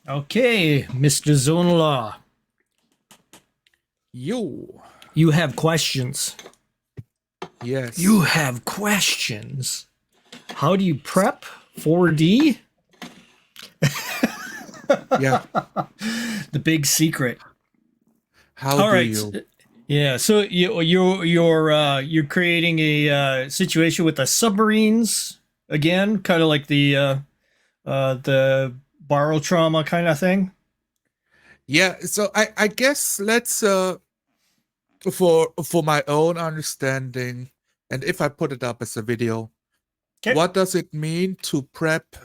Okay, Mr. Zonala, Yo, you have questions. You yes, have questions. How do you prep 4D? yeah. The big secret. How All do right. you? Yeah, so you're creating a situation with the submarines again, kind of like the borrow trauma kind of thing. Yeah, so I guess let's for my own understanding, and if I put it up as a video, Okay. what does it mean to prep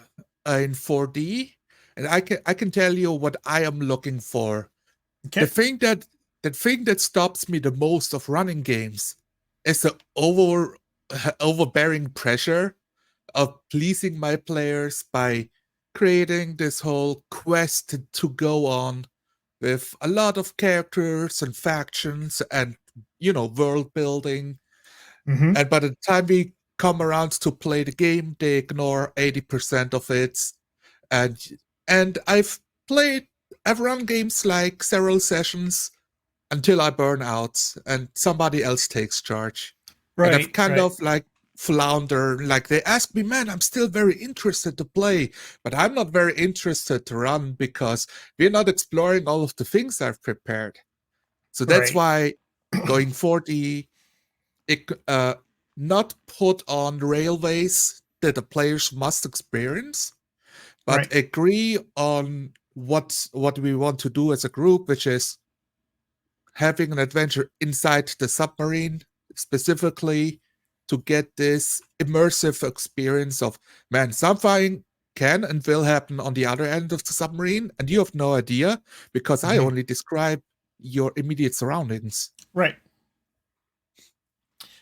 in 4D? And I can tell you what I am looking for. The Okay. thing that the thing that stops me the most of running games is the overbearing pressure of pleasing my players by creating this whole quest to go on with a lot of characters and factions and world building. Mm-hmm. And by the time we come around to play the game, they ignore 80% of it. And and I've run games like several sessions until I burn out and somebody else takes charge. And I've Right. kind Right. of like flounder. Like they ask me, man, I'm still very interested to play, but I'm not very interested to run because we're not exploring all of the things I've prepared. So that's Right. why going 4D, it, not put on railways that the players must experience, but Right. agree on what we want to do as a group, which is having an adventure inside the submarine, specifically to get this immersive experience of, man, something can and will happen on the other end of the submarine, and you have no idea because I Mm-hmm. only describe your immediate surroundings. Right.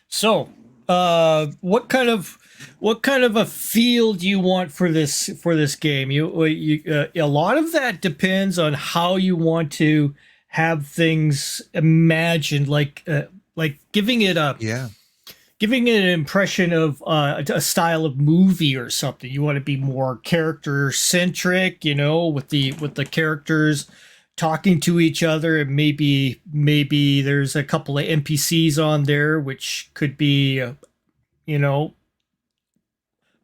So, what kind of a feel do you want for this game? A lot of that depends on how you want to have things imagined, like Yeah, giving it an impression of a style of movie or something. You want to be more character centric, with the characters talking to each other, and maybe there's a couple of NPCs on there, which could be you know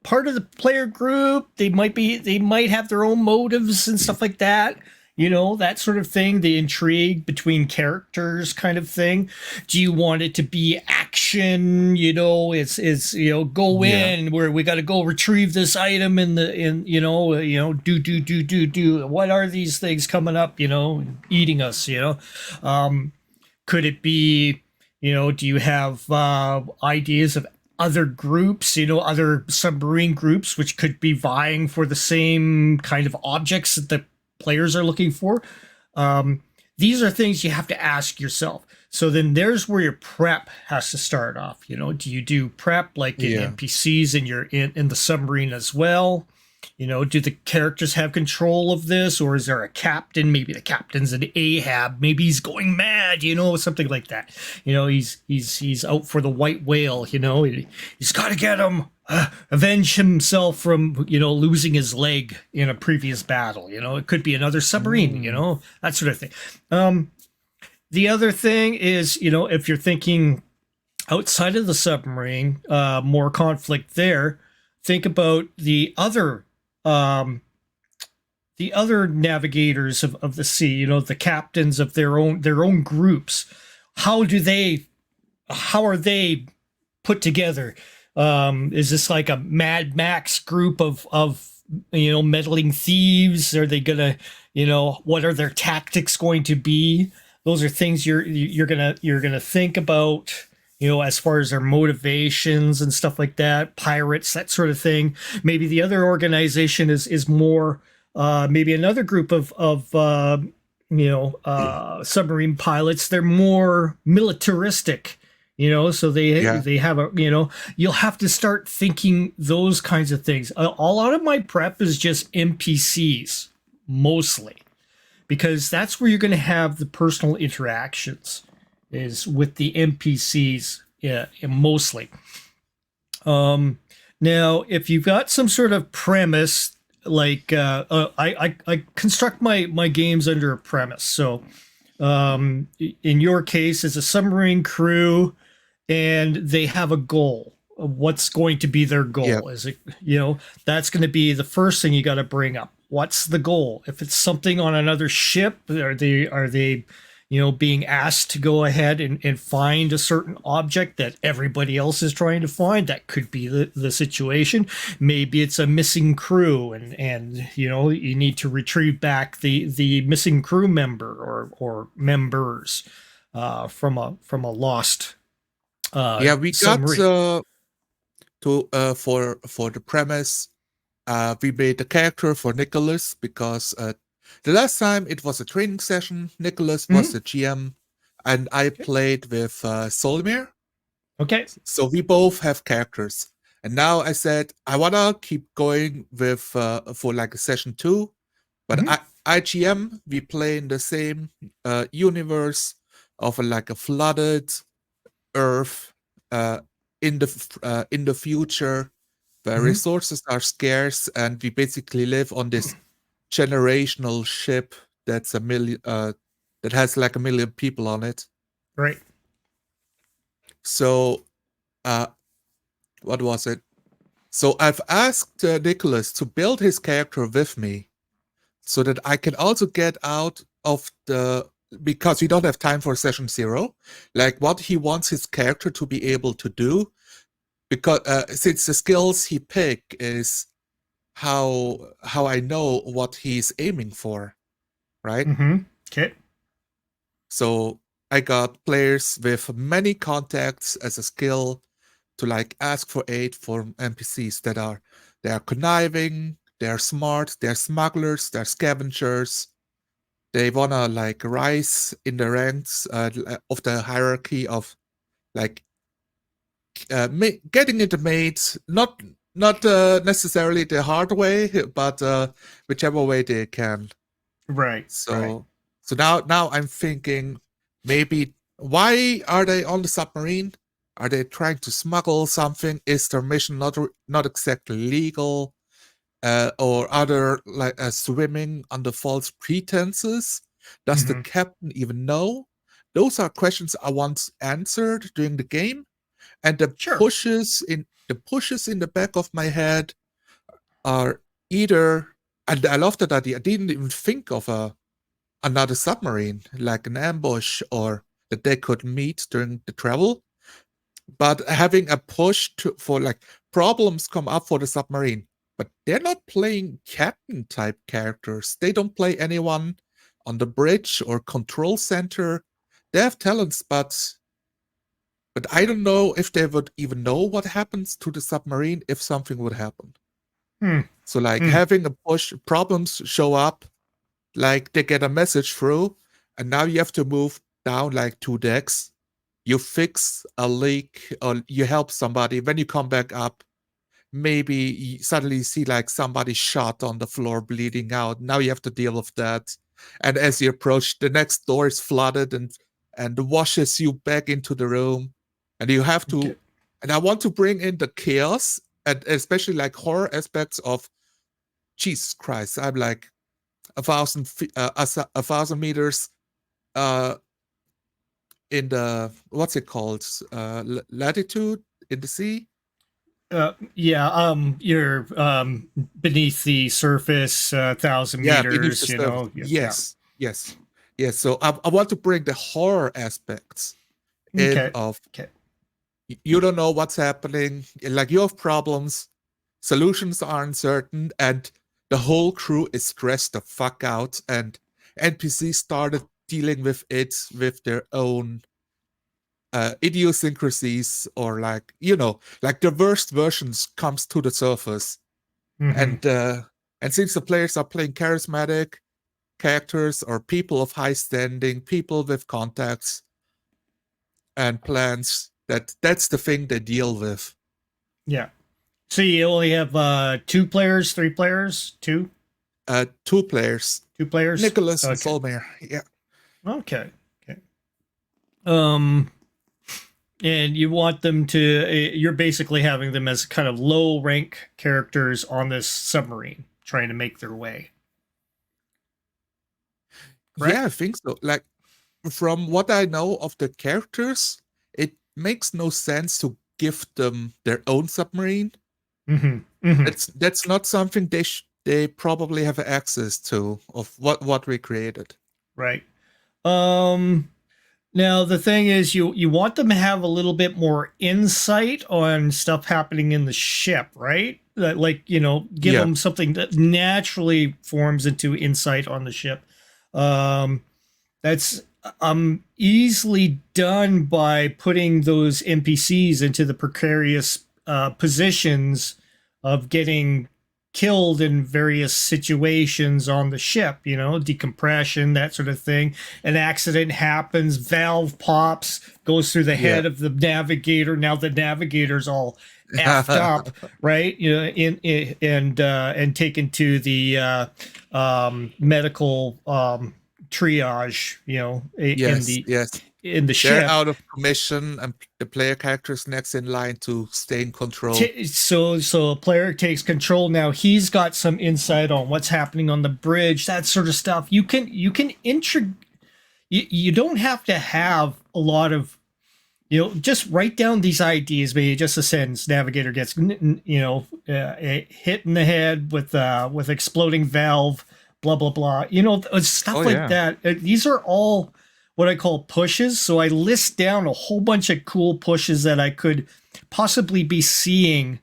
part of the player group. They might have their own motives and stuff like that. That sort of thing, the intrigue between characters kind of thing. Do you want it to be action? It's go yeah, in where we got to go retrieve this item do. What are these things coming up, eating us, could it be, do you have ideas of other groups, other submarine groups, which could be vying for the same kind of objects that the players are looking for? Um, these are things you have to ask yourself. So then there's where your prep has to start off. Do you do prep like in yeah. NPCs and you're in the submarine as well? Do the characters have control of this, or is there a captain? Maybe the captain's an Ahab. Maybe he's going mad. Something like that. He's out for the white whale. He's got to get him. Avenge himself from losing his leg in a previous battle. It could be another submarine. Mm, That sort of thing. The other thing is, if you're thinking outside of the submarine, more conflict there. Think about um, the other navigators of the sea. The captains of their own groups. How do they? How are they put together? Is this like a Mad Max group of meddling thieves? Are they gonna, what are their tactics going to be? Those are things you're gonna think about, as far as their motivations and stuff like that. Pirates, that sort of thing. Maybe the other organization is more, maybe another group of submarine pilots. They're more militaristic, so they yeah, they have you'll have to start thinking those kinds of things. A lot of my prep is just NPCs mostly, because that's where you're going to have the personal interactions, is with the NPCs, yeah, mostly. Um, Now, if you've got some sort of premise, like I construct my games under a premise. So in your case, it's a submarine crew, and they have a goal. What's going to be their Yeah, goal? Is it, you know, that's going to be the first thing you got to bring up. What's the goal? If it's something on another ship, are they, you know, being asked to go ahead and find a certain object that everybody else is trying to find? That could be the situation. Maybe it's a missing crew, and you know, you need to retrieve back the missing crew member or members from a lost yeah. We got submarine. to for the premise. We made a character for Nicholas because the last time it was a training session. Nicholas was Mhm. the GM, and I Okay. played with Solmir. Okay. So we both have characters. And now I said I wanna keep going with for like a session 2, but Mhm. IGM we play in the same universe of like a flooded Earth uh, in the future where Mhm. resources are scarce, and we basically live on this generational ship that's a million that has like a million people on it. Right. So uh, what was it? So I've asked Nicholas to build his character with me so that I can also get out of the because we don't have time for session 0, like what he wants his character to be able to do. Because since the skills he pick is how I know what he's aiming for, right? Mhm. Okay. So I got players with many contacts as a skill to like ask for aid from NPCs they are conniving, they're smart, they're smugglers, they're scavengers. They wanna like rise in the ranks of the hierarchy of like getting into mates, not necessarily the hard way, but whichever way they can. Right. Right. So now I'm thinking maybe why are they on the submarine? Are they trying to smuggle something? Is their mission not exactly legal? Or other like swimming under false pretenses? Does the Mhm. captain even know? Those are questions I want answered during the game, and Sure. the pushes in the back of my head are either, and I love that idea. I didn't even think of another submarine, like an ambush, or that they could meet during the travel. But having a push for like problems come up for the submarine, but they're not playing captain type characters. They don't play anyone on the bridge or control center. They have talents, but I don't know if they would even know what happens to the submarine if something would happen. Hmm. So like Hmm. having a push, problems show up, like they get a message through, and now you have to move down like 2 decks. You fix a leak or you help somebody. When you come back up, maybe you suddenly see like somebody shot on the floor bleeding out. Now you have to deal with that. And as you approach, the next door is flooded and washes you back into the room. And you have Okay. to, and I want to bring in the chaos and especially like horror aspects of Jesus Christ. I'm like a thousand meters uh in the what's it called latitude in the sea. Yeah. You're beneath the surface, 1,000 meters. Beneath the You surface. know. Yeah. Yeah. Yes. So I want to bring the horror aspects in Okay. of Okay. you don't know what's happening, like you have problems, solutions are uncertain, and the whole crew is stressed the fuck out, and NPCs started dealing with it with their own idiosyncrasies, or like like the worst versions comes to the surface. Hmm. And uh and since the players are playing charismatic characters or people of high standing, people with contacts and plans, that's the thing they deal with. Yeah. So you only have 2 players, 3 players, Two players, two players. Nicholas and Okay. Solmir. Yeah. Okay. Okay. Um, and you want them to, you're basically having them as kind of low rank characters on this submarine. trying to make their way. Right? Yeah, I think so. Like, from what I know of the characters, it makes no sense to give them their own submarine. Mm-hmm. Mm-hmm. That's not something they probably have access to of what we created. Right. Um, Now the thing is, you want them to have a little bit more insight on stuff happening in the ship, right? That, like, give Yeah. them something that naturally forms into insight on the ship. Um, that's easily done by putting those NPCs into the precarious positions of getting killed in various situations on the ship, decompression, that sort of thing. An accident happens, valve pops, goes through the head of the navigator. Now the navigator's all effed up, right? And taken to the medical triage, Yes. in the They're ship. out of commission, and the player character's next in line to stay in control. So a player takes control. Now he's got some insight on what's happening on the bridge, that sort of stuff. You don't have to have a lot of, just write down these ideas. Maybe just a sentence. Navigator gets hit in the head with exploding valve, blah blah blah. Stuff like that. These are all what I call pushes. So I list down a whole bunch of cool pushes that I could possibly be seeing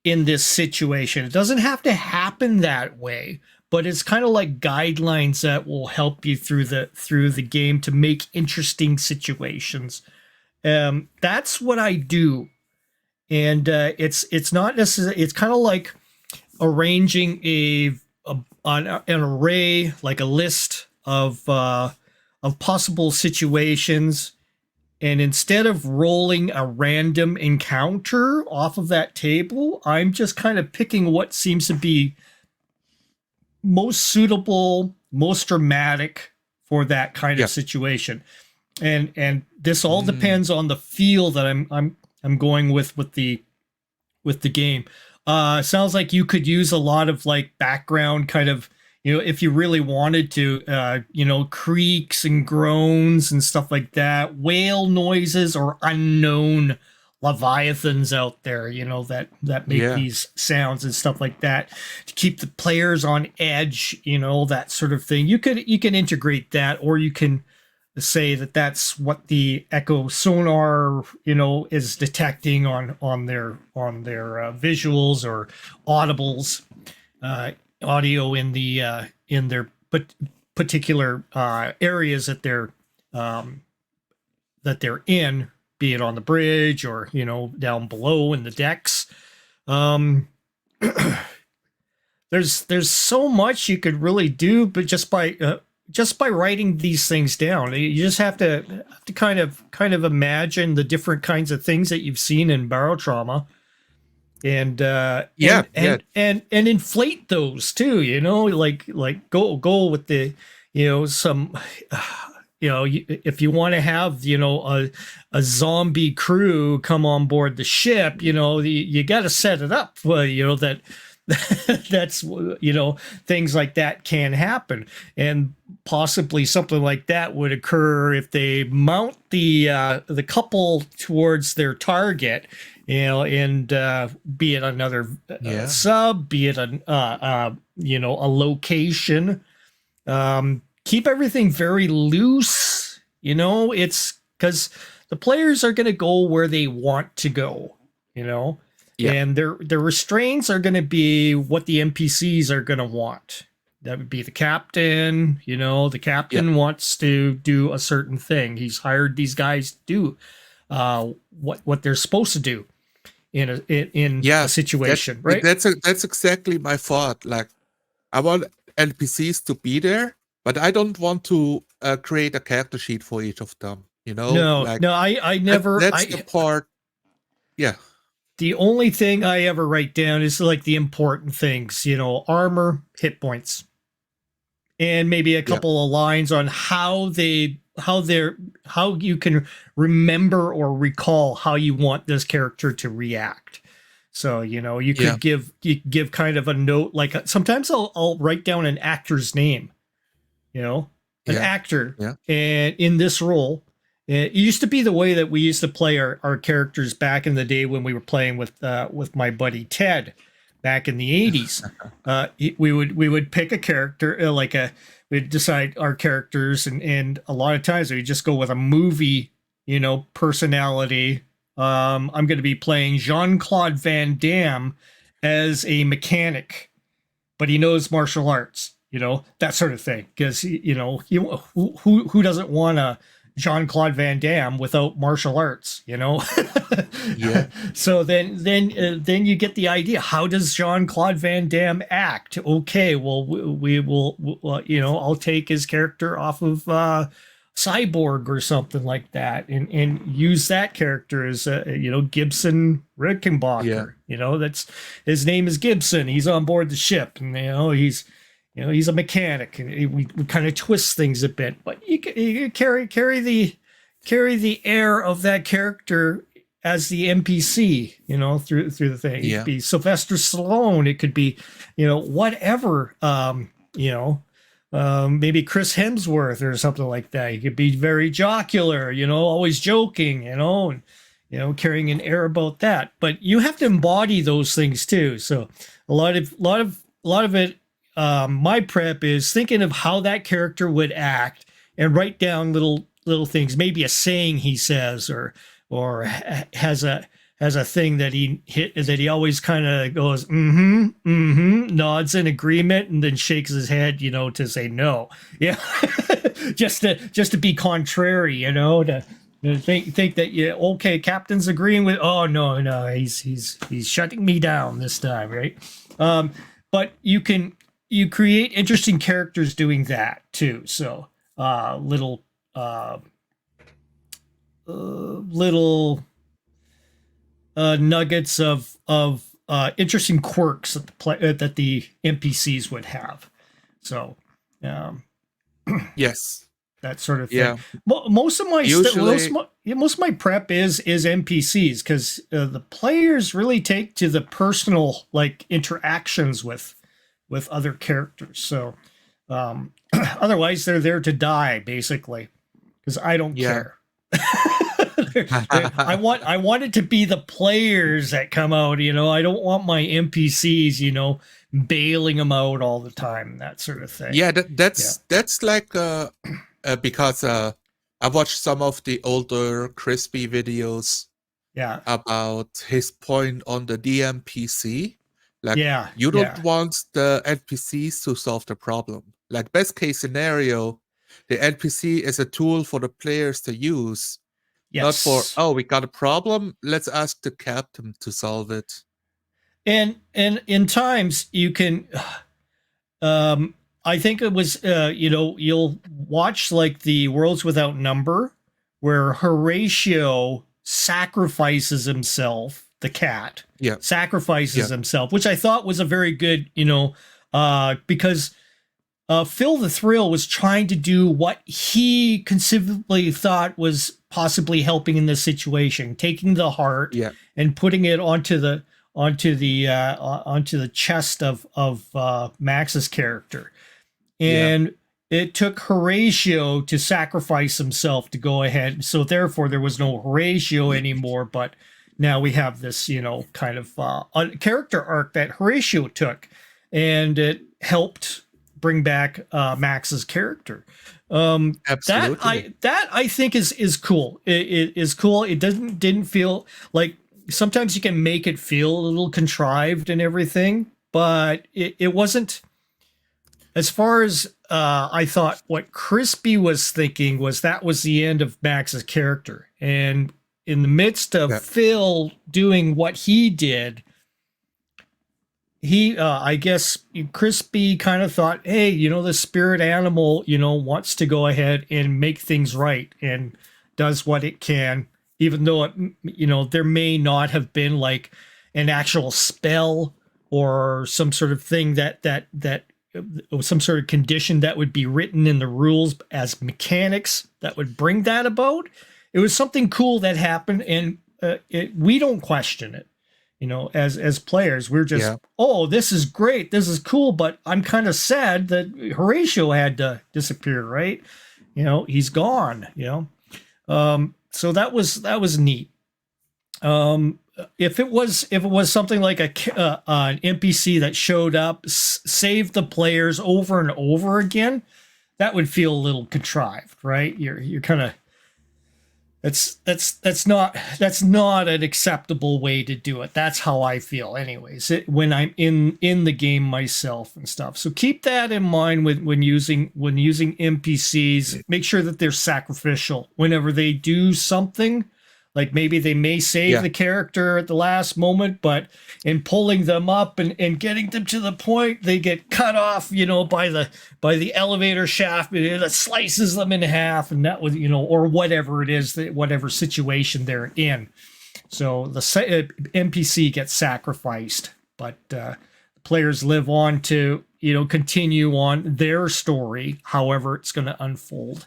in this situation. It doesn't have to happen that way, but it's kind of like guidelines that will help you through the game to make interesting situations. That's what I do. And it's not necessarily, it's kind of like arranging an array, like a list of possible situations, and instead of rolling a random encounter off of that table, I'm just kind of picking what seems to be most suitable, most dramatic for that kind of situation. And this all depends on the feel that I'm going with the game. Sounds like you could use a lot of like background kind of, if you really wanted to, creaks and groans and stuff like that, whale noises or unknown leviathans out there, that make these sounds and stuff like that to keep the players on edge, that sort of thing. You can integrate that, or you can say that that's what the echo sonar, is detecting on their visuals or audibles, audio in their particular areas that they're in, be it on the bridge or down below in the decks. There's so much you could really do, but just by writing these things down, you just have to kind of imagine the different kinds of things that you've seen in Barotrauma, and inflate those too. Like go with the some. If you want to have a zombie crew come on board the ship, you got to set it up. That that's things like that can happen, and possibly something like that would occur if they mount the couple towards their target, and be it another sub, be it a location. Keep everything very loose. It's because the players are going to go where they want to go. And their restraints are going to be what the NPCs are going to want. That would be the captain. The captain wants to do a certain thing. He's hired these guys to do what they're supposed to do in a situation, right? That's exactly my thought. Like, I want NPCs to be there, but I don't want to create a character sheet for each of them. I never. That's the part. Yeah. The only thing I ever write down is like the important things, armor, hit points, and maybe a couple of lines on how you can remember or recall how you want this character to react. So, you Yeah. could give kind of a note, like sometimes I'll write down an actor's name, an Yeah. actor, Yeah. and in this role. It used to be the way that we used to play our characters back in the day when we were playing with my buddy Ted back in the 80s. We would pick a character, we'd decide our characters, and a lot of times we just go with a movie, personality. I'm going to be playing Jean-Claude Van Damme as a mechanic, but he knows martial arts, that sort of thing. Because who doesn't want a Jean-Claude Van Damme without martial arts, Yeah. So then you get the idea. How does Jean-Claude Van Damme act? Okay, well we will, I'll take his character off of Cyborg or something like that, and use that character as Gibson Yeah. Rickenbacker. That's his name is Gibson. He's on board the ship, and he's a mechanic, and we kind of twist things a bit, but you carry the air of that character as the NPC, through the thing. It Yeah. could be Sylvester Stallone. It could be, whatever. Maybe Chris Hemsworth or something like that. He could be very jocular, always joking, and carrying an air about that. But you have to embody those things too. So a lot of it. My prep is thinking of how that character would act and write down little things, maybe a saying he says, or has a thing that he always kind of goes nods in agreement and then shakes his head to say no, yeah. just to be contrary, to think that okay, captain's agreeing with, oh no, he's shutting me down this time, right? But you create interesting characters doing that too. So little nuggets of interesting quirks that the NPCs would have. So Yes. that sort of thing. Yeah. Most of my Usually, most of my prep is NPCs, because the players really take to the personal interactions with other characters. So otherwise they're there to die, basically, because I don't yeah. care. I want it to be the players that come out. I don't want my NPCs, bailing them out all the time, that sort of thing. Yeah, that's like because I watched some of the older Crispy videos Yeah. about his point on the DMPC. Like, Yeah. you don't Yeah. want the NPCs to solve the problem. Like, best case scenario, the NPC is a tool for the players to use, not for, Yes. oh, we got a problem, let's ask the captain to solve it. And in times you can, I think it was, you'll watch like the Worlds Without Number, where Horatio sacrifices himself, the cat, Yeah. sacrifices Yeah. himself, which I thought was a very good, because Phil the Thrill was trying to do what he conceivably thought was possibly helping in this situation, taking the heart Yeah. and putting it onto the chest of Max's character. And it took Horatio to sacrifice himself to go ahead. So therefore there was no Horatio anymore, but now we have this, kind of character arc that Horatio took, and it helped bring back Max's character. Absolutely. That I think is cool. It is cool. It didn't feel like, sometimes you can make it feel a little contrived and everything, but it wasn't. As far as I thought, what Crispy was thinking was that was the end of Max's character, and in the midst of Phil doing what he did, he I guess Crispy kind of thought, hey, the spirit animal, wants to go ahead and make things right and does what it can, even though it, there may not have been like an actual spell or some sort of thing that some sort of condition that would be written in the rules as mechanics that would bring that about. It was something cool that happened, and we don't question it. as players. We're just, Yeah. oh, this is great, this is cool, but I'm kind of sad that Horatio had to disappear, right? He's gone. So that was neat. If it was something like an NPC that showed up, saved the players over and over again, that would feel a little contrived, right? You're kind of, that's not an acceptable way to do it. That's how I feel, anyways. When I'm in the game myself and stuff. So keep that in mind when using NPCs. Make sure that they're sacrificial whenever they do something. Like maybe they may save the character at the last moment, but in pulling them up and getting them to the point, they get cut off, by the elevator shaft, that slices them in half, and that was, or whatever it is, whatever situation they're in. So the NPC gets sacrificed, but players live on to, continue on their story, however it's going to unfold.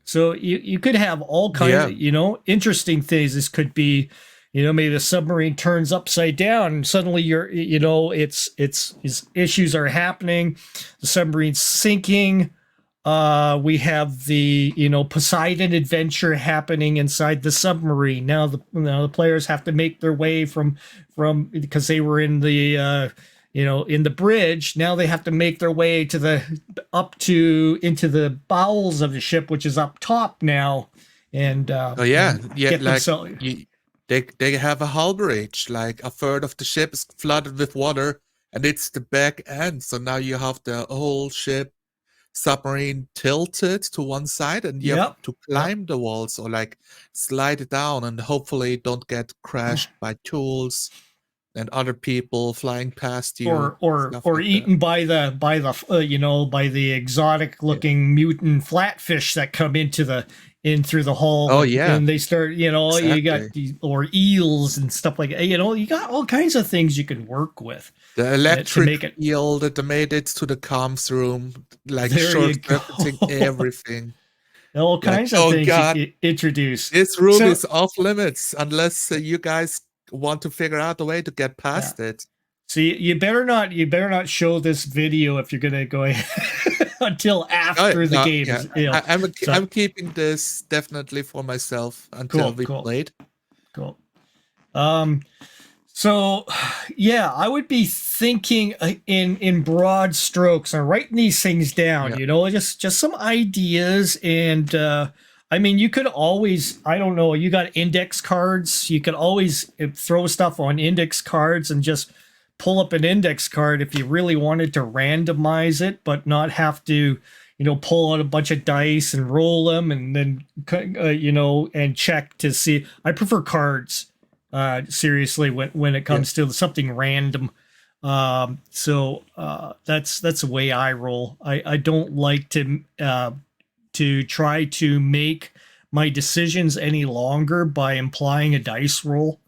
So you could have all kinds of, interesting things. This could be, maybe the submarine turns upside down and suddenly it's issues are happening. The submarine's sinking. We have the, Poseidon adventure happening inside the submarine. Now the players have to make their way from because they were in the, in the bridge. Now they have to make their way into the bowels of the ship, which is up top now. And they have a hull breach. Like a third of the ship is flooded with water, and it's the back end. So now you have the whole ship submarine tilted to one side, and you have to climb the walls or like slide it down, and hopefully don't get crashed by tools and other people flying past you, or like eaten by the exotic looking mutant flatfish that come in through the hull. Oh yeah, and they start, exactly. You got or eels and stuff like that. You got all kinds of things you can work with. The electric eel that made it to the comms room, like short-circuiting everything. All kinds of things you introduce. This room is off limits unless you guys want to figure out a way to get past it. So you better not show this video if you're gonna go ahead until after the game. Yeah. I'm keeping this definitely for myself until we played. Cool. So yeah, I would be thinking in broad strokes and writing these things down. Just some ideas. And I mean, you could always, I don't know, you got index cards. You could always throw stuff on index cards and just pull up an index card if you really wanted to randomize it, but not have to, pull out a bunch of dice and roll them and then, and check to see. I prefer cards, seriously, when it comes to something random. So that's the way I roll. I don't like to try to make my decisions any longer by implying a dice roll.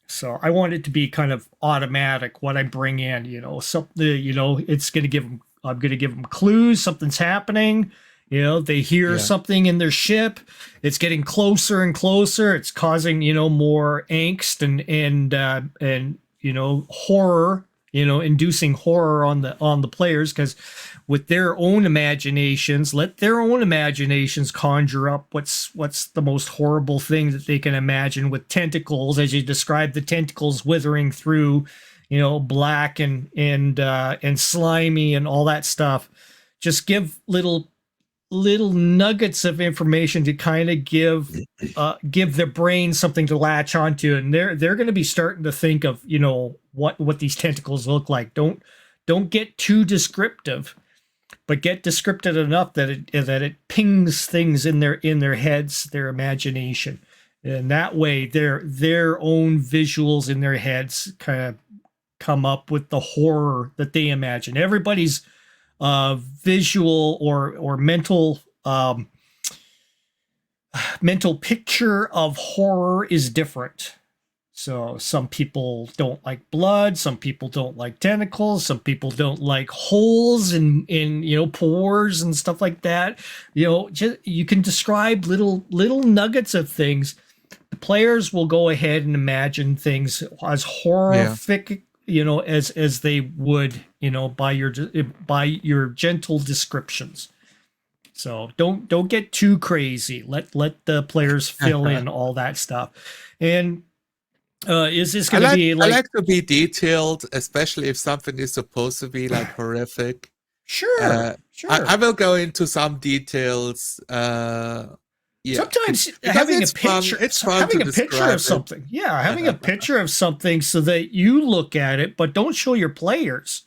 So I want it to be kind of automatic what I bring in, it's going to I'm going to give them clues. Something's happening. They hear something in their ship. It's getting closer and closer. It's causing, more angst and horror, inducing horror on the players, because with their own imaginations, let their own imaginations conjure up what's the most horrible thing that they can imagine, with tentacles, as you described, the tentacles withering through, black and slimy and all that stuff. Just give little nuggets of information to kind of give their brain something to latch onto, and they're going to be starting to think of what these tentacles look like. Don't get too descriptive, but get descriptive enough that it pings things in their heads, their imagination, and that way their own visuals in their heads kind of come up with the horror that they imagine. Everybody's visual or mental picture of horror is different. So some people don't like blood, some people don't like tentacles, some people don't like holes in pores and stuff like that. You can describe little nuggets of things, the players will go ahead and imagine things as Yeah. horrific, as they would, by your gentle descriptions. So don't get too crazy. Let the players fill in all that stuff. And is this I going to like be I like? like to be detailed, especially if something is supposed to be like horrific. Sure, I sure. will go into some details. Yeah, Sometimes because it's fun. It's fun to having a picture of describe it. something, yeah, having a picture of something so that you look at it, but don't show your players,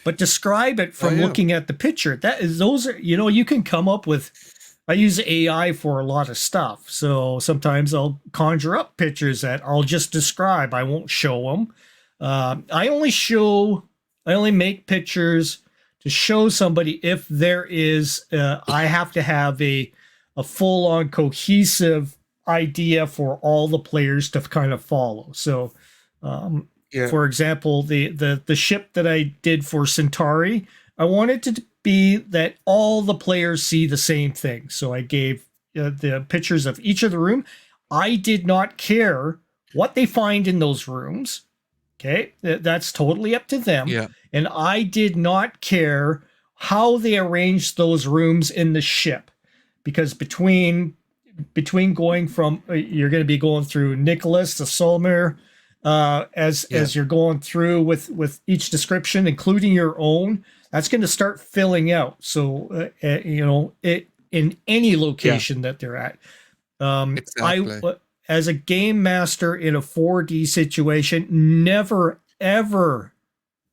but describe it Oh from yeah, looking at the picture. That is, those are, you can come up with. I use AI for a lot of stuff, so sometimes I'll conjure up pictures that I'll just describe. I won't show them. I only make pictures to show somebody if there is. I have to have a full on cohesive idea for all the players to kind of follow. So, yeah, for example, the ship that I did for Centauri, I wanted to be that all the players see the same thing. So I gave the pictures of each of the room. I did not care what they find in those rooms. Okay, that's totally up to them. yeah, And I did not care how they arranged those rooms in the ship, because between going from you're going to be going through Nicholas to Solmer, yeah, as you're going through with each description, including your own, that's going to start filling out. So it in any yeah. location that they're at. I Exactly. As a game master in a 4D situation, never ever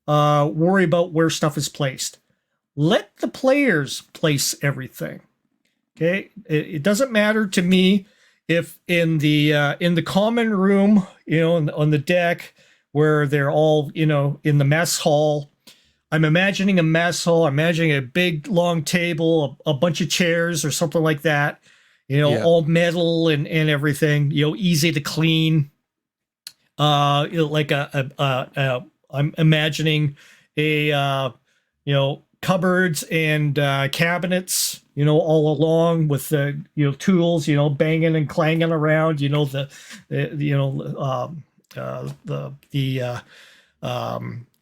worry about where stuff is placed. Let the players place everything. Okay, it doesn't matter to me if in the common room, on the deck where they're all, in the mess hall. I'm imagining a mess hall. I'm imagining a big long table, a bunch of chairs or something like that. Yeah, All metal and everything. Easy to clean. Like I'm imagining a cupboards and cabinets, all along with the tools, banging and clanging around, the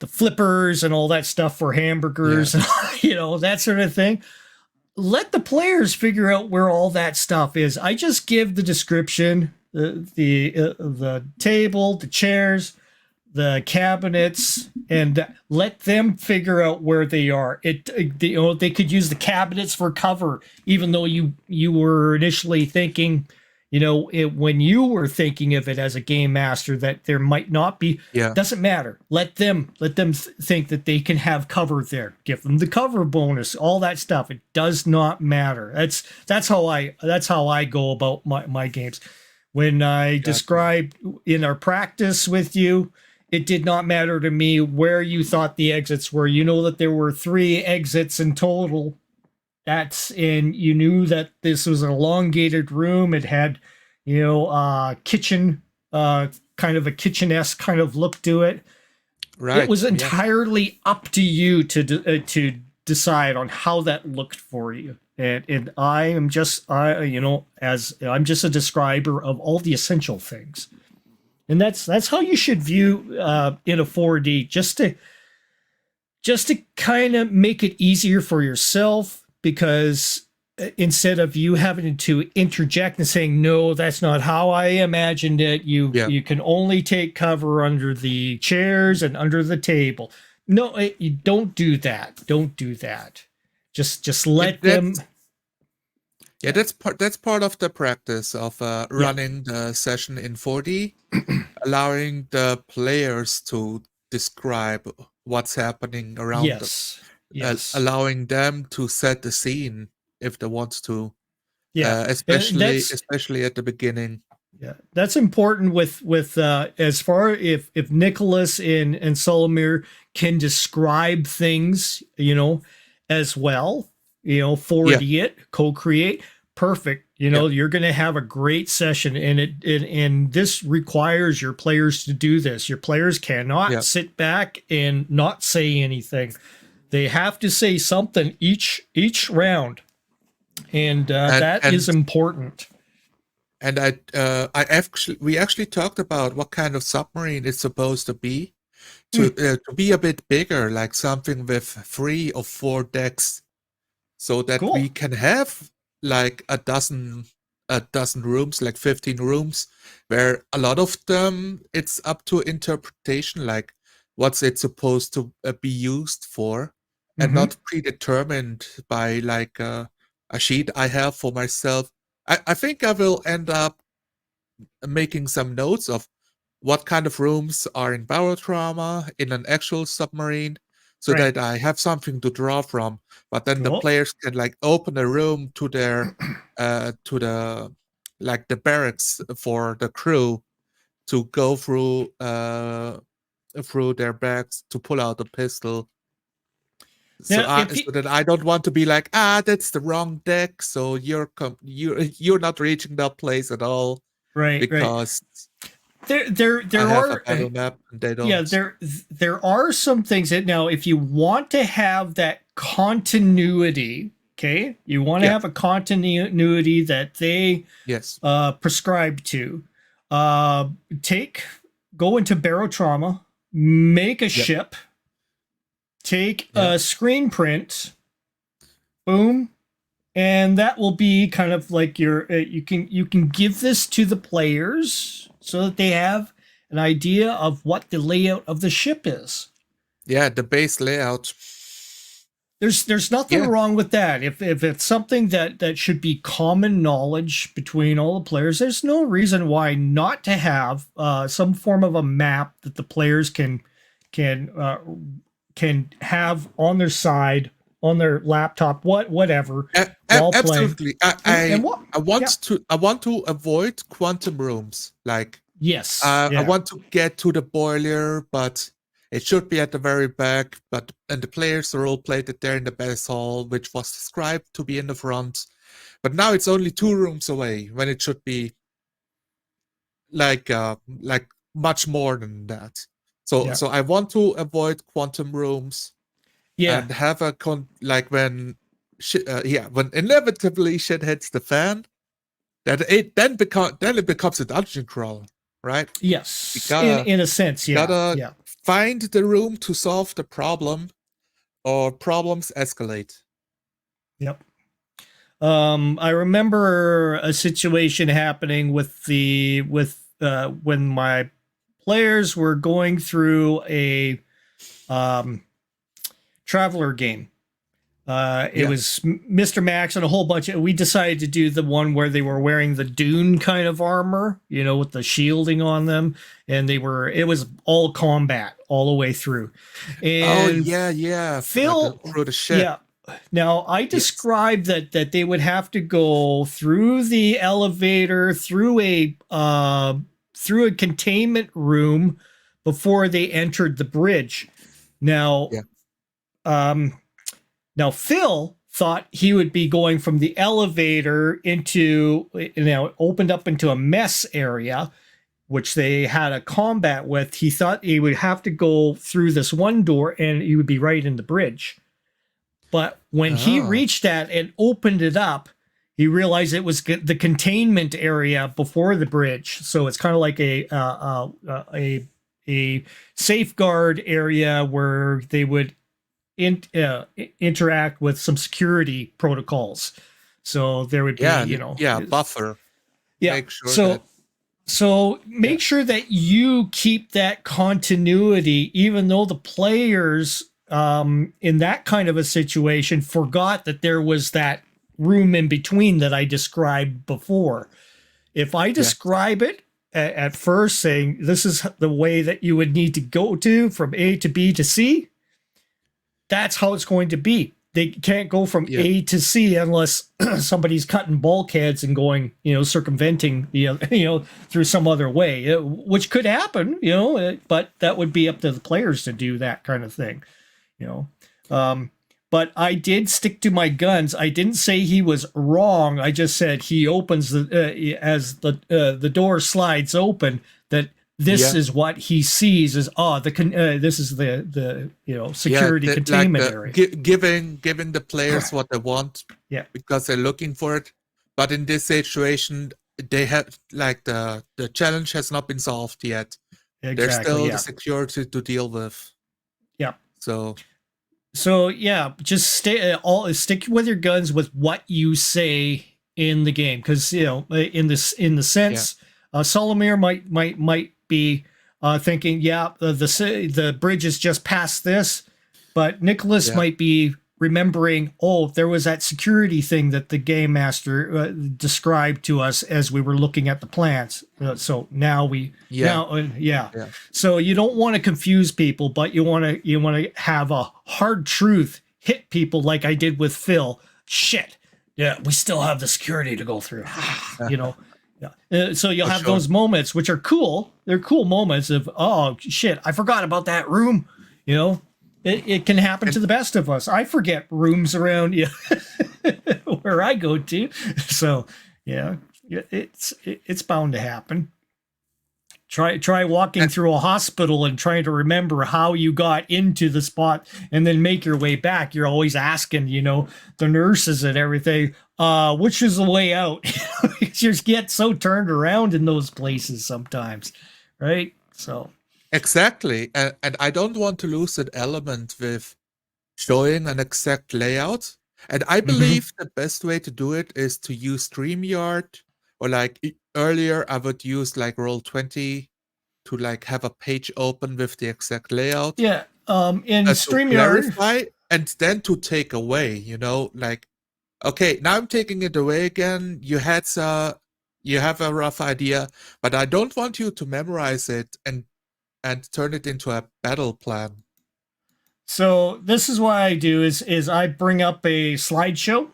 flippers and all that stuff for yeah, hamburgers, that sort of thing. Let the players figure out where all that stuff is. I just give the description, the table, the chairs, the cabinets, and let them figure out where they are. They could use the cabinets for cover, even though you were initially thinking, when you were thinking of it as a game master, that there might not be. yeah. Doesn't matter. Let them think that they can have cover there. Give them the cover bonus, all that stuff. It does not matter. That's how I go about my games. When I Gotcha. described in our practice with you, it did not matter to me where you thought the exits were. You know that there were 3 exits in total. You knew that this was an elongated room. It had, kitchen, kind of a kitchen-esque kind of look to it. It was Right. Yeah. entirely up to you to decide on how that looked for you. And I am just, as I'm just a describer of all the essential things. And that's how you should view in a 4D, just to kind of make it easier for yourself, because instead of you having to interject and saying, no, that's not how I imagined it, Yeah. you can only take cover under the chairs and under the table. No, you don't do that. Don't do that. Just Yeah, let them. yeah, that's part of the practice of Yeah. running the session in 4D, allowing the players to describe what's happening around them, Yes. Yes. allowing them to set the scene if they want to, Yeah. And especially at the beginning. yeah, that's important with as far if Nicholas and Solomir can describe things, as well, Yeah, 4D it, co-create, perfect. yeah, You're going to have a great session, and this requires your players to do this. Your players cannot yeah. sit back and not say anything. They have to say something each round, and And that is and important. And we actually talked about what kind of submarine it's supposed to be. To be a bit bigger, like something with 3 or 4 decks, so that we Cool. can have like a dozen rooms, like 15 rooms, where a lot of them it's up to interpretation, like what's it supposed to be used for, and Mm-hmm. not predetermined by like a sheet I have for myself. I think I will end up making some notes of what kind of rooms are in barotrauma in an actual submarine, so Right. that I have something to draw from. But then the Cool. players can like open a room to their to the like the barracks for the crew to go through their bags to pull out a pistol. So Now, if you so that I don't want to be like, that's the wrong deck, so you're not reaching that place at all, right, because I there have a are battle map and they yeah, don't. there are some things that now, if you want to have that continuity, okay, you want to Yeah. have a continuity that they Yes. prescribe to, uh, take go into barotrauma, make a Yeah. ship, take Yeah. a screen print, boom, and that will be kind of like your you can give this to the players so that they have an idea of what the layout of the ship is. Yeah. The base layout. There's nothing Yeah. wrong with that. If it's something that should be common knowledge between all the players, there's no reason why not to have some form of a map that the players can uh, can have on their side, on their laptop, whatever, while playing. Absolutely. And what? Yeah. I want to avoid quantum rooms. Like, Yes. I Yeah. want to get to the boiler, but it should be at the very back. And the players role played it there in the base hall, which was described to be in the front. But now it's only 2 rooms away, when it should be like much more than that. So Yeah. I want to avoid quantum rooms Yeah. and have like when when inevitably shit hits the fan, that it then it becomes a dungeon crawl, right? You Yes. In gotta in a sense. Yeah. gotta Yeah. find the room to solve the problem, or problems escalate. Yep. I remember a situation happening with when my players were going through a um, traveler game. It Yeah. was Mr. Max and a whole bunch of. We decided to do the one where they were wearing the Dune kind of armor, with the shielding on them, and it was all combat all the way through. Oh And yeah. Phil, Through the ship. yeah. Now I Yes. described that they would have to go through the elevator, through a containment room before they entered the bridge. Now, Yeah. um, now Phil thought he would be going from the elevator into, opened up into a mess area, which they had a combat with. He thought he would have to go through this one door and he would be right in the bridge. But when he Oh. reached that and opened it up, he realized it was the containment area before the bridge. So it's kind of like a safeguard area where they would interact with some security protocols. So there would be, Buffer. yeah. Make sure So that make sure that you keep that continuity, even though the players in that kind of a situation forgot that there was that room in between that I described before. If I describe it at first, saying this is the way that you would need to go to from A to B to C, that's how it's going to be. They can't go from A to C unless somebody's cutting bulkheads and going, circumventing, through some other way, which could happen, but that would be up to the players to do that kind of thing, But I did stick to my guns. I didn't say he was wrong. I just said he opens as the door slides open, that this is what he sees as this is the security containment area. Giving the players what they want, Yeah. because they're looking for it. But in this situation, they have like the challenge has not been solved yet. There's Exactly. still the Yeah. security to deal with. Yeah. So So yeah, just stick with your guns with what you say in the game, because in the yeah, sense, Solomir might be thinking, yeah, the bridge is just past this, but Nicholas yeah, might be remembering, oh, there was that security thing that the game master described to us as we were looking at the plans. So now yeah, yeah. yeah. So you don't want to confuse people, but you want to have a hard truth hit people like I did with Phil. Shit. Yeah, we still have the security to go through. you know. Yeah. So you'll For have sure. those moments which are cool. They're cool moments of, oh shit, I forgot about that room. You know, it can happen to And the best of us. I forget rooms around where I go to. So yeah, it's bound to happen. Try walking and through a hospital and trying to remember how you got into the spot and then make your way back. You're always asking, the nurses and everything, which is the way out? You just get so turned around in those places sometimes, right? So, exactly. And I don't want to lose that element with showing an exact layout. And I mhm. believe the best way to do it is to use StreamYard, or like earlier I would use like Roll20 to like have a page open with the exact layout, Yeah. In to StreamYard, clarify and then to take away, like, okay, now I'm taking it away again. You have a rough idea, but I don't want you to memorize it and turn it into a battle plan. so this is what I do is I bring up a slideshow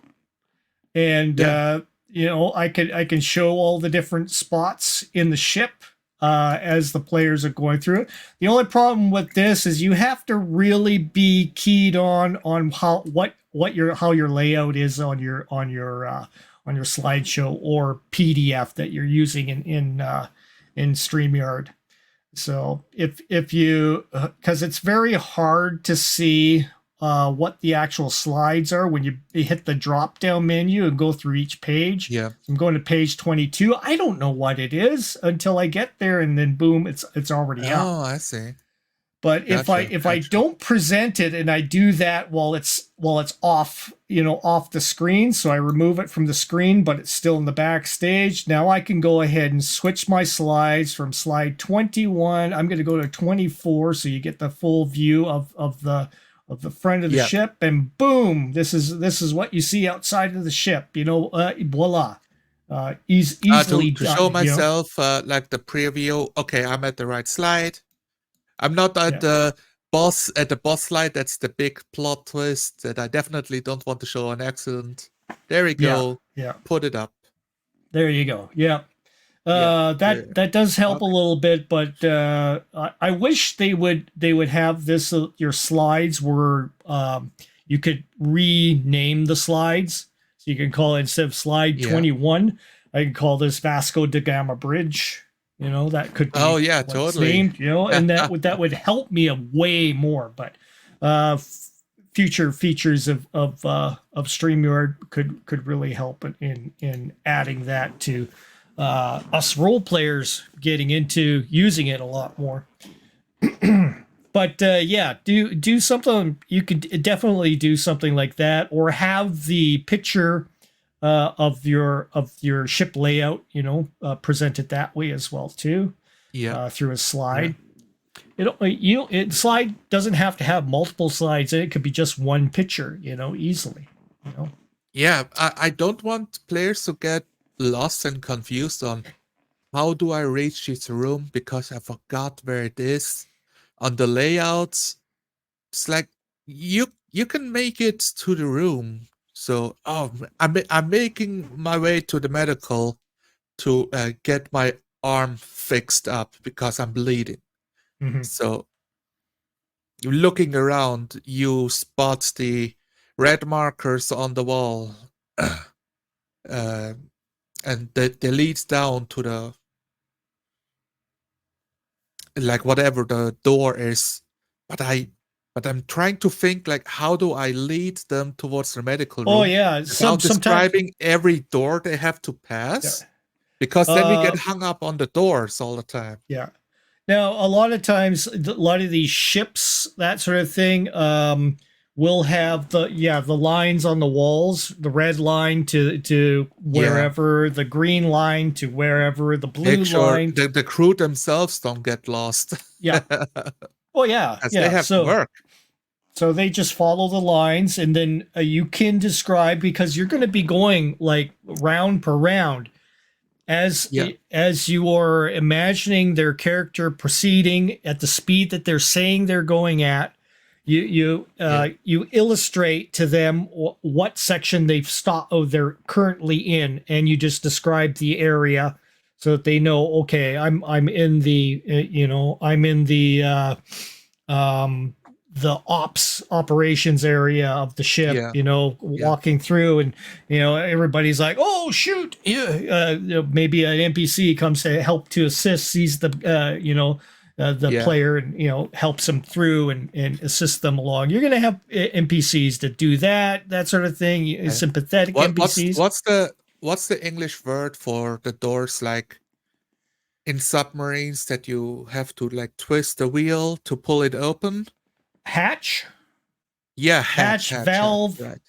and Yeah, I can show all the different spots in the ship as the players are going through it. The only problem with this is you have to really be keyed on how your layout is on your slideshow or PDF that you're using in StreamYard. So if you because it's very hard to see what the actual slides are when you hit the drop down menu and go through each page. yeah. So I'm going to page 22. I don't know what it is until I get there, and then boom, it's already up. Oh, I see. But if I Gotcha, if I gotcha. don't present it and I do that while it's off, off the screen, so I remove it from the screen, but it's still in the backstage. Now I can go ahead and switch my slides from slide 21. I'm going to go to 24, so you get the full view of the front of the Yeah. ship, and boom, this is what you see outside of the ship. Voila, To easily show done. myself like the preview. Okay, I'm at the right slide. I'm not at Yeah, the boss slide. That's the big plot twist that I definitely don't want to show on accident. There we yeah, go. yeah. Put it up. There you go. Yeah. Yeah. Yeah. That does help a Okay. little bit, but I wish they would have this. Your slides were you could rename the slides, so you can call it, instead of slide Yeah. 21, I can call this Vasco da Gama Bridge. That could Oh be yeah, what it's totally. named. And that would help me a way more. But future features of StreamYard could really help in adding that to us role players getting into using it a lot more. But yeah, do something. You could definitely do something like that, or have the picture of your ship layout, present it that way as well too, Yeah. through a Yeah. slide. Slide doesn't have to have multiple slides. It could be just one picture, easily. Yeah. I don't want players to get lost and confused on how do I reach this room because I forgot where it is on the layouts. It's like you can make it to the room. So I'm making my way to the medical to get my arm fixed up because I'm bleeding. Mhm. So looking around, you spot the red markers on the wall, uh, and they lead down to the, like, whatever the door is. But I'm trying to think, like, how do I lead them towards the medical Oh room yeah, without sometimes. describing every door they have to Yeah. pass? because then we Uh, get hung up on the doors all the time. yeah. Now, a lot of times, a lot of these ships, that sort of thing, will have the lines on the walls, the red line to Yeah. wherever, the green line to wherever, the blue Make sure line. the crew themselves don't get lost. Yeah. Oh yeah, As they yeah. have to work. So they just follow the lines, and then you can describe, because you're going to be going like round per round as Yeah. as you are imagining their character proceeding at the speed that they're saying they're going at. You illustrate to them what section they've stopped. Oh, they're currently in, and you just describe the area so that they know. Okay, I'm in the I'm in the operations area of the ship, Yeah. Yeah. walking through, and everybody's like, oh shoot, yeah, maybe an NPC comes to help to assist, sees the Yeah. player, and helps them through and assist them along. You're gonna have NPCs that do that sort of thing. Yeah. Sympathetic NPCs. What's the English word for the doors, like in submarines, that you have to like twist the wheel to pull it open? Hatch. Yeah, Hatch, hatch, valve, right.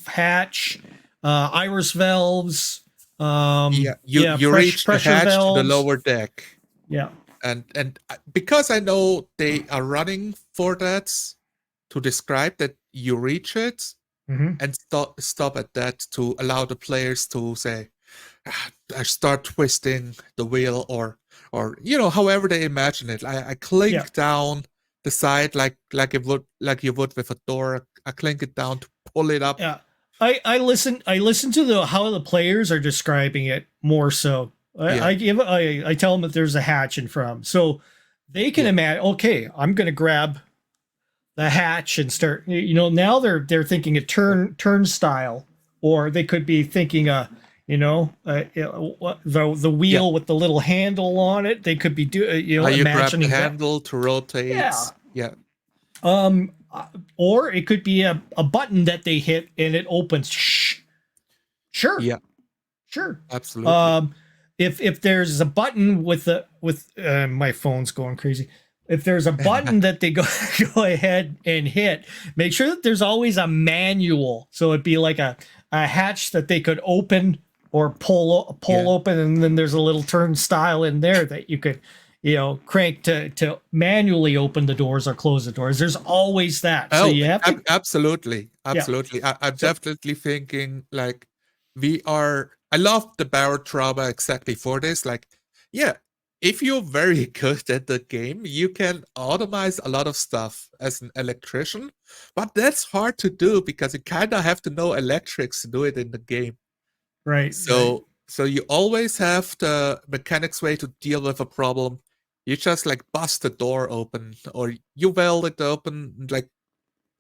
hatch, iris valves. Yeah, you reach the Pressure hatch to the valves. lower deck. Yeah. And because I know they are running for that, to describe that you reach it, and stop at that to allow the players to say, I start twisting the wheel, or however they imagine it. I clink down the side like you would with a door. I clink it down to pull it up. Yeah. I listen to how the players are describing it more so. I tell them that there's a hatch in front of them, so they can imagine. Okay, I'm going to grab the hatch and start. Now they're thinking a turnstile, or they could be thinking the wheel with the little handle on it. They could be How you grab the imagining handle to rotate. Yeah. Or it could be a button that they hit and it opens. Sure. Yeah. Sure. Absolutely. If there's a button with my phone's going crazy. If there's a button that they go ahead and hit, make sure that there's always a manual. So it'd be like a hatch that they could open or pull open, and then there's a little turnstile in there that you could crank to manually open the doors or close the doors. There's always that. So you have to absolutely. I'm definitely thinking like I love the barotrauma exactly for this. Like, if you're very good at the game, you can automate a lot of stuff as an electrician, but that's hard to do because you kind of have to know electrics to do it in the game. Right. So you always have the mechanics way to deal with a problem. You just like bust the door open, or you weld it open. Like,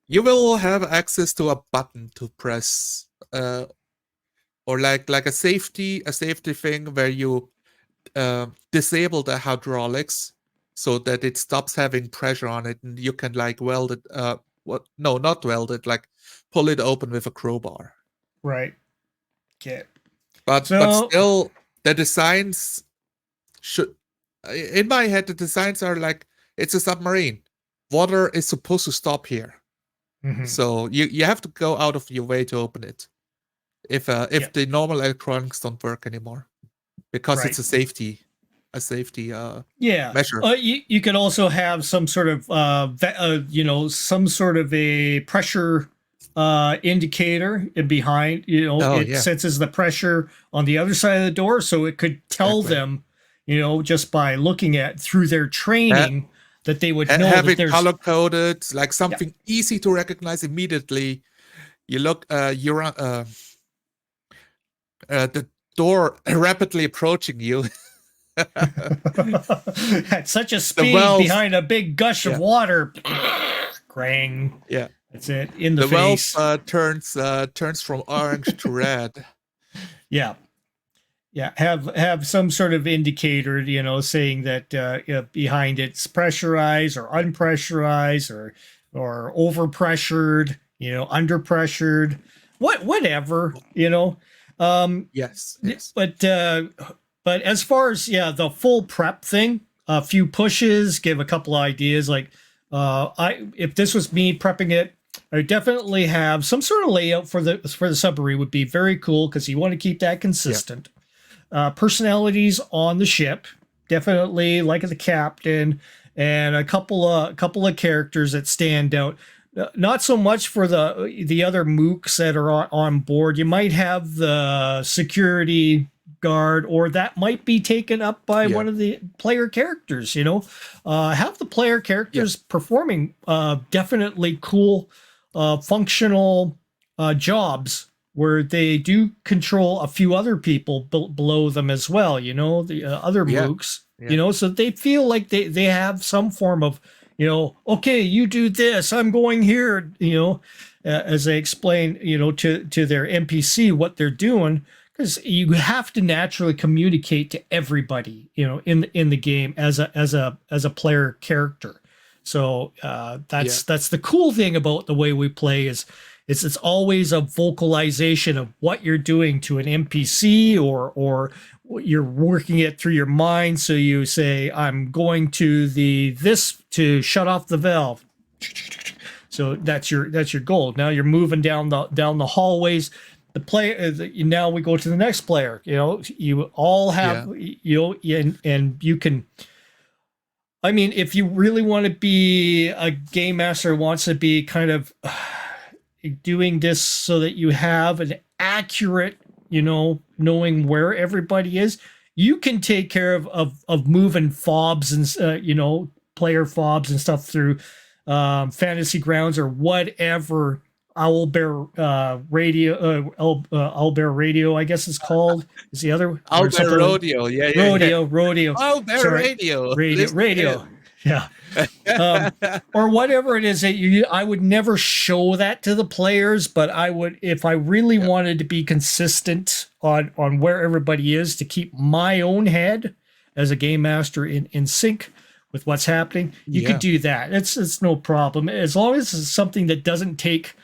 you will have access to a button to press, or like a safety thing where you disable the hydraulics so that it stops having pressure on it, and you can like weld it. Not weld it. Like, pull it open with a crowbar. Right. Okay. But still, the designs should, in my head, the designs are like, it's a submarine. Water is supposed to stop here. So you have to go out of your way to open it. If the normal electronics don't work anymore, because it's a safety measure. You could also have some sort of some sort of a pressure indicator behind. It senses the pressure on the other side of the door, so it could tell them, just by looking at through their training, that they would know have that it color coded, like something easy to recognize immediately. You look, you're the door rapidly approaching you at such a speed behind a big gush of water. Grang. Yeah, that's it. In the face. Valve turns from orange to red. Yeah. Have some sort of indicator, saying that behind it's pressurized or unpressurized or overpressured, underpressured, whatever. Yes. But But as far as the full prep thing, a few pushes, give a couple of ideas. Like, if this was me prepping it, I would definitely have some sort of layout for the submarine. Would be very cool because you want to keep that consistent. Personalities on the ship, definitely like the captain, and a couple of characters that stand out. Not so much for the other mooks that are on board. You might have the security guard, or that might be taken up by one of the player characters. Have the player characters performing definitely cool, functional jobs where they do control a few other people below them as well. The other mooks. So they feel like they have some form of, okay, you do this, I'm going here, as they explain, to their NPC what they're doing, because you have to naturally communicate to everybody, in the game as a player character. So that's the cool thing about the way we play is it's always a vocalization of what you're doing to an NPC, or you're working it through your mind. So you say, I'm going to this to shut off the valve. So that's your goal. Now you're moving down the hallways. The player, now we go to the next player. You all have, and you can, I mean, if you really want to be a game master, wants to be kind of doing this so that you have an accurate, knowing where everybody is, you can take care of moving fobs and, player fobs and stuff through fantasy grounds or whatever. Owlbear radio, I guess it's called. Is the other Owlbear rodeo? Rodeo. Owlbear radio. Yeah. Or whatever it is that I would never show that to the players, but I would, if I really wanted to be consistent on where everybody is, to keep my own head as a game master in sync with what's happening. You could do that. It's no problem, as long as it's something that doesn't take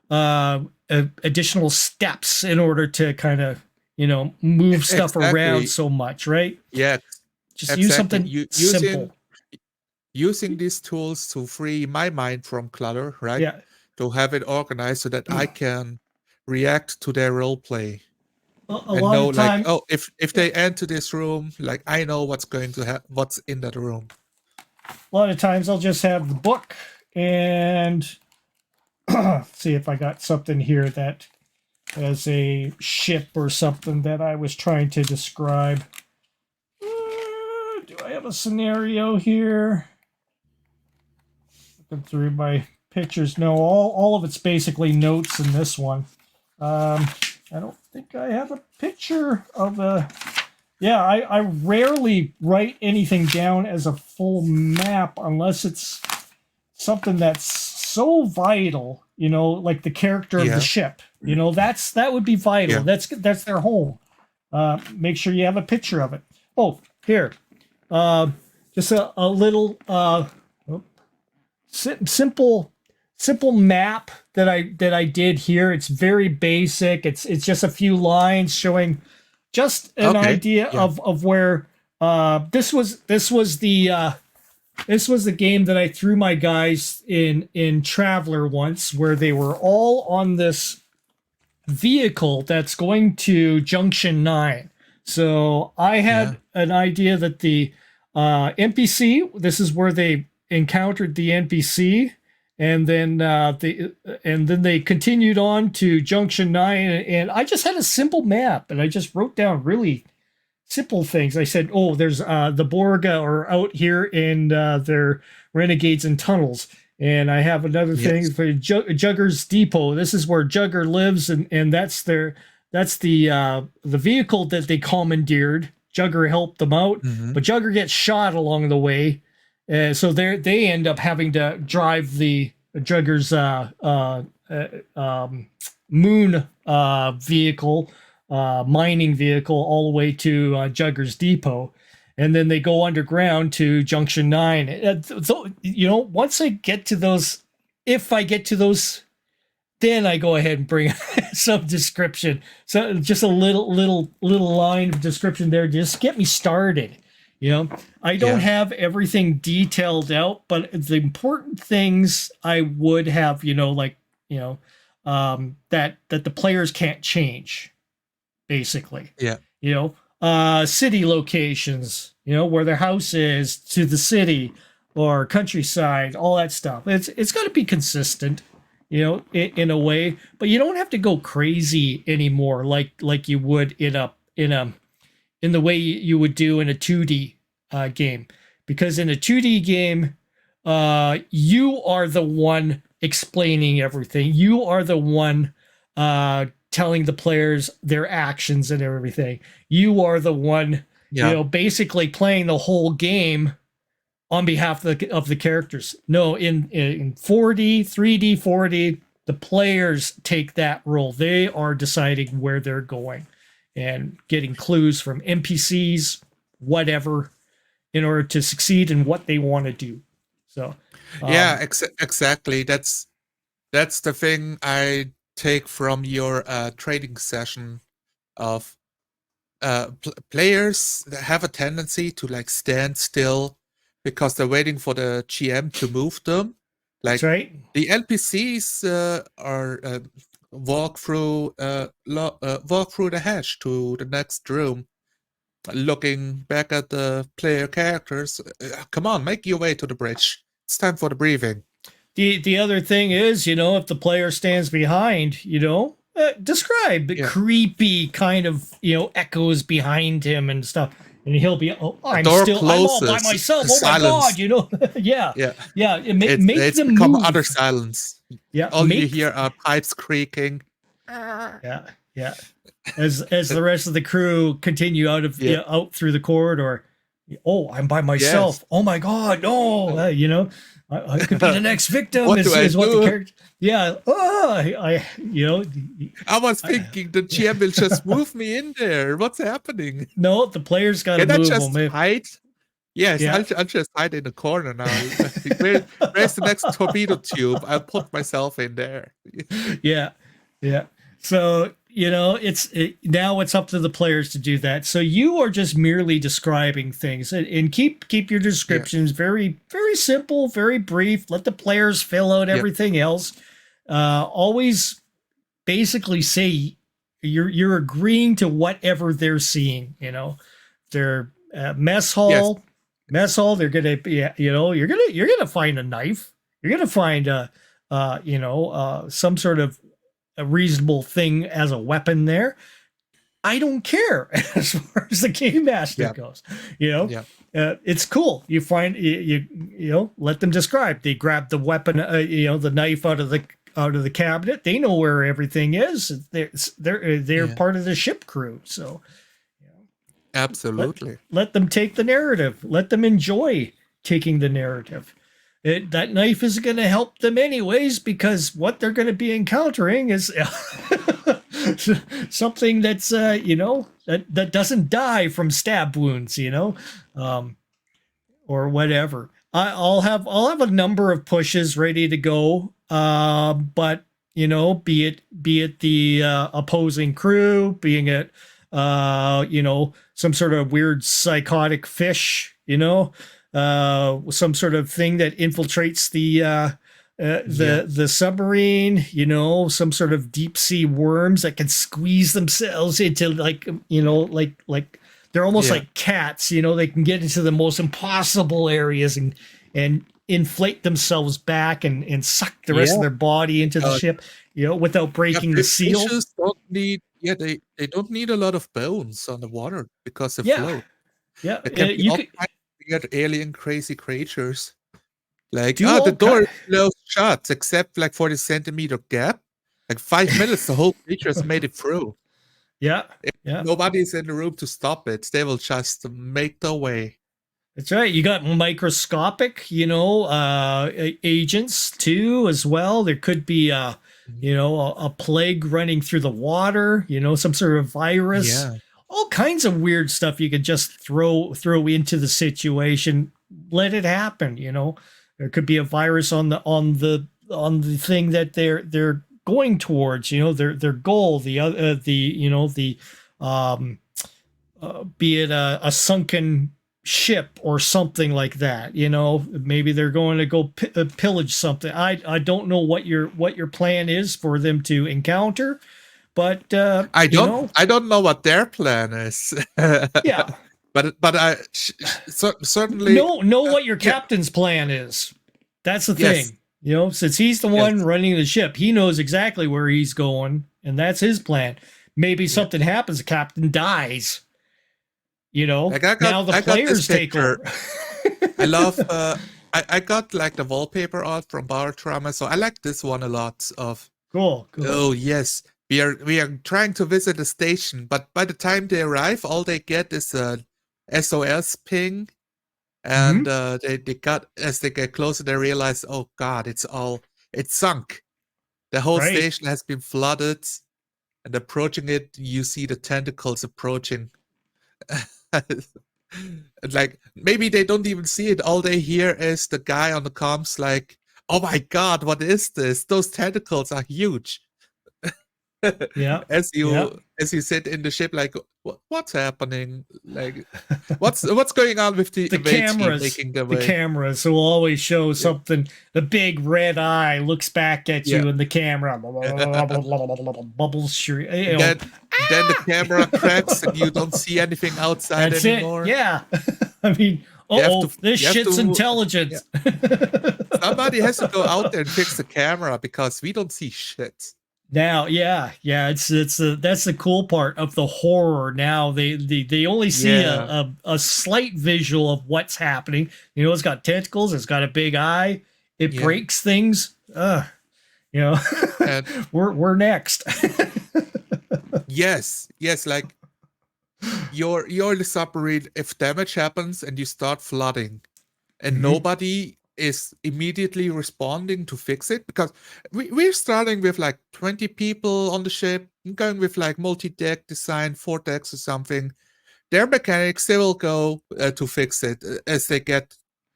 additional steps in order to kind of move stuff around so much, right? Yeah, just use something simple. Using these tools to free my mind from clutter, right? Yeah. To have it organized so that I can react to their role play. A lot of time, if they enter this room, like I know what's going to what's in that room. A lot of times I'll just have the book and see if I got something here that has a ship or something that I was trying to describe. Do I have a scenario here? Looking through my pictures. No, all of it's basically notes in this one. I don't think I have a picture of a... Yeah, I rarely write anything down as a full map unless it's something that's so vital, like the character of the ship. That would be vital. Yeah. That's their home. Make sure you have a picture of it. Oh, here. Just a little simple map that I did here. It's very basic. It's just a few lines showing just an idea of where this was the game that I threw my guys in Traveler once, where they were all on this vehicle that's going to Junction 9. So I had an idea that the NPC, this is where they encountered the NPC, and then they continued on to Junction 9, and I just had a simple map, and I just wrote down really simple things. I said, oh, there's the Borg are out here, and they're renegades in tunnels. And I have another thing for Jugger's Depot. This is where Jugger lives, and that's the vehicle that they commandeered. Jugger helped them out, but Jugger gets shot along the way. So they end up having to drive the Jugger's moon vehicle, mining vehicle, all the way to Jugger's Depot. And then they go underground to Junction 9. So, once I get to those, if I get to those then I go ahead and bring some description. So just a little line of description there, just get me started. You know, I don't Yeah. have everything detailed out, but the important things I would have, like, that the players can't change, basically. Yeah. City locations, where their house is to the city or countryside, all that stuff. It's got to be consistent, in a way, but you don't have to go crazy anymore, like you would in the way you would do in a 2D game, because in a 2D game, you are the one explaining everything. You are the one telling the players their actions and everything. You are the one, Yeah. basically playing the whole game on behalf of the characters. No, in 4D, 3D, 4D, the players take that role. They are deciding where they're going and getting clues from NPCs, whatever, in order to succeed in what they want to do. So, Yeah, exactly. That's the thing I take from your training session of players that have a tendency to like stand still because they're waiting for the GM to move them. Like that's right. the NPCs are walk through the hatch to the next room, looking back at the player characters. Come on, make your way to the bridge. It's time for the briefing. The other thing is, if the player stands behind, describe the creepy kind of, echoes behind him and stuff. And he'll be, I'm all by myself. Oh silence. my God, yeah. It's them become move. utter silence. Yeah. All you hear are pipes creaking. Yeah. As the rest of the crew continue out through the corridor. Oh, I'm by myself. Yes. Oh my God, no! I could be the next victim. What do I do? What the character? Yeah. I was thinking the GM will just move me in there. What's happening? No, the players got to move. Can I just hide? Yes, yeah. I'll just hide in the corner now. Where's the next torpedo tube? I'll put myself in there. Yeah. So now it's up to the players to do that. So you are just merely describing things, and keep your descriptions very, very simple, very brief. Let the players fill out everything else. Always basically say you're agreeing to whatever they're seeing. Their mess hall. Mess hall. They're gonna be. You're gonna find a knife. You're gonna find some sort of a reasonable thing as a weapon there. I don't care as far as the game master goes. It's cool. You find you let them describe. They grab the weapon, the knife out of the cabinet. They know where everything is. They're part of the ship crew. So absolutely let them take the narrative. Let them enjoy taking the narrative. That knife is going to help them anyways, because what they're going to be encountering is something that's that doesn't die from stab wounds, or whatever. I'll have a number of pushes ready to go, but be it the opposing crew, being it some sort of weird psychotic fish, some sort of thing that infiltrates the submarine, some sort of deep sea worms that can squeeze themselves into like they're almost like cats, they can get into the most impossible areas and inflate themselves back and suck the rest of their body into the ship, without breaking the seal. They don't need a lot of bones on the water because they float. Yeah, it can be weird alien crazy creatures. Like the door is closed shut except like for the centimeter gap. Like 5 minutes, the whole creature has made it through. Yeah. Nobody's in the room to stop it. They will just make their way. That's right. You got microscopic, agents too as well. There could be a plague running through the water. Some sort of virus. Yeah. All kinds of weird stuff you could just throw into the situation. Let it happen. There could be a virus on the thing that they're going towards, their goal, um, be it a sunken ship or something like that. Maybe they're going to go pillage something. I don't know what your plan is for them to encounter, but I don't know what their plan is. yeah, but I certainly know what your yeah, captain's plan is. That's the yes, thing. Since he's the yes, one running the ship, he knows exactly where he's going, and that's his plan. Maybe yeah. something happens, the captain dies. Like Now the I got this players take picture. over. I love I got like the wallpaper art from Bar Trauma, so I like this one a lot of Cool. oh yes. We are trying to visit a station, but by the time they arrive, all they get is a SOS ping. And Mm-hmm. they got as they get closer, they realize, oh god, it's sunk. The whole Right. station has been flooded, and approaching it, you see the tentacles approaching. And like maybe they don't even see it. All they hear is the guy on the comms like, "Oh my god, what is this? Those tentacles are huge." Yeah. as Yeah. you sit in the ship, like, what's happening? Like, what's going on with the the away team cameras making their the way? cameras will always show Yeah, something. The big red eye looks back at yeah. you in the camera. Bubbles Then the camera cracks and you don't see anything outside that's it. anymore. Yeah. I mean, this You have shit's to yeah. intelligence. Somebody has to go out there and fix the camera because we don't see shit. Now, yeah, that's the cool part of the horror. Now they only see Yeah, a slight visual of what's happening. It's got tentacles, it's got a big eye, it yeah. breaks things. You know, And we're next. yes, like you're the submarine. If damage happens and you start flooding, and Mhm. nobody is immediately responding to fix it, because we're starting with like 20 people on the ship, going with like multi-deck design, 4 decks or something. Their mechanics, they will go to fix it as they get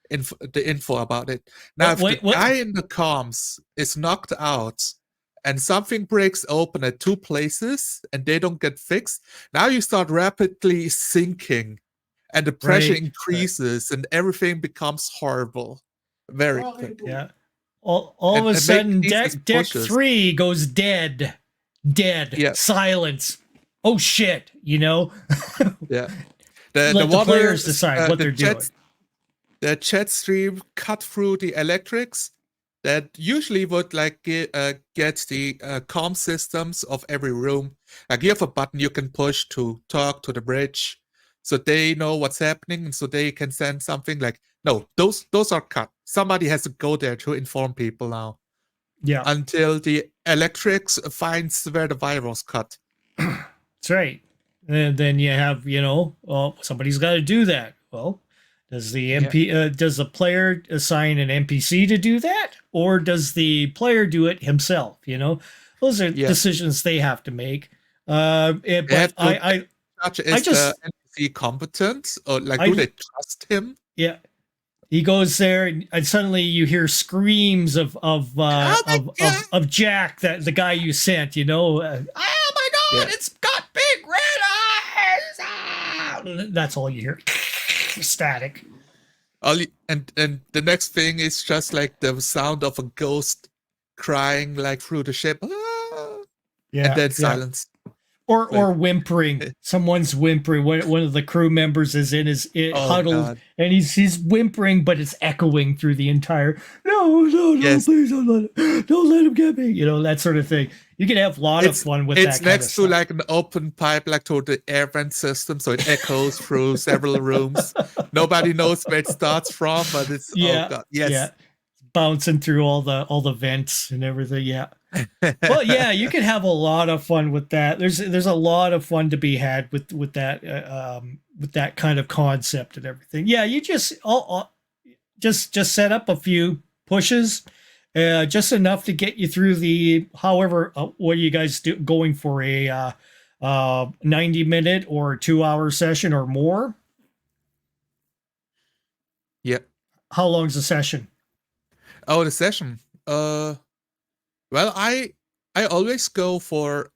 the info about it. Now, if the What? guy in the comms is knocked out and something breaks open at 2 places and they don't get fixed, now you start rapidly sinking and the pressure Right. increases and everything becomes horrible very quickly. Yeah. All of a And maybe sudden, these is deck pushes. 3 goes dead. Yeah, Silence. Oh shit. yeah. The Let the water, players decide what they're doing. the jet stream cut through the electrics that usually would like get the comm systems of every room. Like you have a button you can push to talk to the bridge, so they know what's happening, and so they can send something. Like, no, those are cut. Somebody has to go there to inform people now Yeah. until the electrics finds where the virus cut. That's right. And then you have, somebody's got to do that. Well, Yeah, does the player assign an NPC to do that, or does the player do it himself? Those are yeah. decisions they have to make. They But have to judge, I is the just, NPC competent, or like do I they trust him? yeah. He goes there, and suddenly you hear screams Oh my god! of Jack, that the guy you sent. Oh my Yeah. god, it's got big red eyes. That's all you hear. Static. And the next thing is just like the sound of a ghost crying like through the ship. "Ah," and Yeah, then yeah. silence. Or Like, whimpering. Someone's whimpering. One of the crew members is oh huddled, god. and he's whimpering, but it's echoing through the entire. No, Yes. please don't let him get me. That sort of thing. You can have a lot of fun with It's that kind of next to stuff. like an open pipe, like to the air vent system, so it echoes through several rooms. Nobody knows where it starts from, but it's oh Yeah, god, yes. yeah, bouncing through all the vents and everything. Yeah. Well, yeah, you can have a lot of fun with that. There's a lot of fun to be had with that kind of concept and everything. Yeah, you just set up a few pushes, just enough to get you through the. However, what are you guys going for, a 90-minute or 2-hour session or more? Yeah. How long's the session? Oh, the session. Well, I always go for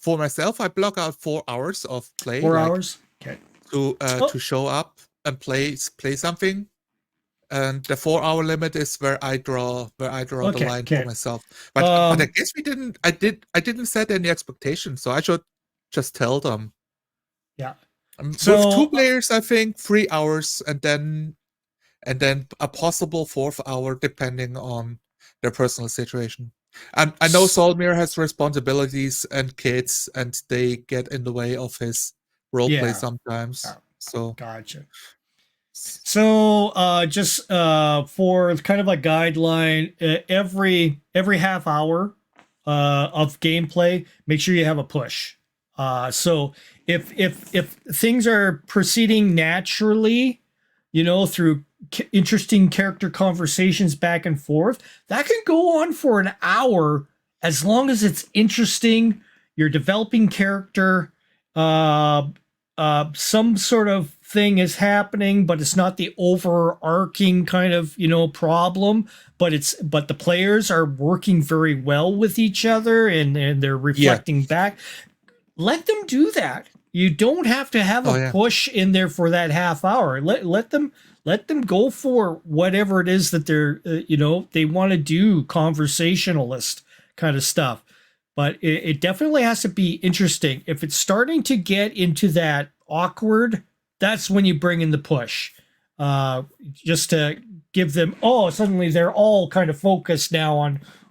myself. I block out 4 hours of play, 4 hours. Okay. to Oh, show up and play something. And the 4 hour limit is where I draw the okay. line for Okay. myself. But I Um, guess I didn't set any expectations, so I should just tell them. yeah. With two So players, I think 3 hours, and then a possible fourth hour depending on their personal situation. And I know s- Solmir has responsibilities and kids, and they get in the way of his roleplay yeah. sometimes. Yeah. So Gotcha. So, just for kind of a guideline, every half hour of gameplay, make sure you have a push. So if things are proceeding naturally, through interesting character conversations back and forth, that can go on for an hour as long as it's interesting. You're developing character. Uh, some sort of thing is happening, but it's not the overarching kind of problem. But the players are working very well with each other, and they're yeah. reflecting back. Let them do that. You don't have to have a Oh yeah. push in there for that half hour. Let them go for whatever it is that they want to do, conversationalist kind of stuff. But it definitely has to be interesting. If it's starting to get into that awkward, that's when you bring in the push. Just to give them, oh, suddenly they're all kind of focused now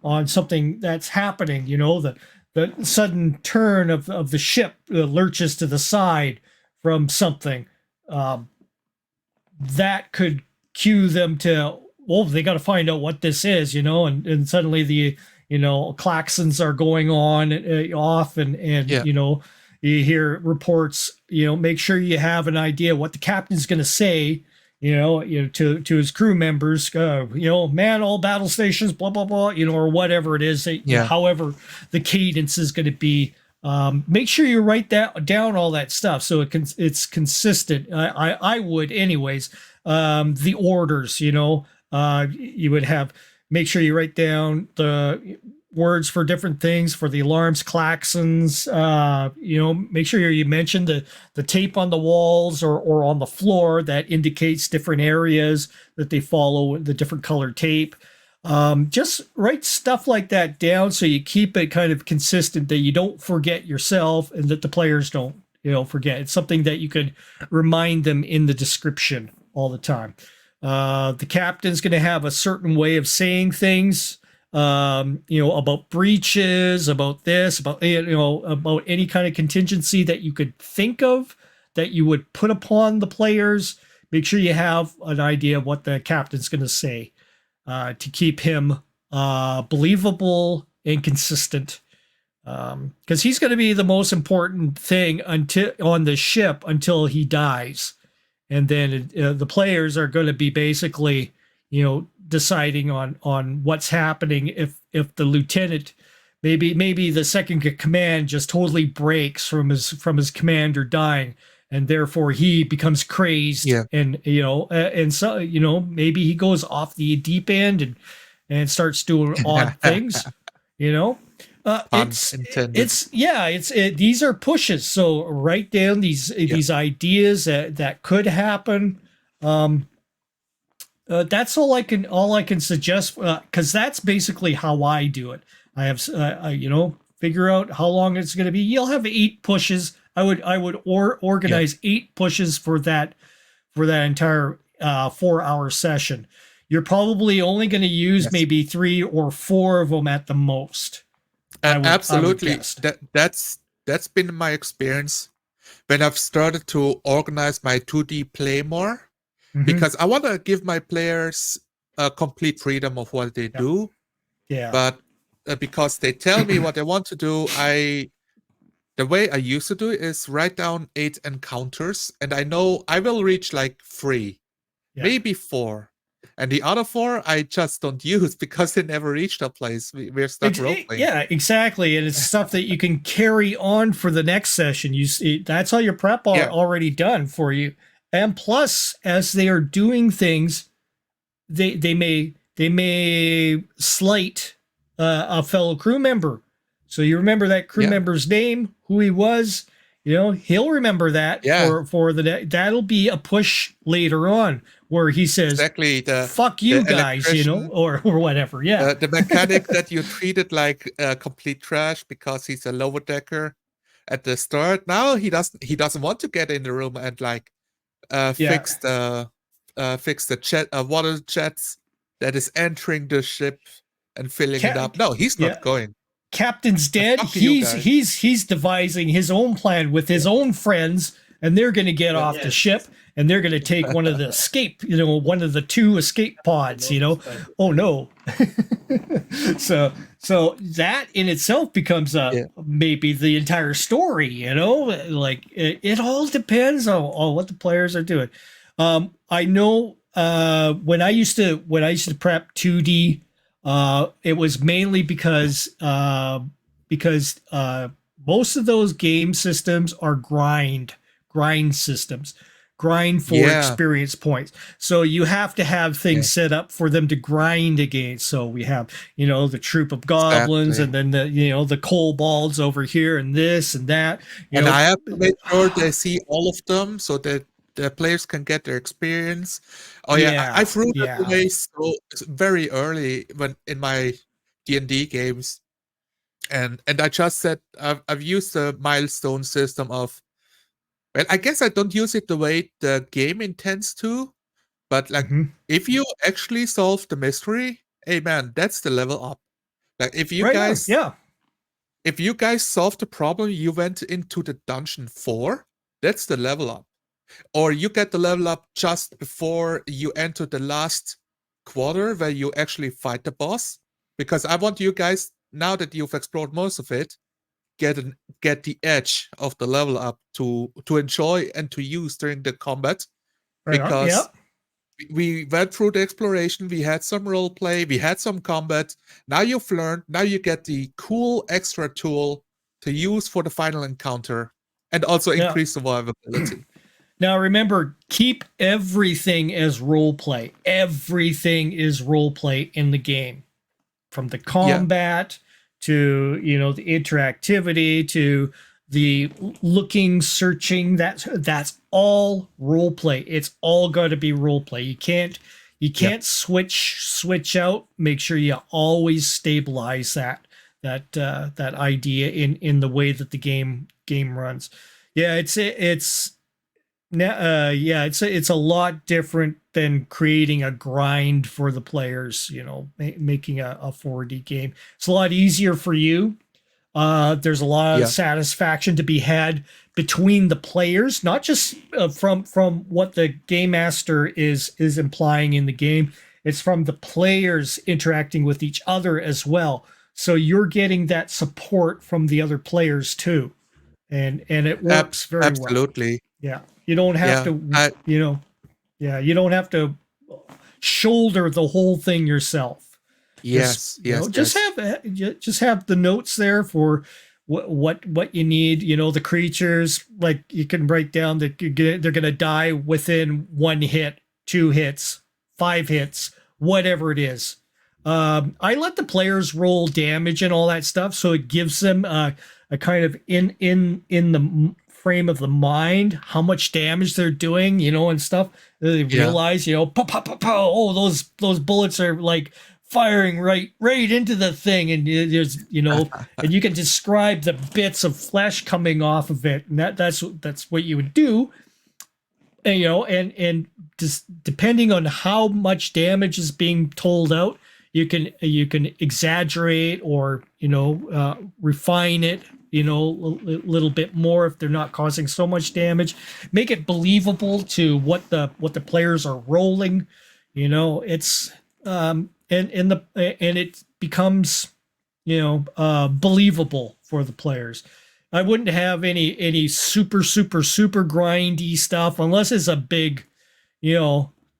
on something that's happening. The sudden turn of the ship lurches to the side from something. Um, that could cue them to, well, they got to find out what this is, and suddenly the klaxons are going on off, and Yeah. you hear reports. Make sure you have an idea what the captain's going to say, to his crew members, man all battle stations, blah blah blah, or whatever it is, Yeah. however the cadence is going to be. Make sure you write that down, all that stuff, so it's consistent. I would, anyways. The orders, you would have, make sure you write down the words for different things for the alarms, klaxons. Make sure you mention the tape on the walls or on the floor that indicates different areas that they follow, the different colored tape. Just write stuff like that down so you keep it kind of consistent, that you don't forget yourself and that the players don't forget. It's something that you could remind them in the description all the time. The captain's going to have a certain way of saying things, about breaches, about this, about about any kind of contingency that you could think of that you would put upon the players. Make sure you have an idea of what the captain's going to say, to keep him believable and consistent, because he's going to be the most important thing until on the ship until he dies, and then the players are going to be basically deciding on what's happening. If the lieutenant, maybe the second command just totally breaks from his commander dying, and therefore he becomes crazed, Yeah. and so maybe he goes off the deep end and starts doing odd things. you know Pun intended. these are pushes, so write down Yeah. these ideas that could happen. um that's all I can suggest, because that's basically how I do it. I have figure out how long it's going to be. You'll have 8 pushes. I would Yeah. organize 8 pushes for that entire 4-hour session. You're probably only going to use Yes. maybe 3 or 4 of them at the most. I would Absolutely. guess. That's been my experience when I've started to organize my 2D play more, Mm-hmm. because I want to give my players complete freedom of what they Yeah. do. Yeah. But because they tell me what they want to do, the way I used to do it is write down 8 encounters, and I know I will reach like 3, Yeah. maybe 4. And the other 4 I just don't use because they never reach that place. We're stuck role playing. Yeah, exactly, and it's stuff that you can carry on for the next session. You see, that's all your prep are Yeah. already done for you. And plus, as they are doing things, they may slight a fellow crew member. So you remember that crew Yeah. member's name, who he was. He'll remember that Yeah. for that'll be a push later on where he says, Exactly. "Fuck you The guys," electrician, or whatever. Yeah, the mechanic that you treated like complete trash because he's a lower decker at the start. Now he doesn't want to get in the room and like yeah. fix the jet water jets that is entering the ship and filling it Ca- up. No, he's yeah. not going. Captain's dead. Fuck you guys. He's devising his own plan with his own friends, and they're going to get Yeah. off the ship, and they're going to take one of the one of the two escape pods. Oh no. So that in itself becomes Yeah. maybe the entire story. Like it all depends on what the players are doing. I know when I used to prep 2D. It was mainly because most of those game systems are grind systems, grind for Yeah. experience points. So you have to have things Yeah. set up for them to grind against. So we have, the troop of goblins, Exactly. and then the kobolds over here, and this and that. And I have to make sure they see all of them so that the players can get their experience. Oh yeah, I threw that yeah. away so very early when in my D&D games, and I just said I've used the milestone system of. Well, I guess I don't use it the way the game intends to, but like Mhm. if you actually solve the mystery, hey man, that's the level up. Like Right on. Yeah. if you guys solved the problem, you went into the dungeon 4, that's the level up. Or you get the level up just before you enter the last quarter where you actually fight the boss. Because I want you guys, now that you've explored most of it, get the edge of the level up to enjoy and to use during the combat. Right on. Yeah. Because we went through the exploration, we had some role play, we had some combat. Now you've learned, now you get the cool extra tool to use for the final encounter and also Yeah. increase survivability. Now remember, keep everything as role play. Everything is role play in the game, from the combat to the interactivity to the looking, searching. That's all role play. It's all got to be role play. You can't switch out. Make sure you always stabilize that idea in the way that the game runs. Yeah, it's a lot different than creating a grind for the players, making a 4D game. It's a lot easier for you. There's a lot of satisfaction to be had between the players, not just from what the game master is implying in the game. It's from the players interacting with each other as well. So you're getting that support from the other players too, and it works very well. Absolutely. Yeah. You don't have to, you don't have to shoulder the whole thing yourself. Yes. Just have the notes there for what you need. The creatures, like you can write down that they're going to die within 1 hit, 2 hits, 5 hits, whatever it is. I let the players roll damage and all that stuff, so it gives them a kind of in the frame of the mind how much damage they're doing, and stuff. They realize, oh, those bullets are like firing right into the thing, and there's and you can describe the bits of flesh coming off of it, and that's what you would do. And and just depending on how much damage is being told out, you can exaggerate or refine it a little bit more if they're not causing so much damage. Make it believable to what the players are rolling. It's and it becomes believable for the players. I wouldn't have any super grindy stuff unless it's a big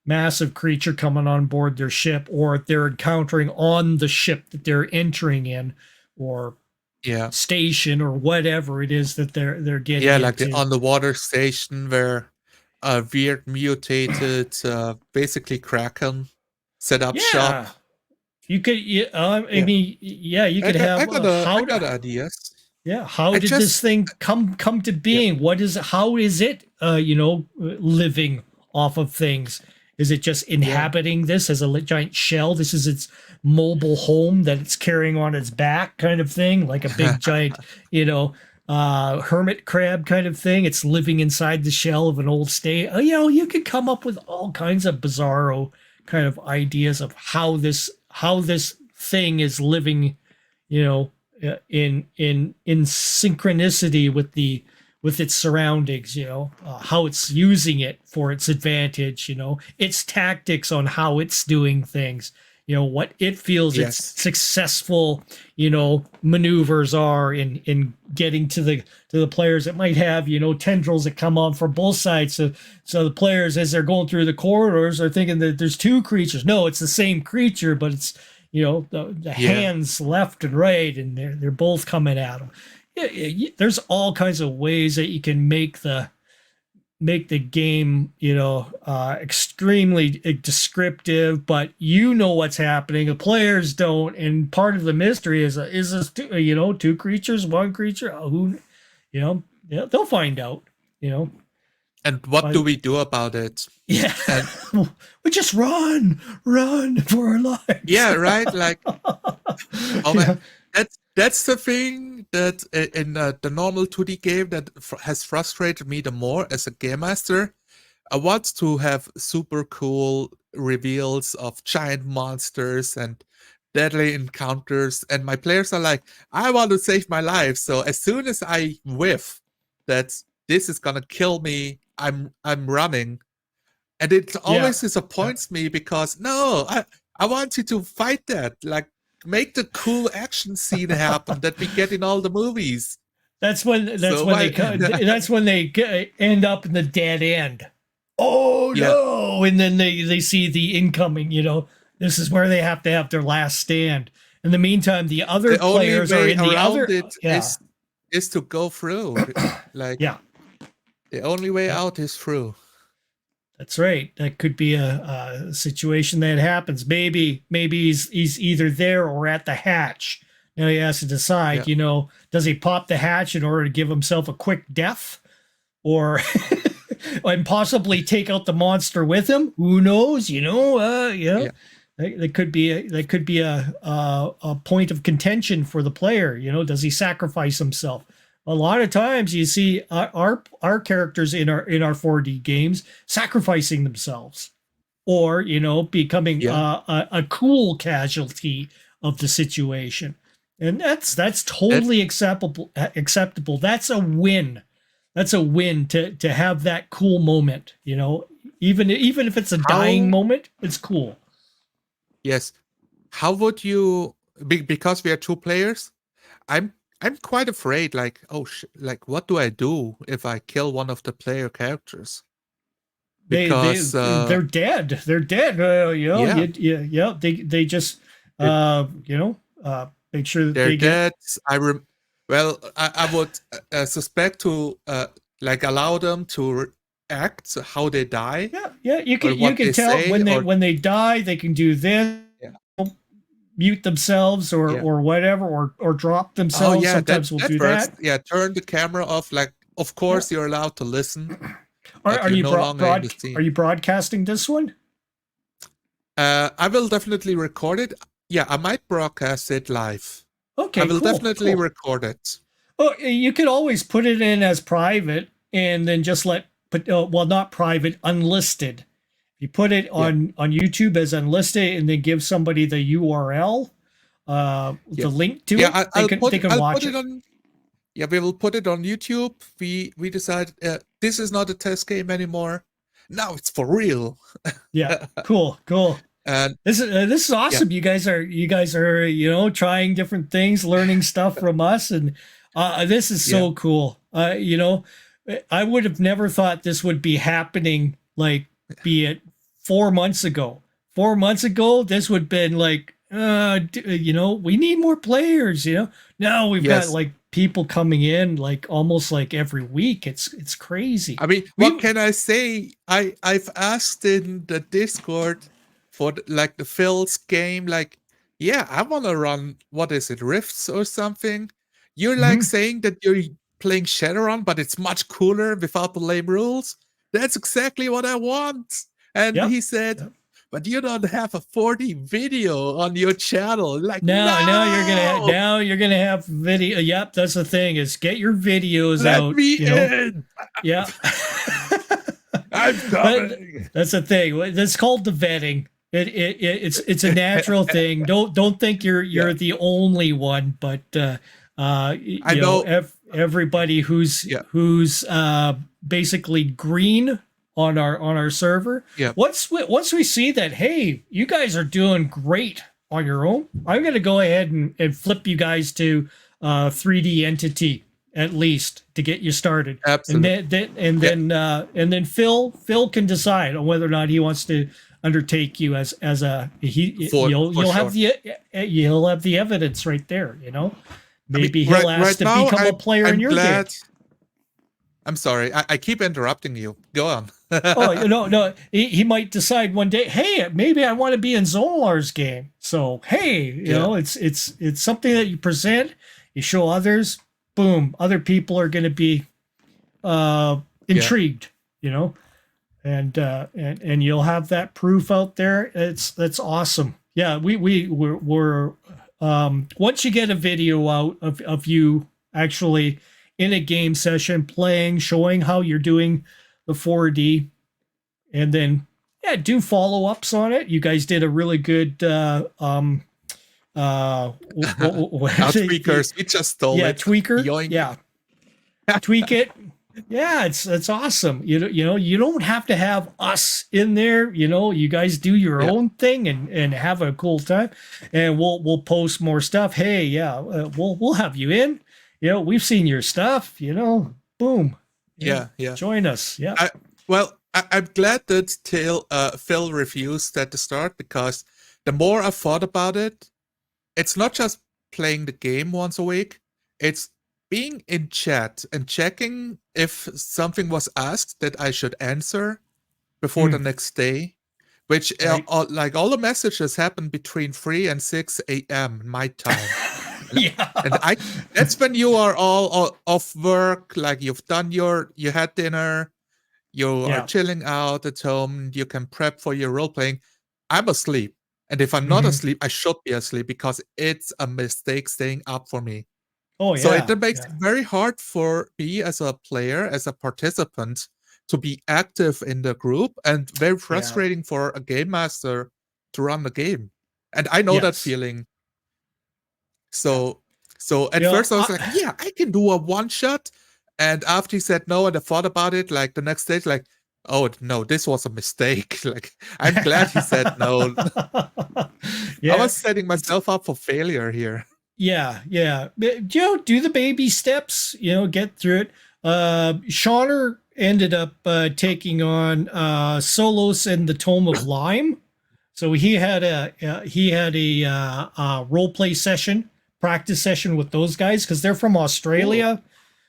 massive creature coming on board their ship, or they're encountering on the ship that they're entering in, or station, or whatever it is that they're getting like into. the underwater station where a weird mutated basically kraken set up shop. You could, I Yeah, mean, yeah, you could I have got I got ideas. yeah, how I did this just thing come to yeah being? How is it, living off of things? Is it just yeah inhabiting this as a giant shell? This is its mobile home that it's carrying on its back, kind of thing, like a big giant, you know, hermit crab kind of thing. It's living inside the shell of an old state. You could come up with all kinds of bizarro kind of ideas of how this thing is living, you know, in synchronicity with its surroundings, how it's using it for its advantage, its tactics on how it's doing things, what it feels its yes successful, maneuvers are in getting to the players. It might have, tendrils that come on from both sides, so the players, as they're going through the corridors, are thinking that there's two creatures. No, it's the same creature, but it's, the yeah. hands left and right, and they're both coming at them. There's all kinds of ways that you can make the game, extremely descriptive, but what's happening. The players don't, and part of the mystery is this two creatures, one creature? Who, yeah, they'll find out, And what do but we do about it? yeah, And we just run for our lives. yeah, right. Like, oh man, Yeah, that's the thing that in the normal 2D game that has frustrated me the more as a game master. I want to have super cool reveals of giant monsters and deadly encounters, and my players are like, I want to save my life. So as soon as I whiff that this is gonna kill me, I'm running. And it yeah. always disappoints me because no, I want you to fight that. Like make the cool action scene happen that we get in all the movies. That's when that's So when they why that's when they end up in the dead end. Oh yeah. no! And then they see the incoming. This is where they have to have their last stand. In the meantime, the other The only players are way in the around other. it Yeah, is to go through. Like yeah, the only way yeah. out is through. That's right. That could be a situation that happens. Maybe he's either there or at the hatch. Now he has to decide. Yeah. Does he pop the hatch in order to give himself a quick death, or and possibly take out the monster with him? Who knows? Yeah. Yeah. That could be a point of contention for the player. Does he sacrifice himself? A lot of times you see our characters in our 4D games sacrificing themselves, or becoming Yeah. a cool casualty of the situation, and that's That totally acceptable. That's a win. That's a win to have that cool moment. Even if it's a dying how moment, it's cool. yes. How would you because we are two players? I'm quite afraid. Like like what do I do if I kill one of the player characters? They they Because they're dead. They're dead. yeah, Yeah. They just it, make sure that they're they get. dead. Well, I would suspect to like allow them to act how they die Yeah. You or can you what can they tell say when they or when they die. They can do this, yeah mute themselves or yeah. or whatever, or drop Oh themselves. yeah, Sometimes we'll that do works. that. Yeah, turn the camera off. Like, of Yeah. course you're allowed to listen, Are, but are you're you no longer in the are scene. you broadcasting this one? I will definitely record it. Yeah, I might broadcast it live. I Okay, will definitely cool. record it. Oh, you could always put it in as private and then just well, not private, unlisted. You put it Yeah, on YouTube as unlisted and then give somebody the URL, yeah, the link to yeah. it. They can I'll watch put it it. on. Yeah, we will put it on YouTube. We decide this is not a test game anymore. Now it's for real. Yeah, cool. And This is yeah, awesome. You guys are trying different things, learning stuff from us, and this is yeah, so cool. I would have never thought this would be happening. Like, be it 4 months ago. 4 months ago, this would have been like, we need more players. Now we've got yes. like people coming in like almost like every week. It's crazy. I mean, what We can I say? I've asked in the Discord for like the Phil's game, like, yeah, I want to run, what is it, Rifts or something? You're like Hmm. saying that you're playing Shadowrun, but it's much cooler without the lame rules. That's exactly what I want. And Yep. he said, Yep. but you don't have a 4D video on your channel. Like, no, Now you're gonna have video. Yep, that's the thing, is get your videos let out, me in. Yeah. I'm But coming. that's the thing. That's called the vetting. It's a natural thing. Don't think Yeah, you're the only one, but I know. everybody Yeah, who's basically green on our server. yeah, Once we see that, hey, you guys are doing great on your own, I'm going to go ahead and flip you guys to 3D entity at least to get you started, and absolutely. Yeah, and then Phil can decide on whether or not he wants to undertake you as a for you'll have sure. the evidence right there. I mean, Maybe he'll right ask to now, become a player in I'm your game. glad. I'm sorry. I keep interrupting you. Go on. Oh, no, he might decide one day, hey, maybe I want to be in Zolar's game. So, hey, Yeah, it's something that you present, you show others, boom, other people are going to be yeah, intrigued, and you'll have that proof out there. That's awesome. Yeah, we're once you get a video out of you actually in a game session playing, showing how you're doing the 4D, and then yeah, do follow-ups on it. You guys did a really good now tweakers, we just stole yeah, it. tweaker. Yoink. Yeah, tweak it. Yeah, it's awesome. You don't have to have us in there. You guys do your Yeah, own thing and have a cool time, and we'll post more stuff. Hey, yeah, we'll have you in. We've seen your stuff. Boom. yeah, yeah. Join us. Yeah. I well, I'm glad that Phil refused at the start, because the more I thought about it, it's not just playing the game once a week. It's being in chat and checking if something was asked that I should answer before the Mm, next day. Which right. like all the messages happen between 3 and 6 a.m. my time. And Yeah. I that's when you are all off work, like you had dinner, you are Yeah. chilling out at home, you can prep for your role playing. I'm asleep. And if I'm not Hmm. asleep, I should be asleep, because it's a mistake staying up for me. Oh So it yeah. makes it Yeah. very hard for me as a player, as a participant, to be active in the group, and very Yeah. frustrating for a game master to run the game. And I know that Yes. feeling. Yeah. So at You know, first I was like, yeah, I can do a one shot. And after he said no, and I thought about it, like the next day, like, oh no, this was a mistake. Like, I'm glad he said no. I yeah. was setting myself up for failure here. Yeah. But, do the baby steps, get through it. Shauner ended up taking on Solos and the Tome of Lime. So he had a role play session, practice session with those guys because they're from Cool. Australia.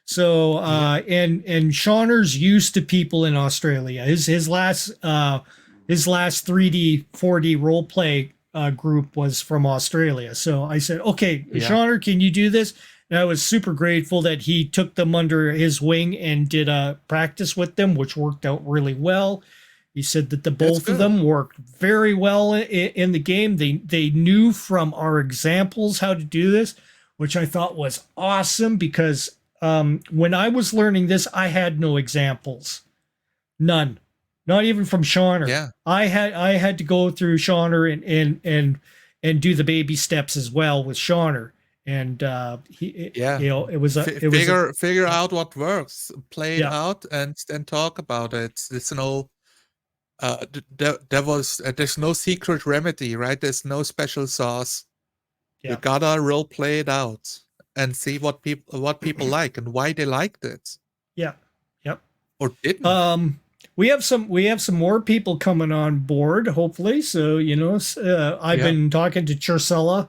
So Yeah. and Shauner's used to people in Australia. His last 3D 4D role play group was from Australia. So I said, okay, Yeah. Shauner, can you do this? And I was super grateful that he took them under his wing and did a practice with them, which worked out really well. He said that the That's both of good. them worked very well in the game. They knew from our examples how to do this, which I thought was awesome because when I was learning this, I had no examples, none, not even from Shauner. Yeah. I had to go through Shauner and do the baby steps as well with Shauner, and Yeah. it was a Figure out what works, play it yeah, out, and then talk about it. There's no there's no secret remedy, right? There's no special sauce. You yeah. gotta role play it out and see what people like and why they liked it Yeah. Yep. or didn't. We have some more people coming on board, hopefully. So I've Yeah. been talking to Chursella,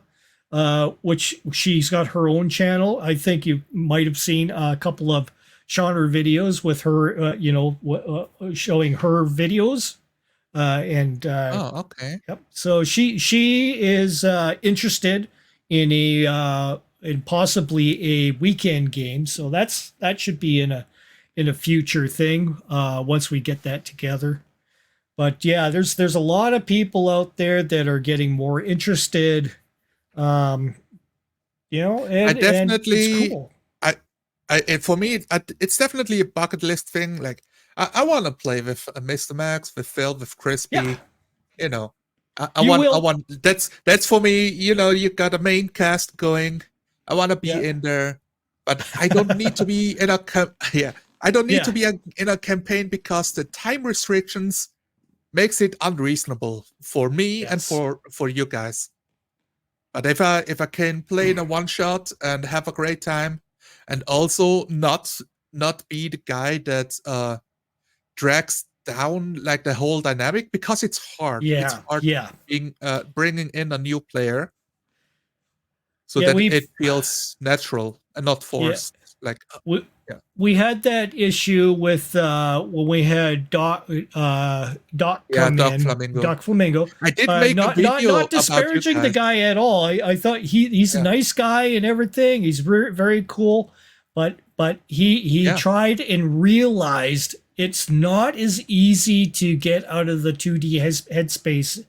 which she's got her own channel. I think you might have seen a couple of Shauner videos with her, showing her videos and Oh, okay. yep. So she is interested in in possibly a weekend game. So that should be in a future thing once we get that together. But yeah, there's a lot of people out there that are getting more interested, um, I and it's definitely, cool. and for me, it's definitely a bucket list thing. Like, I want to play with Mr. Max, with Phil, with Yeah, Crispy. You know, you I will. want. That's for me. You know, you got a main cast going. I want to be Yeah, in there, but I don't need to be in a yeah. I don't need to yeah, be in a campaign because the time restrictions makes it unreasonable for me and yes, for you guys. But if I can play in a one shot and have a great time, and also not be the guy that drags down like the whole dynamic, because it's hard. It's yeah, hard yeah, being bringing in a new player so yeah. that it feels natural and not Yeah, forced. Like, we yeah, we had that issue with when we had Doc yeah, come Doc in, Flamingo. Doc Flamingo. I did make a Not video about you disparaging the guys. guy at all. I thought he's a Yeah, nice guy and everything. He's very cool, but he yeah, tried and realized it's not as easy to get out of the 2D headspace,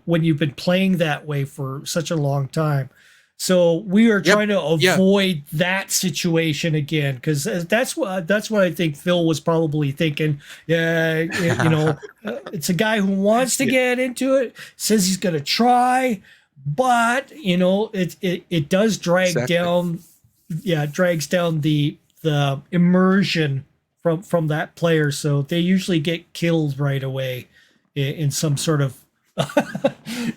when you've been playing that way for such a long time. So we are yep, trying to yeah. avoid that situation again, because that's what I think Phil was probably thinking. Yeah, it's a guy who wants to Yeah, get into it, says he's going to try, but it does drag exactly. down. Yeah, it drags down the immersion from that player. So they usually get killed right away in some sort of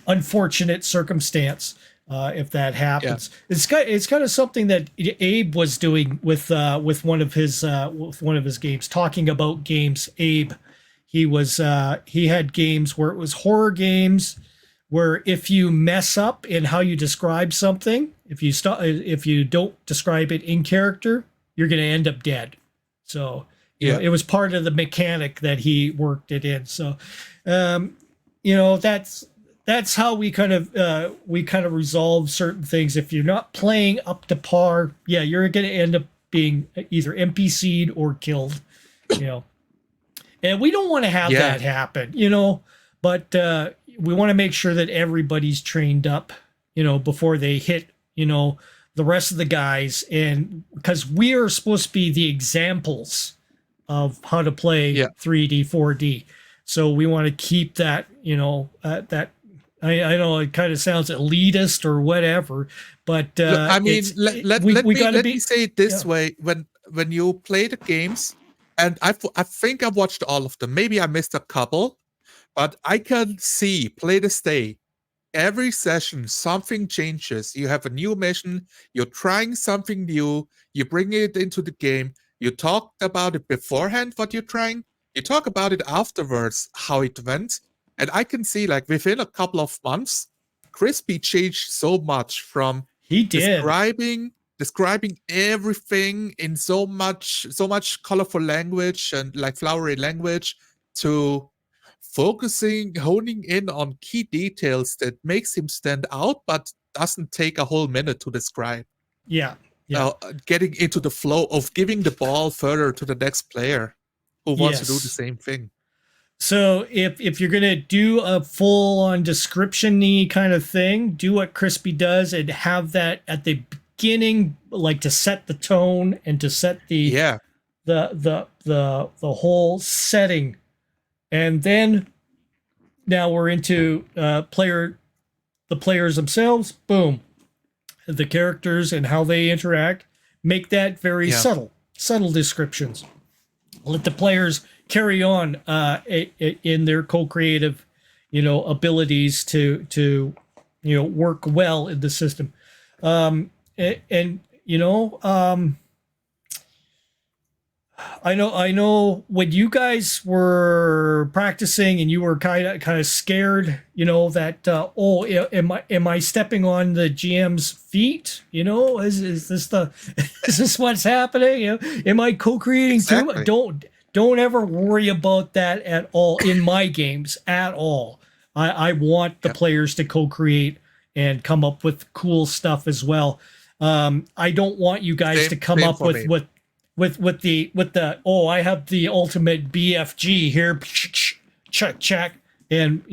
unfortunate circumstance if that Yeah, happens. It's kind of something that Abe was doing with one of his games, talking about games. Abe, he had games where it was horror games where if you mess up in how you describe something, if you don't describe it in character, you're going to end up dead. So yeah. it was part of the mechanic that he worked it in. So um, that's how we kind of resolve certain things. If you're not playing up to par, yeah, you're going to end up being either NPC'd or killed. You know, and we don't want to have Yeah, that happen. But we want to make sure that everybody's trained up. Before they hit. The rest of the guys, and because we are supposed to be the examples of how to play yeah. 3D, 4D. So we want to keep that, that I know it kind of sounds elitist or whatever, but I mean, we got to let me be, say it yeah. this way: when you play the games, and I think I watched all of them. Maybe I missed a couple, but I can see play this day. Every session, something changes. You have a new mission. You're trying something new. You bring it into the game. You talked about it beforehand, what you're trying. You talk about it afterwards, how it went. And I can see, like, within a couple of months, Crispy changed so much from He did. describing everything in so much colorful language and like flowery language to focusing, honing in on key details that makes him stand out, but doesn't take a whole minute to describe. Yeah. Yeah. Getting into the flow of giving the ball further to the next player who wants to do the Yes. same thing. So if you're gonna do a full on description-y kind of thing, do what Crispy does and have that at the beginning, like to set the tone and to set Yeah, the whole setting, and then now we're into the players themselves. Boom, the characters and how they interact. Make that very yeah. subtle descriptions. Let the players carry on in their co-creative, abilities to work well in the system. And I know when you guys were practicing and you were kind of scared, that am I stepping on the GM's feet? Is this is this what's happening? Am I co-creating too? Exactly. Don't Don't ever worry about that at all in my games at all. I want the Yep. players to co-create and come up with cool stuff as well. I don't want you guys to come Same up for me. with the oh, I have the ultimate BFG here, check, and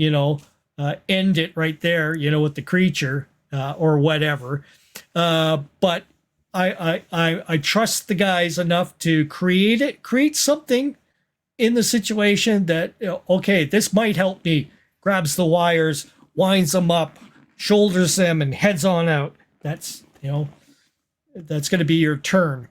end it right there, with the creature or whatever. But I trust the guys enough to create something in the situation that okay, this might help me. Grabs the wires, winds them up, shoulders them, and heads on out. That's that's going to be your turn.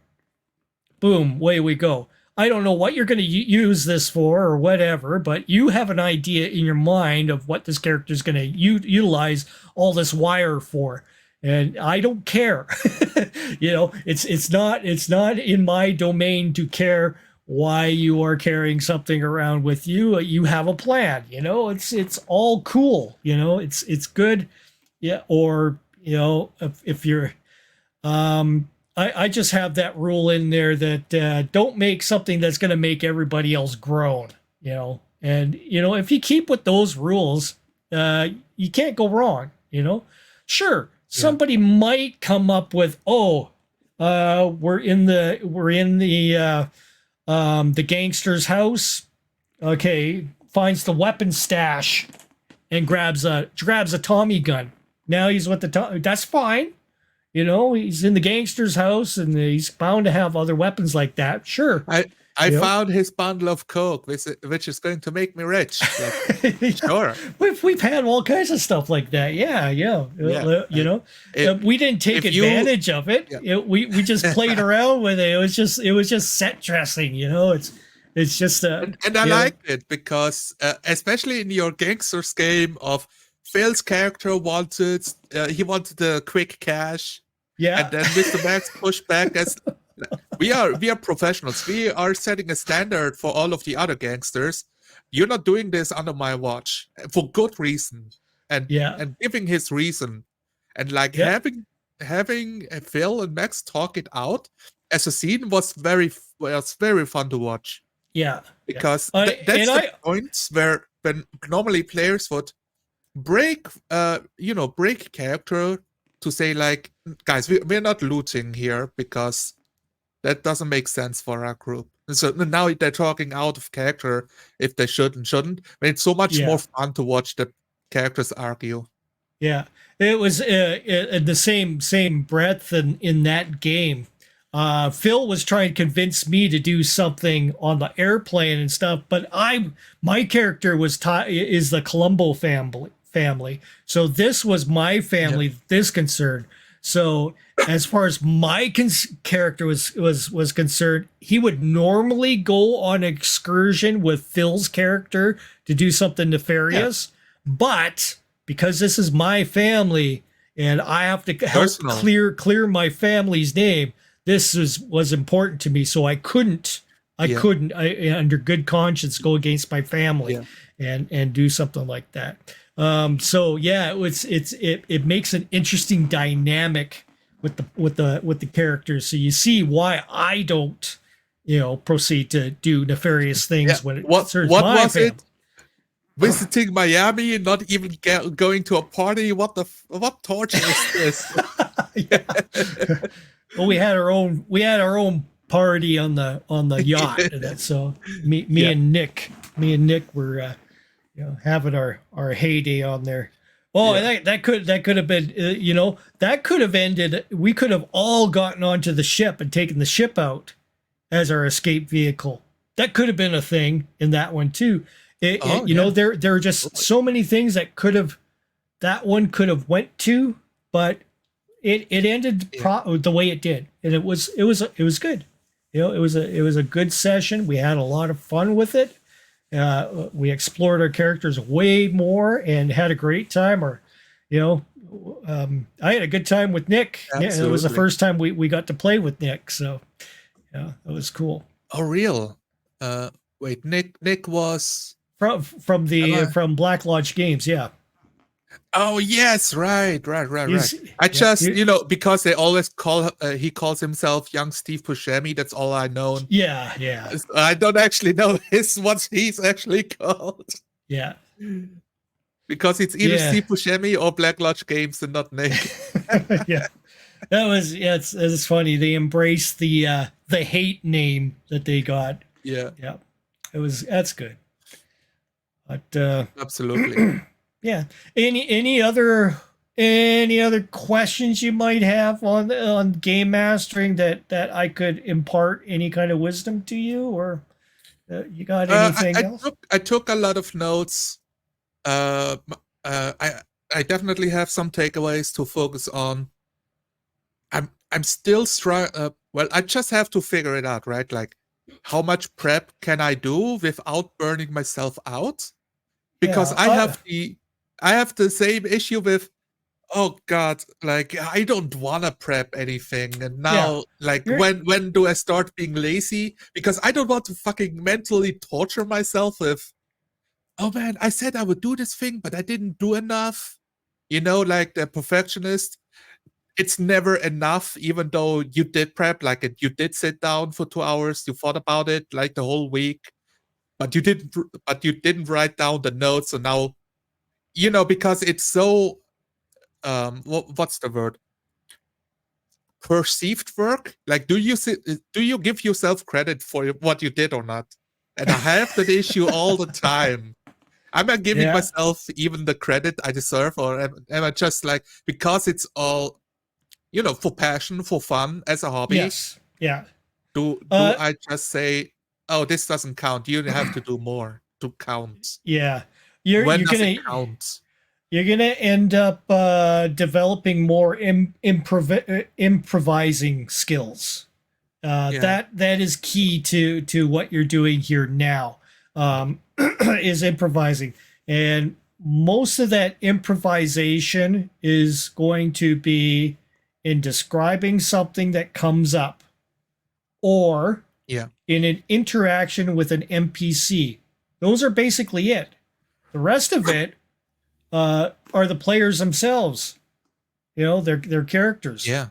Boom, away we go. I don't know what you're going to use this for or whatever, but you have an idea in your mind of what this character is going to utilize all this wire for. And I don't care. It's not in my domain to care why you are carrying something around with you. You have a plan, it's all cool, it's good. Yeah. Or, if you're, I just have that rule in there that don't make something that's going to make everybody else groan, and, if you keep with those rules, you can't go wrong, Sure. Somebody might come up with, we're in the gangster's house. Okay, finds the weapon stash and grabs a Tommy gun. Now he's with the that's fine. He's in the gangster's house and he's bound to have other weapons like that. Sure. I found his bundle of coke, which is going to make me rich. Sure. We've had all kinds of stuff like that. Yeah. We didn't take advantage of it. Yeah. We just played around with it. It was just set dressing. It's just and I liked it because especially in your gangsters game of Phil's character wanted the quick cash. Yeah. And then Mr. Max pushed back as we are professionals. We are setting a standard for all of the other gangsters. You're not doing this under my watch for good reason. And giving his reason. And having Phil and Max talk it out as a scene was very fun to watch. Yeah. Because that's the points where when normally players would break character to say like, guys, we're not looting here because that doesn't make sense for our group. And so now they're talking out of character if they shouldn't. I mean, it's so much more fun to watch the characters argue. Yeah, it was in the same breadth in that game. Phil was trying to convince me to do something on the airplane and stuff, but my character is the Colombo family. So this was my family. This concerned. So as far as my character was concerned, he would normally go on an excursion with Phil's character to do something nefarious, but because this is my family and I have to help clear my family's name, this was important to me. So I couldn't under good conscience go against my family and do something like that. It makes an interesting dynamic with the characters. So you see why I don't, proceed to do nefarious things when it serves my family. It? Visiting Miami and not even going to a party. What torture is this? Well, we had our own party on the yacht. So me and Nick were having our heyday on there. Oh, that could have been that could have ended. We could have all gotten onto the ship and taken the ship out as our escape vehicle. That could have been a thing in that one too. There are just so many things that one could have went to, but it ended the way it did, and it was good. It was a good session. We had a lot of fun with it. We explored our characters way more and had a great time. I had a good time with Nick. Absolutely. It was the first time we got to play with Nick, so it was cool. Oh, real? Wait, Nick was from Black Lodge Games, yeah. Oh yes, right. He's I yeah, just, because they always he calls himself young Steve Buscemi. That's all I know. yeah, I don't actually know what he's actually called yeah, because it's either yeah, Steve Buscemi or Black Lodge Games and not Nick. yeah. That was yeah. It's funny. They embraced the hate name that they got. Yeah, Yeah, that's good. But absolutely. yeah. Any other questions you might have on game mastering that I could impart any kind of wisdom to you, or you got anything else? I took a lot of notes. Uh, I definitely have some takeaways to focus on. I'm still well, I just have to figure it out, right? Like, how much prep can I do without burning myself out? Because Yeah. I have the same issue with, oh god, like I don't wanna prep anything. And Yeah. now, like, You're when do I start being lazy? Because I don't want to fucking mentally torture myself with, oh man, I said I would do this thing, but I didn't do enough. Like the perfectionist, it's never enough, even though you did prep, like you did sit down for 2 hours, you thought about it like the whole week, but you didn't write down the notes. So now, because it's so, what's the word? Perceived work. Like, do you give yourself credit for what you did or not? And I have that issue all the time. Am I giving yeah. myself even the credit I deserve, or am I just like, because it's all, for passion, for fun, as a hobby? Yes. Yeah. Do Uh. I just say, oh, this doesn't count? You have to do more to count. Yeah. You're When you're does it gonna count? you're gonna end up developing more improvising skills. Yeah, That is key to what you're doing here now. Is improvising, and most of that improvisation is going to be in describing something that comes up, or yeah, in an interaction with an NPC. Those are basically it. The rest of it are the players themselves. Their characters. yeah,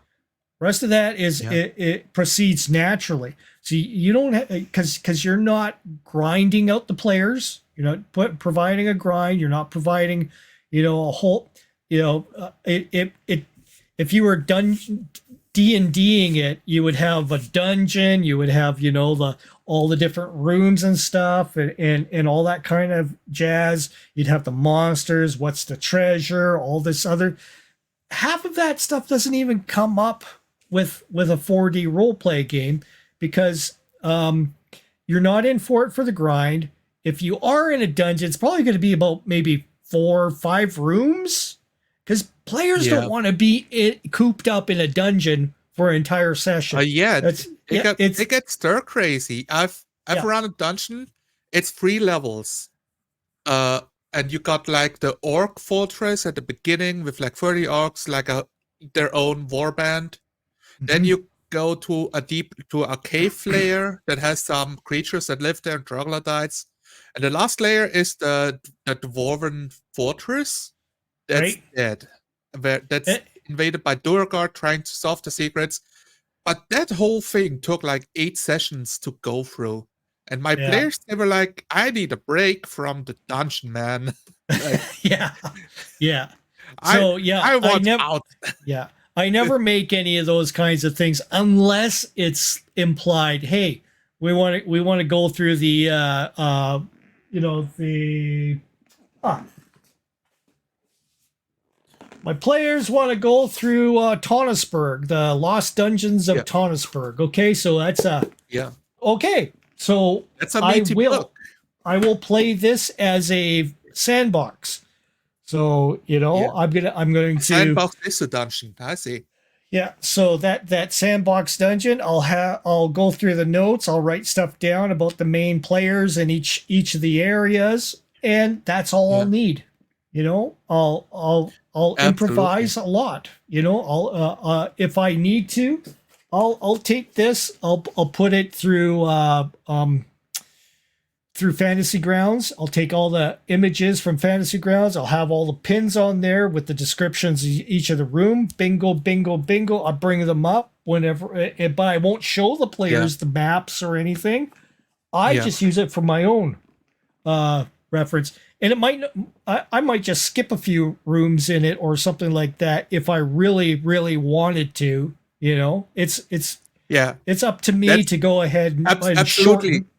Rest of that is yeah, it proceeds naturally. So you don't because you're not grinding out the players. You're not providing a grind. You're not providing, a whole, it if you were done D&Ding it, you would have a dungeon. You would have the all the different rooms and stuff and all that kind of jazz. You'd have the monsters. What's the treasure? All this other half of that stuff doesn't even come up with a 4D role play game because you're not in for it for the grind. If you are in a dungeon, it's probably going to be about maybe 4 or 5 rooms because players don't yeah. want to be cooped up in a dungeon for an entire session. Yeah. That's It yeah, got it's it gets stir crazy. I've yeah, run a dungeon. It's 3 levels. Uh, and you got like the orc fortress at the beginning with like 30 orcs, like their own warband. Then mhm, you go to a cave layer that has some creatures that live there and troglodytes. And the last layer is the dwarven fortress that's right. dead. That's Eh, invaded by Durgard trying to solve the secrets. But that whole thing took like 8 sessions to go through. And my yeah, players, they were like, I need a break from the dungeon, man. Like, yeah, yeah. I So yeah, I I want never. out. Yeah. I never make any of those kinds of things unless it's implied, hey, we want to go through the the ah, my players want to go through Tonnesburg, the Lost Dungeons of Yeah, Tonnesburg. Okay, so that's yeah. okay. So That's a I meaty will book. I will play this as a sandbox. So, Yeah. I'm going to Sandbox is a dungeon. I see. yeah, so that sandbox dungeon, I'll go through the notes, I'll write stuff down about the main players in each of the areas, and that's all I'll Yeah, need. I'll absolutely. improvise a lot. I'll if I need to, I'll take this, I'll put it through through Fantasy Grounds. I'll take all the images from Fantasy Grounds. I'll have all the pins on there with the descriptions of each of the room. Bingo, bingo, bingo. I'll bring them up whenever, but I won't show the Yeah. players the maps or anything. I Yeah. just use it for my own reference. And it might, I might just skip a few rooms in it or something like that if I really, really wanted to. You know, it's Yeah. up to me That's to go ahead and absolutely. shorten.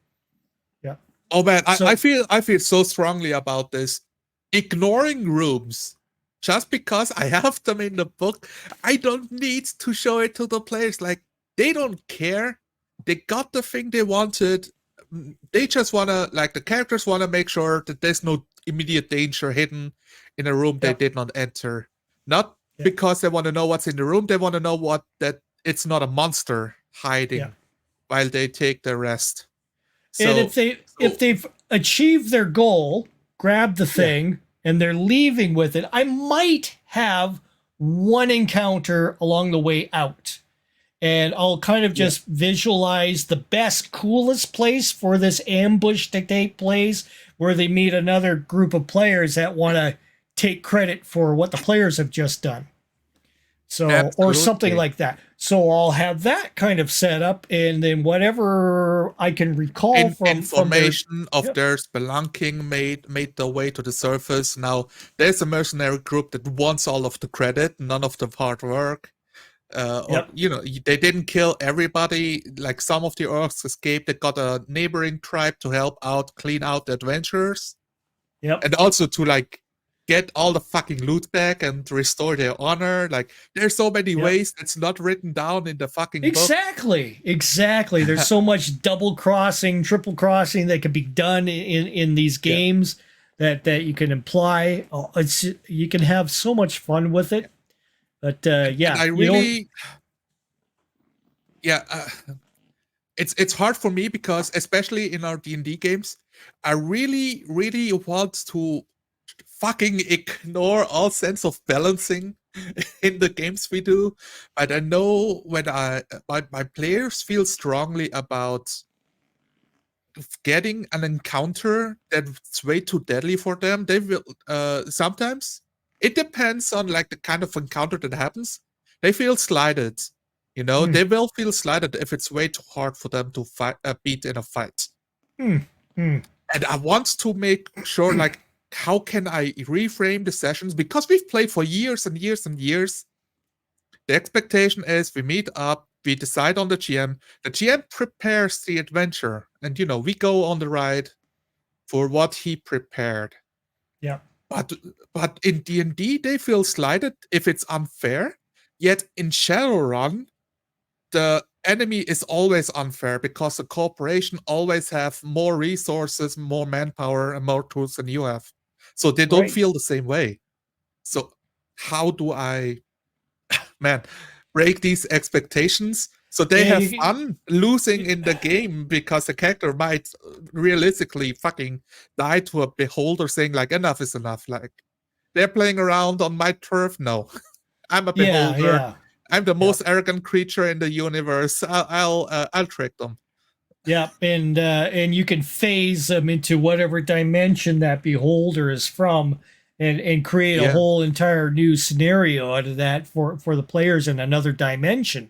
Yeah. Oh man, So- I feel so strongly about this. Ignoring rooms just because I have them in the book, I don't need to show it to the players. Like, they don't care. They got the thing they wanted. They just wanna, like, the characters wanna make sure that there's no immediate danger hidden in a room they Yep. did not enter. Not Yep. because they want to know what's in the room. They want to know that it's not a monster hiding Yeah. while they take their rest. So, and if they've achieved their goal, grab the thing, and they're leaving with it, I might have one encounter along the way out. And I'll kind of just visualize the best, coolest place for this ambush to take place, where they meet another group of players that want to take credit for what the players have just done. So, or something Absolutely. like that. So I'll have that kind of set up, and then whatever I can recall from information of Yep. their spelunking made their way to the surface. Now there's a mercenary group that wants all of the credit, none of the hard work. Or Yep. you know, they didn't kill everybody. Like, some of the orcs escaped. They got a neighboring tribe to help out, clean out the adventurers, Yep. and also to, like, get all the fucking loot back and restore their honor. Like, there's so many Yep. ways that's not written down in the fucking book. Exactly. There's so much double crossing, triple crossing that can be done in these games that you can imply. Oh, you can have so much fun with it. But yeah, And I really, it's hard for me because, especially in our D&D games, I really, really want to fucking ignore all sense of balancing in the games we do. But I know when my players feel strongly about getting an encounter that's way too deadly for them, they will sometimes, it depends on, like, the kind of encounter that happens, they feel slighted. You know, they will feel slighted if it's way too hard for them to fight, beat in a fight. And I want to make sure, like, how can I reframe the sessions? Because we've played for years and years and years. The expectation is we meet up, we decide on the GM prepares the adventure, and, you know, we go on the ride for what he prepared. Yeah. But in D&D, they feel slighted if it's unfair. Yet in Shadowrun, the enemy is always unfair because the corporation always have more resources, more manpower, and more tools than you have. So they don't feel the same way. So how do I, man, break these expectations so they have fun losing in the game, because the character might realistically fucking die to a beholder saying, like, enough is enough. Like, they're playing around on my turf. No, I'm a beholder. Yeah. I'm the most arrogant creature in the universe. I'll trick them. Yeah, and you can phase them into whatever dimension that beholder is from, and create a whole entire new scenario out of that for the players in another dimension.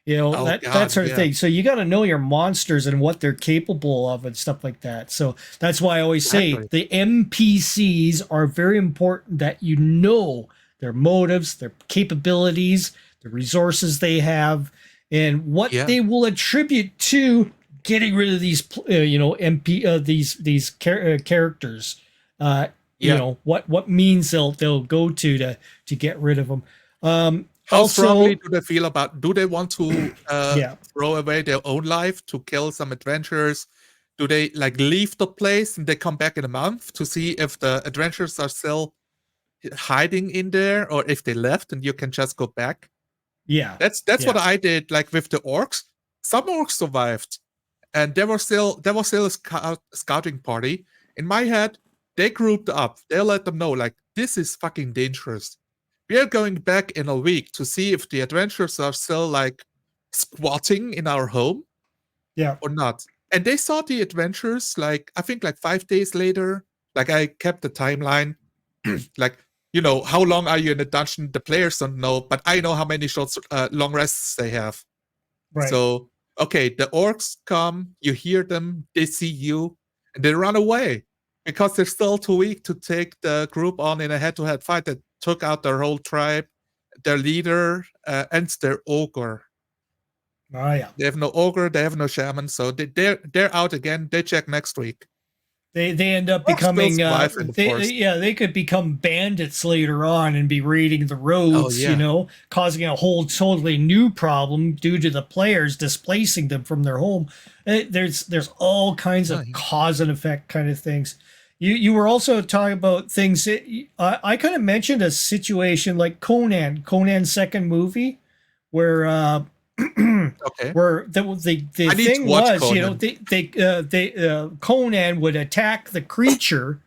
You know, that sort of thing. So you got to know your monsters and what they're capable of and stuff like that. So that's why I always say the NPCs are very important, that you know their motives, their capabilities, the resources they have, and what they will attribute to getting rid of these, these characters. You know, what means they'll go to get rid of them. How strongly do they feel about? Do they want to throw away their own life to kill some adventurers? Do they, like, leave the place and they come back in a month to see if the adventurers are still hiding in there, or if they left and you can just go back? Yeah, that's what I did. Like, with the orcs, some orcs survived, and there was still a scouting party. In my head, they grouped up. They let them know, like, this is fucking dangerous. We are going back in a week to see if the adventurers are still, like, squatting in our home, or not. And they saw the adventures, like, I think like 5 days later. Like, I kept the timeline. Like, how long are you in a dungeon? The players don't know, but I know how many long rests they have. Right. So, okay, the orcs come, you hear them, they see you, and they run away because they're still too weak to take the group on in a head-to-head fight that took out their whole tribe, their leader, and their ogre. Oh yeah. They have no ogre, they have no shaman, so they're out again. They check next week. They end up Orcs still becoming survive in the forest. they could become bandits later on and be raiding the Oh roads, yeah. causing a whole totally new problem due to the players displacing them from their home. There's all kinds Oh, of yeah. cause and effect kind of things. You were also talking about things that I kind of mentioned a situation like Conan's second movie, where Okay. where the I need to thing watch was, Conan. Conan would attack the creature,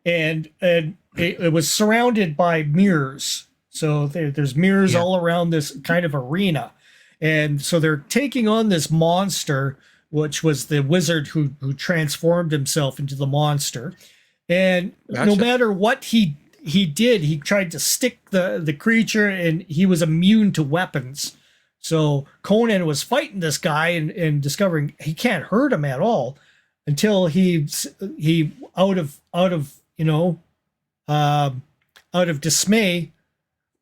and it was surrounded by mirrors. So there's mirrors Yeah. all around this kind of arena, and so they're taking on this monster, which was the wizard who transformed himself into the monster. And no Gotcha. matter what he did, he tried to stick the creature, and he was immune to weapons. So Conan was fighting this guy and discovering he can't hurt him at all until he uh, out of dismay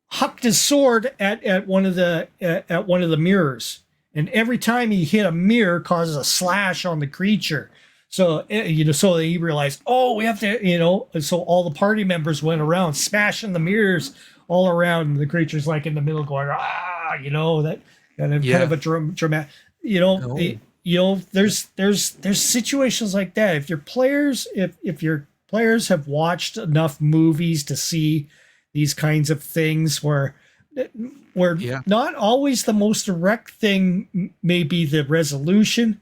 hucked his sword at one of the mirrors, and every time he hit a mirror causes a slash on the creature. So so he realized, oh, we have to, so all the party members went around smashing the mirrors all around, and the creature's like in the middle going, that kind of Yeah. a dramatic, you know, Oh. there's situations like that. If your players have watched enough movies to see these kinds of things where Yeah. not always the most direct thing may be the resolution.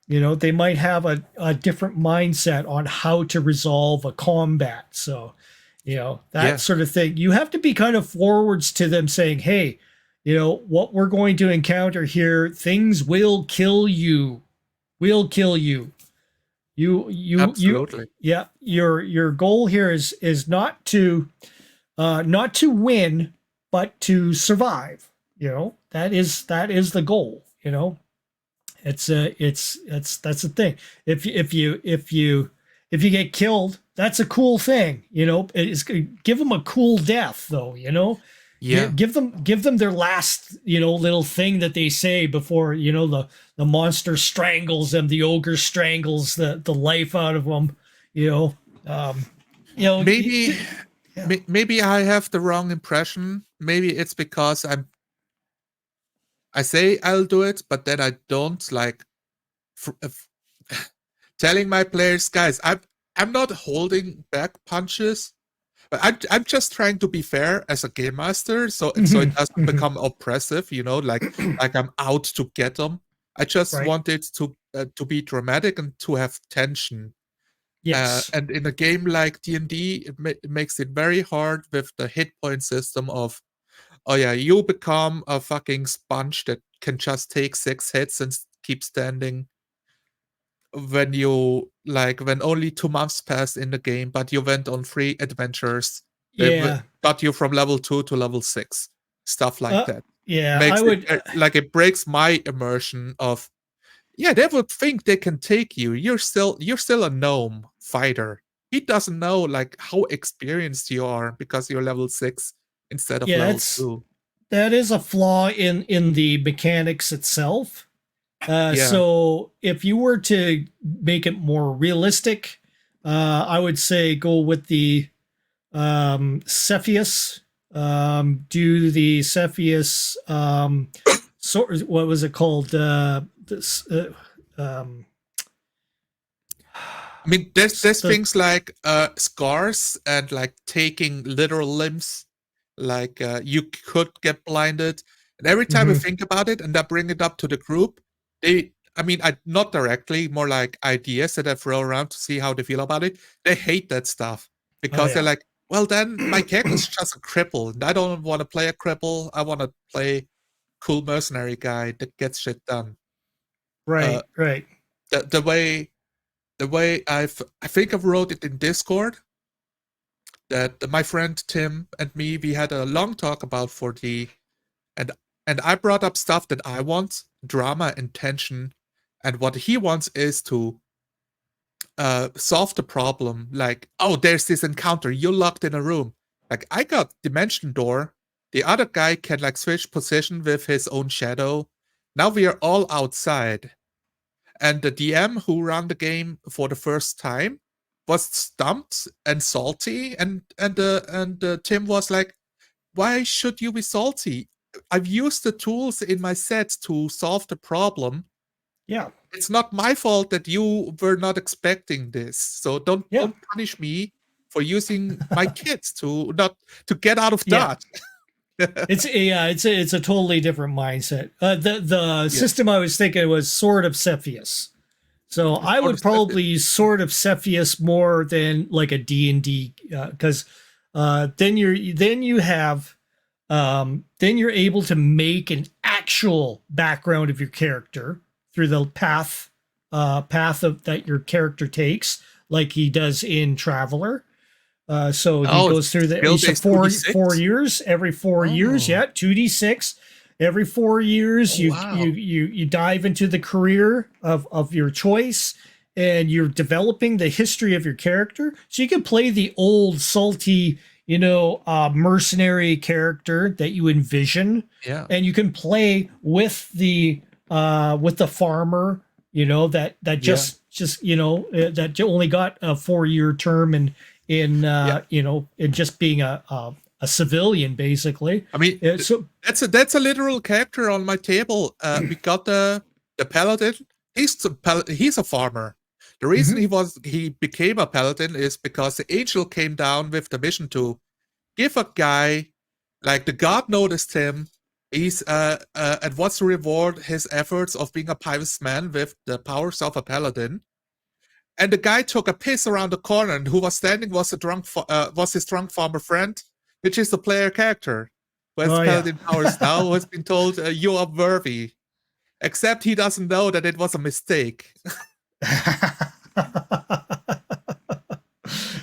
They might have a different mindset on how to resolve a combat. So, that Yeah. sort of thing. You have to be kind of forwards to them saying, hey, what we're going to encounter here, things will kill you. Will kill you. You Absolutely. yeah, your goal here is not to win, but to survive. That is the goal. That's the thing. If you get killed, that's a cool thing. Give them a cool death, though. Yeah. Give them their last little thing that they say before the monster strangles them, the ogre strangles the life out of them. Maybe Yeah. maybe I have the wrong impression. Maybe it's because I say I'll do it, but then I don't, like, telling my players, guys, I'm not holding back punches, but I'm just trying to be fair as a game master, so it doesn't become oppressive, like I'm out to get them. I just Right. want it to be dramatic and to have tension. Yes. And in a game like D&D, it makes it very hard with the hit point system of, oh yeah, you become a fucking sponge that can just take 6 hits and keep standing when only 2 months passed in the game, but you went on 3 adventures that Yeah. got you from level 2 to level 6. Stuff like that. Yeah. I Makes it would. like it breaks my immersion of, yeah, they would think they can take you. You're still a gnome fighter. He doesn't know, like, how experienced you are because you're level 6 instead of Yeah. level 2. That is a flaw in the mechanics itself. Yeah. So if you were to make it more realistic, I would say go with the Cepheus. Do the Cepheus. What was it called? This. I mean, there's The, things like scars and, like, taking literal limbs. Like, you could get blinded. And every time I mhm. think about it and I bring it up to the group, I not directly, more like ideas that I throw around to see how they feel about it. They hate that stuff Oh because they're yeah. like, well, then my character's just a cripple. And I don't want to play a cripple. I want to play cool mercenary guy that gets shit done. Uh, Right. Right. the way I think I wrote it in Discord that my friend Tim and me we had a long talk about 4D, and I brought up stuff that I want, drama and tension, and what he wants is to solve the problem. Like, oh, there's this encounter, you're locked in a room. Like, I got dimension door. The other guy can like switch position with his own shadow. Now we are all outside. And the DM who ran the game for the first time was stumped and salty. And Tim was like, "Why should you be salty? I've used the tools in my set to solve the problem. Yeah. It's not my fault that you were not expecting this. So don't punish me for using my kits to get out of dodge." It's a totally different mindset. The system I was thinking was Sword of Cepheus. So I would probably use Sword of Cepheus more than like a D&D, because then you're able to make an actual background of your character through the path of that your character takes, like he does in Traveler. So he goes through the 4 years, every 4 years. Yeah. 2d6 every 4 years. You dive into the career of your choice, and you're developing the history of your character. So you can play the old salty, mercenary character that you envision. Yeah. And you can play with the farmer, that that only got a 4-year term in just being a civilian, basically. I mean, so that's a literal character on my table. We got the paladin. He's a farmer. The reason he became a paladin is because the angel came down with the mission to give a guy, like, the god noticed him. He's and wants to reward his efforts of being a pious man with the powers of a paladin. And the guy took a piss around the corner, and who was standing was his drunk farmer friend, which is the player character who has paladin powers now, who has been told you are worthy. Except he doesn't know that it was a mistake.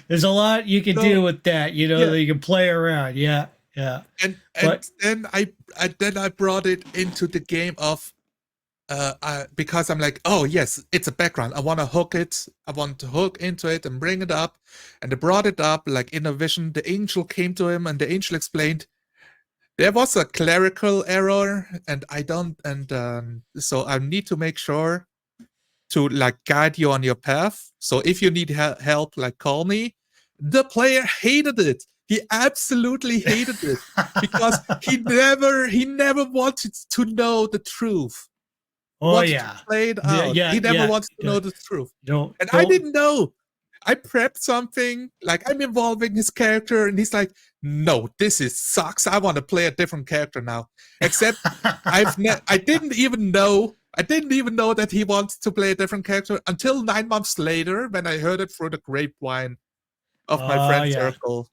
There's a lot you can do with that, that you can play around. Yeah. And then I brought it into the game of because I'm like, oh yes, it's a background. I want to hook it. I want to hook into it and bring it up. And I brought it up like in a vision. The angel came to him, and the angel explained there was a clerical error, and so I need to make sure to like guide you on your path. So if you need help, like, call me. The player hated it. He absolutely hated it because he never wanted to know the truth. Play it out. He never wants to know the truth. I didn't know. I prepped something, like, I'm involving his character, and he's like, "No, this sucks. I want to play a different character now." Except I didn't even know that he wants to play a different character until 9 months later, when I heard it through the grapevine of my friend circle.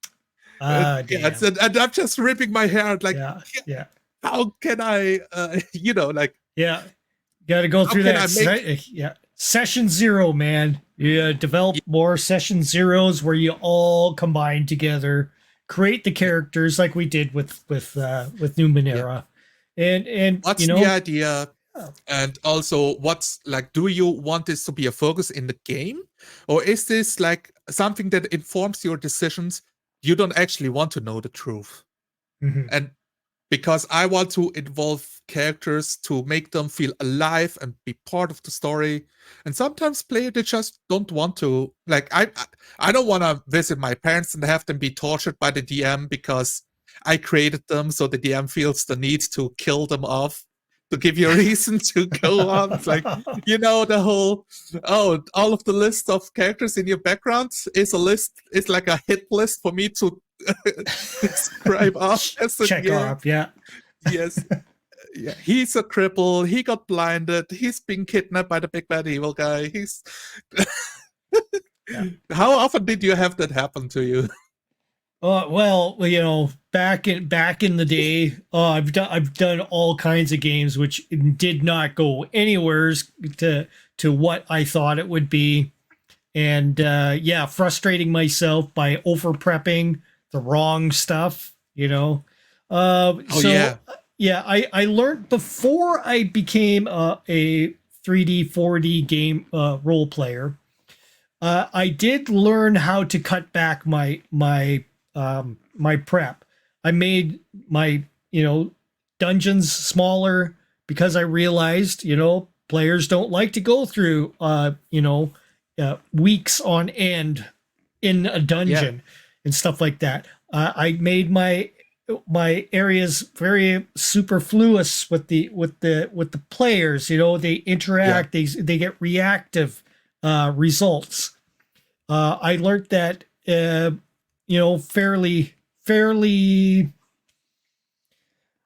And I'm just ripping my hair out, like, how can I, got to go through that. Session 0, man. You develop more session zeros where you all combine together, create the characters like we did with Numenera. And what's the idea? And also, what's, like, do you want this to be a focus in the game, or is this like something that informs your decisions? You don't actually want to know the truth. And because I want to involve characters to make them feel alive and be part of the story. And sometimes players, they just don't want to. Like, I don't want to visit my parents and have them be tortured by the DM because I created them, so the DM feels the need to kill them off to give you a reason to go on. It's like, the whole, all of the list of characters in your background is a list. It's like a hit list for me to describe off as a check off. Yes. Yeah, he's a cripple. He got blinded. He's being kidnapped by the big bad evil guy. He's How often did you have that happen to you? Well, back in the day, I've done all kinds of games which did not go anywhere to to what I thought it would be, and yeah, frustrating myself by over prepping the wrong stuff. Oh yeah, So yeah, I learned before I became a 3D 4D game role player. I did learn how to cut back my prep. I made my dungeons smaller because I realized players don't like to go through weeks on end in a yeah, dungeon and stuff like that. I made my areas very superfluous with the players. They yeah. interact. They get reactive results. I learned that fairly.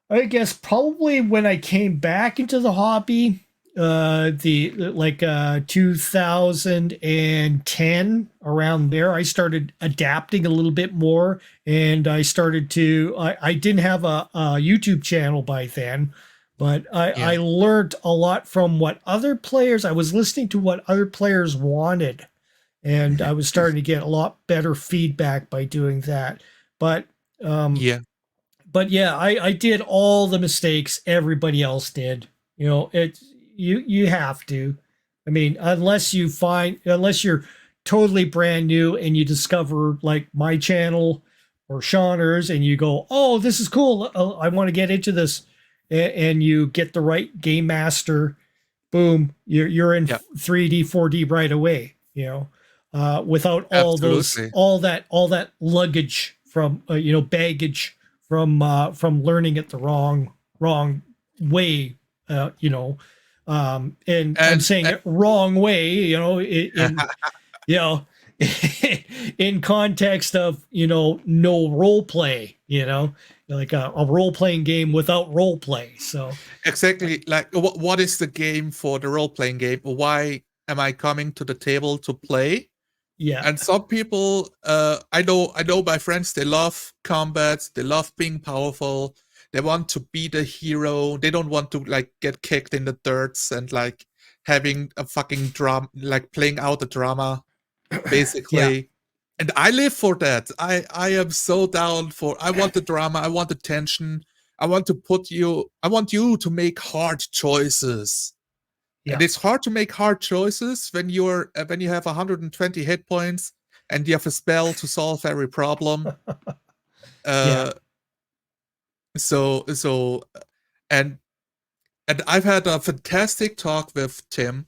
I guess probably when I came back into the hobby, the like 2010, around there, I started adapting a little bit more, and I started to. I didn't have a YouTube channel by then, but I Yeah. learned a lot from what other players. I was listening to what other players wanted, and I was starting to get a lot better feedback by doing that. But um, Yeah. but yeah, I did all the mistakes everybody else did. You have to. I mean, unless you're totally brand new and you discover like my channel or Shauner's and you go, oh, this is cool. I want to get into this, and you get the right game master. Boom, you're in Yeah. 3D 4D right away. Without Absolutely. all that luggage from baggage from learning it the wrong way. And I'm And, saying it wrong way. In you know in context of no role play. Like a role playing game without role play. So exactly, like what is the game for the role playing game? Why am I coming to the table to play? yeah, And some people, I know my friends, they love combat, they love being powerful, they want to be the hero, they don't want to like get kicked in the dirts and like having a fucking drama, like playing out the drama, yeah, basically. And I live for that. I am so down for. I want the drama. I want the tension. I want you to make hard choices. And yeah, it's hard to make hard choices when you have 120 hit points and you have a spell to solve every problem. yeah. Uh, so and and I've had a fantastic talk with Tim.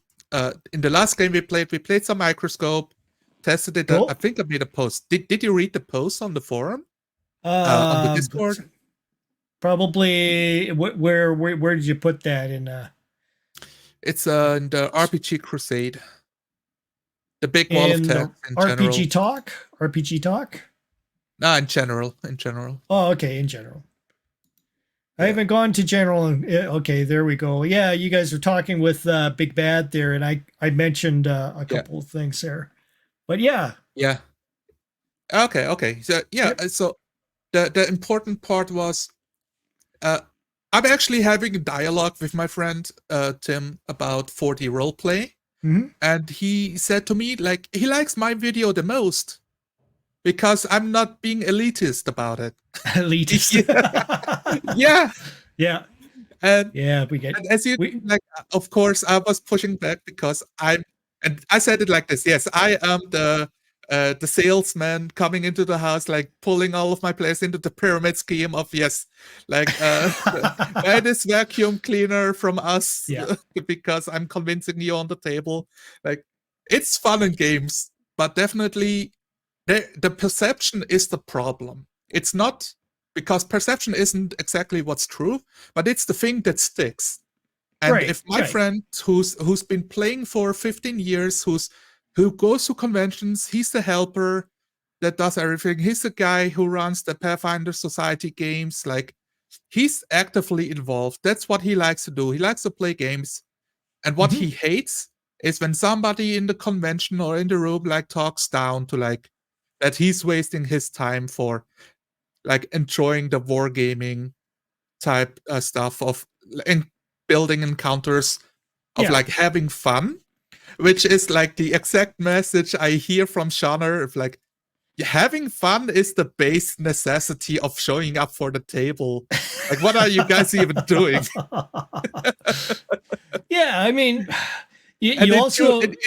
In the last game we played some microscope, tested it. I Cool. think I made a post. Did you read the post on the forum? On the Um, Discord? Probably where did you put that in? It's in the RPG Crusade, the big wall of In text the in RPG general. talk? RPG talk? Nah, in general, in general. Oh, okay, in general. I Yeah, haven't gone to general. Okay, there we go. Yeah, you guys are talking with Big Bad there, and I mentioned a yeah, couple of things there. But yeah, yeah. Okay, okay. So yeah, yep. so the important part was uh I'm actually having a dialogue with my friend Tim about 40 roleplay, Mm-hmm. and he said to me like he likes my video the most because I'm not being elitist about it. Elitist. Yeah. Yeah, And yeah. And as you We like, of course, I was pushing back because and I said it like this. Yes, I am the salesman coming into the house, like pulling all of my players into the pyramid scheme of yes, like buy this vacuum cleaner from us yeah, because I'm convincing you on the table. Like it's fun in games, but definitely the perception is the problem. It's not because perception isn't exactly what's true, but it's the thing that sticks. And right, if my right. friend who's been playing for 15 years, who goes to conventions, he's the helper that does everything. He's the guy who runs the Pathfinder Society games. Like he's actively involved. That's what he likes to do. He likes to play games. And what Mm-hmm. he hates is when somebody in the convention or in the room like talks down to like that he's wasting his time for like enjoying the wargaming type stuff of in building encounters of Yeah, like having fun. which is like the exact message I hear from Shaner of like, having fun is the base necessity of showing up for the table. Like, what are you guys even doing? Yeah, I mean, And you also, it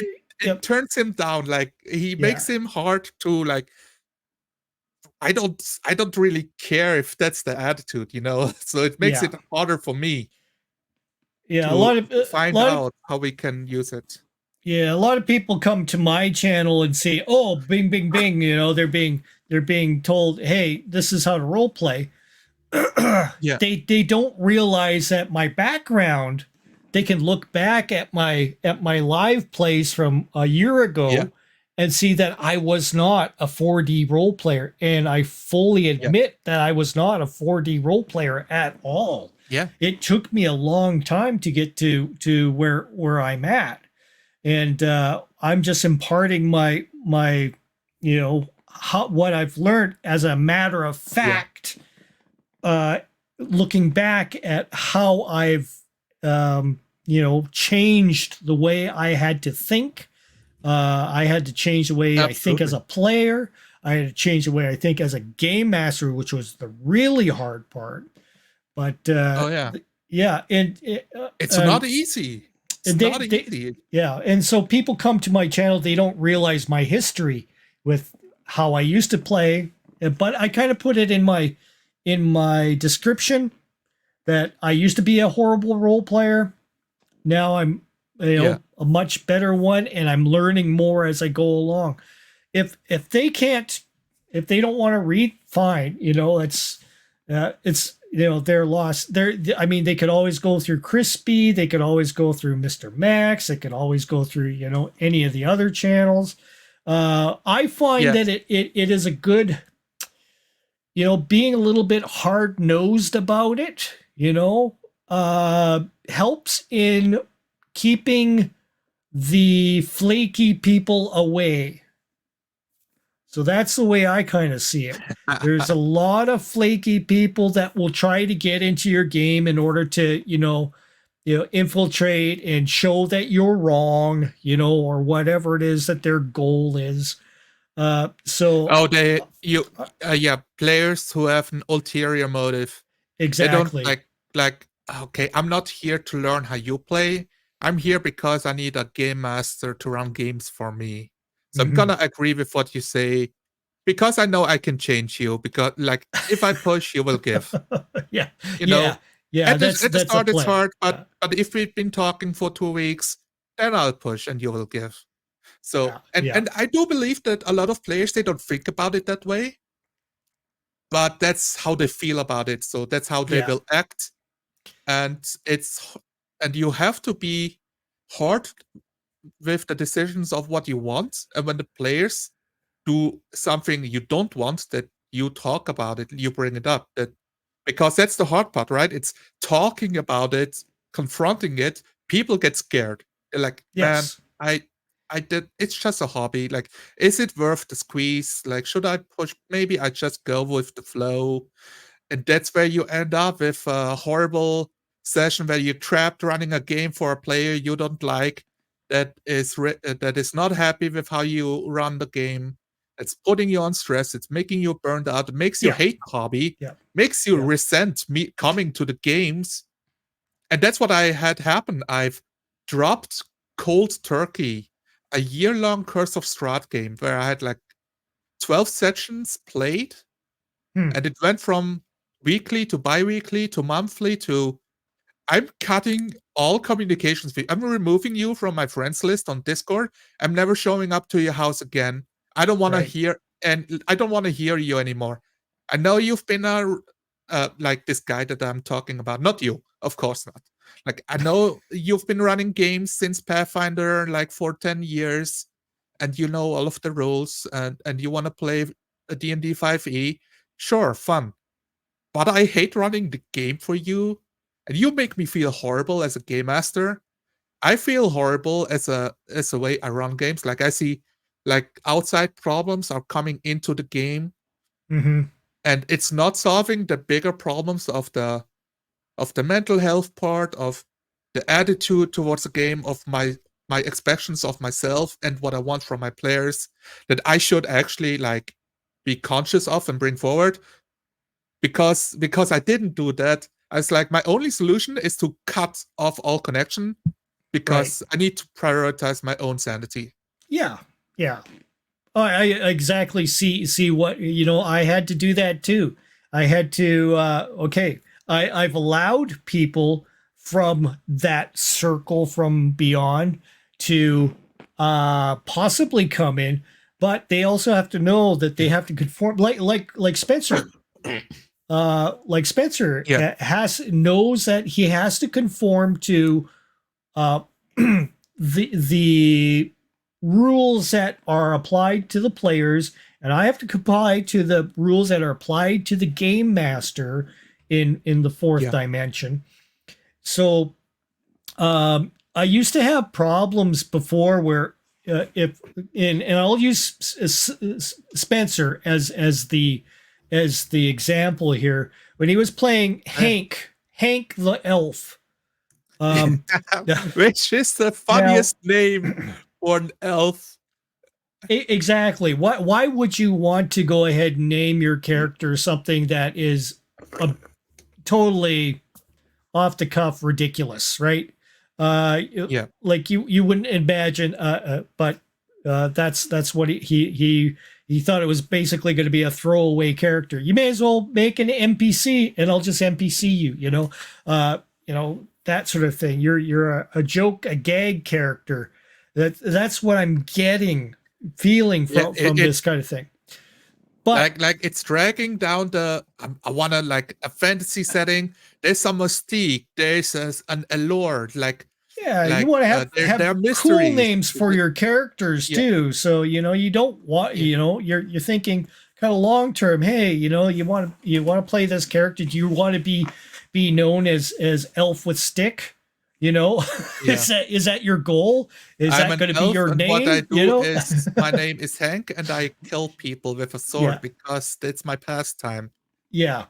yep, turns him down. Like, he yeah, makes him hard to like. I don't really care if that's the attitude, you know. So it makes yeah, it harder for me yeah. to A find lot of out how we can use it. Yeah, a lot of people come to my channel and say, "Oh, bing, bing, bing." You know, they're being told, "Hey, this is how to role play." Yeah, They don't realize that my background. They can look back at my live plays from a year yeah, ago and see that I was not a 4D role player, and I fully yeah, admit that I was not a 4D role player at all. yeah, It took me a long time to get to where I'm at, and I'm just imparting my what I've learned as a matter of yeah, fact, uh, looking back at how I've changed the way I had to think. I had to change the way I think as absolutely. a player. I had to change the way I think as a game master, which was the really hard part. But Oh yeah, yeah, it's not and easy. It's and not they easy. yeah, and so people come to my channel, they don't realize my history with how I used to play, but I kind of put it in my description that I used to be a horrible role player. Now I'm Yeah, a much better one, and I'm learning more as I go along. If they can't, if they don't want to read, fine. It's their loss. I mean, they could always go through Crispy. They could always go through Mr. Max. They could always go through any of the other channels. I find yeah, that it is a good, being a little bit hard nosed about it. Helps in keeping the flaky people away. So that's the way I kind of see it. There's a lot of flaky people that will try to get into your game in order to, infiltrate and show that you're wrong, or whatever it is that their goal is. So Oh, they you uh, yeah, players who have an ulterior motive. They don't exactly. like okay, I'm not here to learn how you play. I'm here because I need a game master to run games for me. So I'm Hmm. gonna agree with what you say because I know I can change you because like if I push, you will give. Yeah, You yeah, know, yeah. at the That's a start it's play. hard, but if we've been talking for 2 weeks, then I'll push and you will give. So Yeah, yeah, and I do believe that a lot of players they don't think about it that way, but that's how they feel about it. So that's how they yeah, will act. And and you have to be hard with the decisions of what you want. And when the players do something you don't want, that you talk about it, you bring it up. That because that's the hard part, right? It's talking about it, confronting it. People get scared. They're like, man, yes, I did it's just a hobby. Like, is it worth the squeeze? Like, should I push? Maybe I just go with the flow. And that's where you end up with a horrible session where you're trapped running a game for a player you don't like that is not happy with how you run the game. It's putting you on stress. It's making you burned out. It makes you yeah, hate hobby. yeah, Makes you yeah. resent me coming to the games. And that's what I had happen. I've dropped cold turkey a year-long Curse of Strahd game where I had like 12 sessions played Hmm. and it went from weekly to bi-weekly to monthly to I'm cutting all communications. I'm removing you from my friends list on Discord. I'm never showing up to your house again. I don't want to Right. hear and I don't want to hear you anymore. I know you've been like this guy that I'm talking about. Not you, of course not. Like I know you've been running games since Pathfinder like for 10 years and you know all of the rules and you want to play a D&D 5e. Sure, fun. But I hate running the game for you, and you make me feel horrible as a game master. I feel horrible as a way I run games. Like I see like outside problems are coming into the game Hmm. and it's not solving the bigger problems of the mental health part of the attitude towards the game of my my expectations of myself and what I want from my players that I should actually like be conscious of and bring forward. Because I didn't do that, I was like, my only solution is to cut off all connection Right. because I need to prioritize my own sanity. Yeah. Yeah. I exactly see what I had to do that too. I had to okay. I've allowed people from that circle from beyond to possibly come in, but they also have to know that they have to conform like Spencer. Like Spencer Yeah. knows that he has to conform to uh, the rules that are applied to the players, and I have to comply to the rules that are applied to the game master in the fourth dimension. So I used to have problems before where if and I'll use Spencer as the example here when he was playing Hank the elf. Which is the funniest name for an elf. Exactly. Why would you want to go ahead and name your character something that is totally off the cuff ridiculous, right? Like you wouldn't imagine but that's what he thought it was basically going to be a throwaway character. You may as well make an NPC and I'll just NPC you, that sort of thing. You're a joke, a gag character. That's what I'm feeling from this kind of thing. But like it's dragging down the I want to like a fantasy setting. There's some mystique. There's an allure. You want to have cool names for your characters too. So you don't want you're thinking kind of long term. Hey, you want to play this character. Do you want to be known as Elf with Stick? Is that your goal? Is that going to be your name? What I do is my name is Hank, and I kill people with a sword because it's my pastime. Yeah.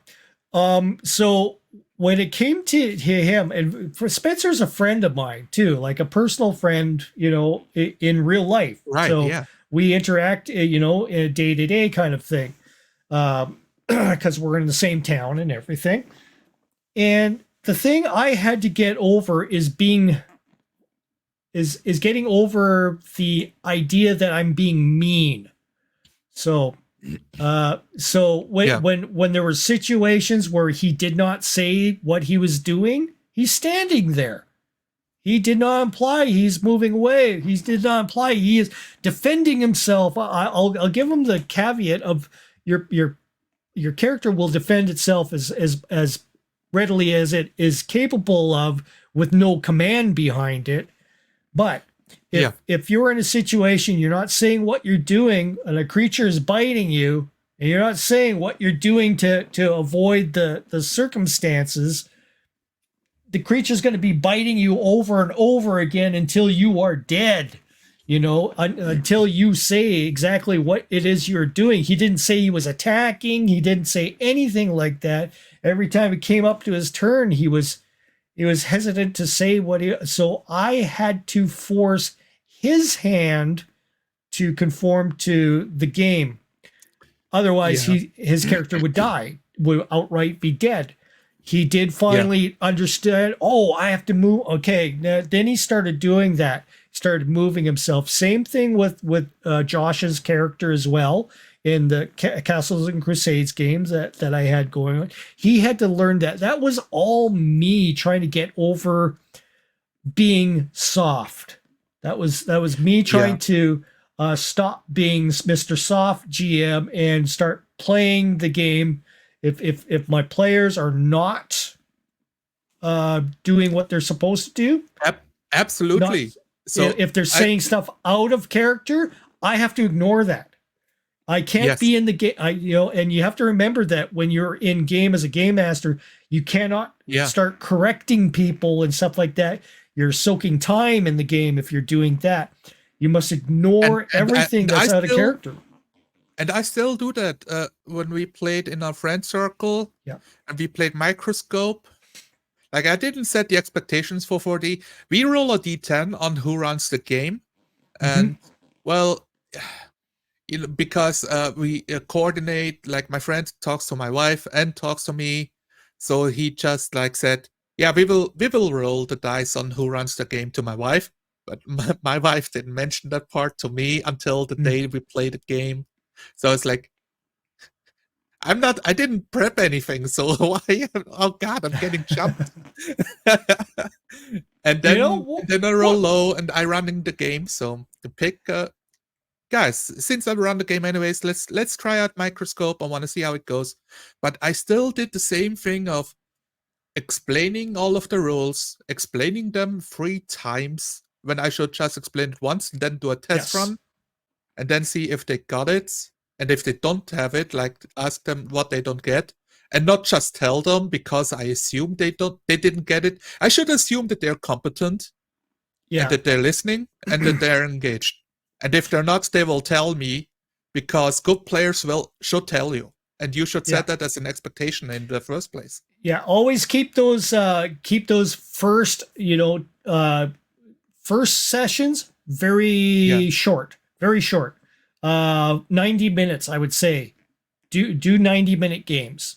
So when it came to him, and for Spencer's a friend of mine too, like a personal friend, in real life. Right. So we interact, in a day-to-day kind of thing, because we're in the same town and everything. And the thing I had to get over is getting over the idea that I'm being mean. So when there were situations where he did not say what he was doing, he's standing there. He did not imply he's moving away. He did not imply he is defending himself. I'll give him the caveat of your character will defend itself as readily as it is capable of with no command behind it. But if you're in a situation, you're not saying what you're doing and a creature is biting you and you're not saying what you're doing to avoid the circumstances, the creature's going to be biting you over and over again until you are dead, until you say exactly what it is you're doing. He didn't say he was attacking. He didn't say anything like that. Every time it came up to his turn, he was hesitant to say so I had to force his hand to conform to the game. Otherwise, his character would die, would outright be dead. He did finally understand, I have to move. Okay. Then he started doing that. Started moving himself. Same thing with Josh's character as well. In the Castles and Crusades games that I had going on, he had to learn that was all me trying to get over being soft. That was me trying to stop being Mr. Soft GM and start playing the game. If my players are not doing what they're supposed to do, absolutely. So if they're saying stuff out of character, I have to ignore that. I can't be in the game, and you have to remember that when you're in game as a game master, you cannot start correcting people and stuff like that. You're soaking time in the game if you're doing that. You must ignore everything that's out of character. And I still do that when we played in our friend circle. Yeah. And we played Microscope. Like I didn't set the expectations for 4D. We roll a D10 on who runs the game, Mm-hmm. and well, because we coordinate. Like my friend talks to my wife and talks to me, so he just like said, "Yeah, we will roll the dice on who runs the game to my wife." But my wife didn't mention that part to me until the day we played the game. So it's like I didn't prep anything, so why? Oh God, I'm getting jumped. and You then know then I roll low and I running the game. So the pick, guys. Since I run the game anyways, let's try out microscope. I want to see how it goes. But I still did the same thing of explaining all of the rules, explaining them 3 times when I should just explain it once, and then do a test Yes. run, and then see if they got it. And if they don't have it, like ask them what they don't get, and not just tell them because I assume they didn't get it. I should assume that they're competent and Yeah. that they're listening and that they're engaged. And if they're not, they will tell me, because good players should tell you, and you should Yeah. set that as an expectation in the first place. Yeah. Always keep those first, first sessions very short. Very short. 90 minutes, I would say. Do 90-minute games.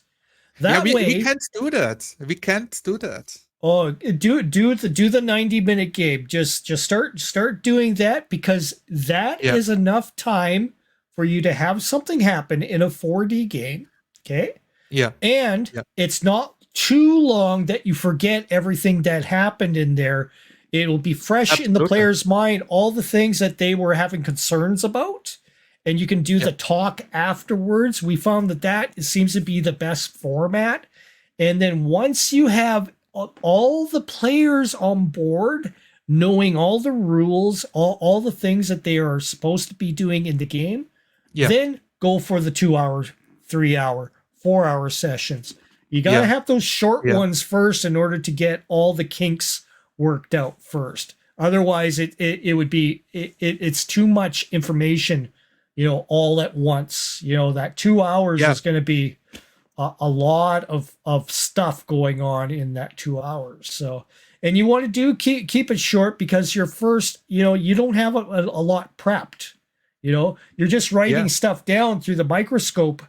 That we way, can't do that. We can't do that. oh, do the 90-minute game. Just start doing that, because that is enough time for you to have something happen in a 4D game. Okay? Yeah. And it's not too long that you forget everything that happened in there. It'll be fresh in the player's mind, all the things that they were having concerns about. And you can do the talk afterwards. We found that seems to be the best format. And then once you have all the players on board, knowing all the rules, all the things that they are supposed to be doing in the game, then go for the 2 hour, 3 hour, 4 hour sessions. You got to have those short ones first in order to get all the kinks worked out first. Otherwise, it would be it's too much information, all at once. That 2 hours is going to be a lot of stuff going on in that 2 hours. So, and you want to keep it short, because your first, you don't have a lot prepped. You're just writing stuff down through the microscope,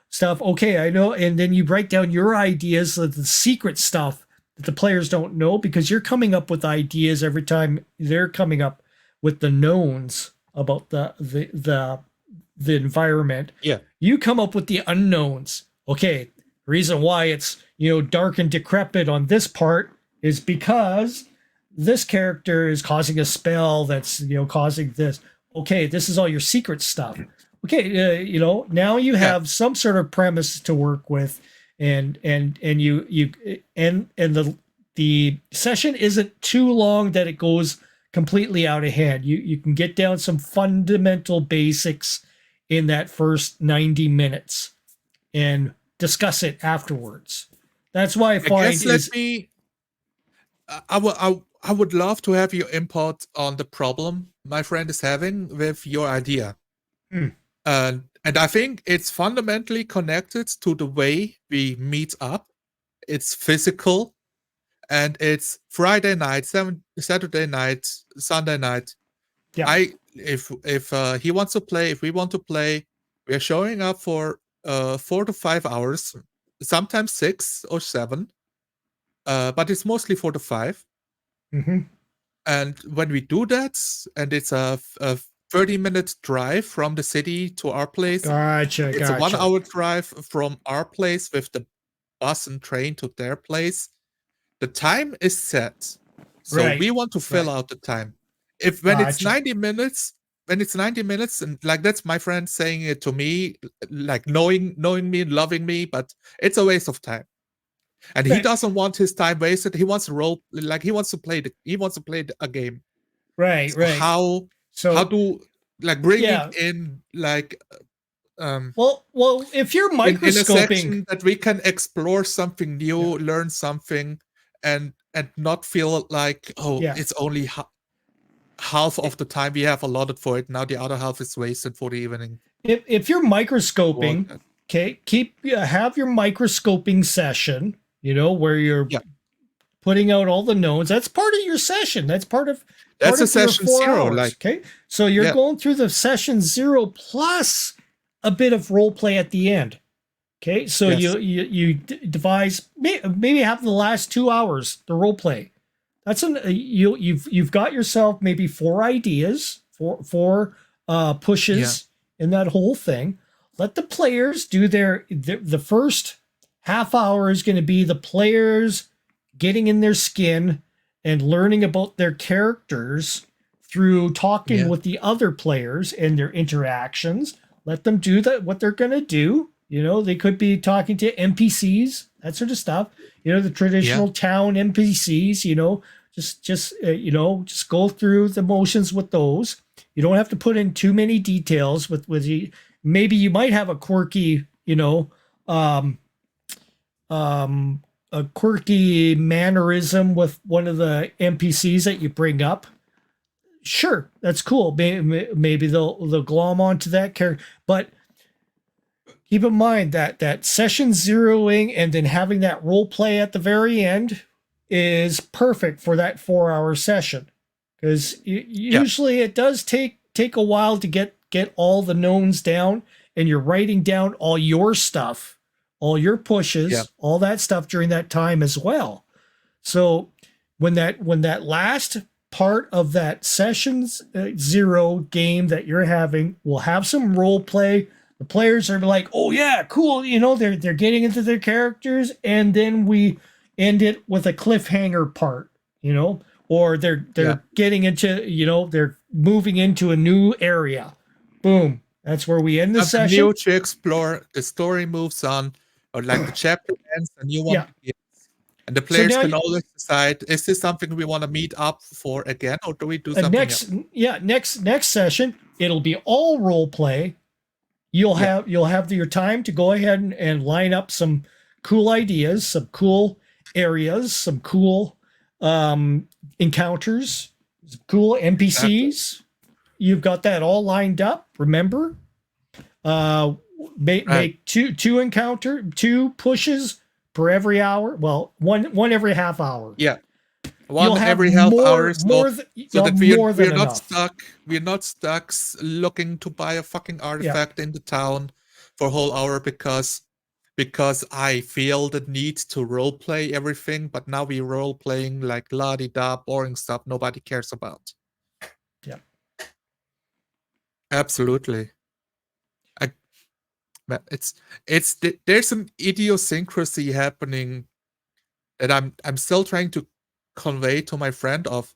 stuff. Okay, I know. And then you write down your ideas, the secret stuff that the players don't know, because you're coming up with ideas every time they're coming up with the knowns about the environment. Yeah. You come up with the unknowns. Okay, reason why it's, dark and decrepit on this part is because this character is causing a spell that's, causing this. Okay, this is all your secret stuff. Okay, now you have some sort of premise to work with, and the session isn't too long that it goes completely out of hand. You can get down some fundamental basics in that first 90 minutes and discuss it afterwards. That's why I find I would love to have your input on the problem my friend is having with your idea. And I think it's fundamentally connected to the way we meet up. It's physical, and it's Friday night, Saturday night, Sunday night. Yeah. If he wants to play, if we want to play, we're showing up for 4 to 5 hours, sometimes 6 or 7, but it's mostly 4 to 5. Mm-hmm. And when we do that, and it's a 30-minute drive from the city to our place. Gotcha. It's a 1 hour drive from our place with the bus and train to their place. The time is set, so we want to fill out the time. When it's 90 minutes, and like that's my friend saying it to me, like knowing me and loving me, but it's a waste of time. And he doesn't want his time wasted. He wants to roll, like he wants to play a game. Right, so right. How do like bringing in like well, if you're microscoping, in a section that we can explore something new, learn something, and not feel like it's only half of the time we have allotted for it. Now the other half is wasted for the evening. If you're microscoping, okay, have your microscoping session, where you're putting out all the knowns. That's part of your session. That's part of That's a your session 0. hours. Like, Okay, so you're yeah, going through the session 0 plus a bit of role play at the end. Okay, so yes, you devise maybe have the last 2 hours the role play. That's you've got yourself maybe 4 ideas, four pushes in that whole thing. Let the players do the first half hour is going to be the players getting in their skin and learning about their characters through talking with the other players and their interactions. Let them do that, what they're going to do. You know, they could be talking to NPCs, that sort of stuff. You know, the traditional town NPCs, you know, just go through the motions with those. You don't have to put in too many details with maybe you might have a quirky, you know, a quirky mannerism with one of the NPCs that you bring up. Sure, that's cool. Maybe they'll glom onto that character, but keep in mind that session zeroing and then having that role play at the very end is perfect for that 4-hour session, because usually it does take a while to get all the knowns down, and you're writing down all your stuff, all your pushes, all that stuff during that time as well. So when that last part of that sessions 0 game that you're having will have some role play, the players are like, oh yeah, cool, you know, they're getting into their characters, and then we end it with a cliffhanger part, you know, or they're getting into, you know, they're moving into a new area. Boom. That's where we end the session. New to explore, the story moves on, or like the chapter ends, a new one begins. And the players can always decide, is this something we want to meet up for again, or do we do something else? Next session, it'll be all role play. You'll have your time to go ahead and line up some cool ideas, some cool areas, some cool encounters, some cool NPCs. You've got that all lined up. Remember, make two pushes per every hour. Well, one every half hour. Yeah. One every half hour, so that we're not stuck looking to buy a fucking artifact in the town for a whole hour because I feel the need to role play everything, but now we're role playing like la-di-da boring stuff nobody cares about. Yeah. Absolutely. There's an idiosyncrasy happening that I'm still trying to convey to my friend of,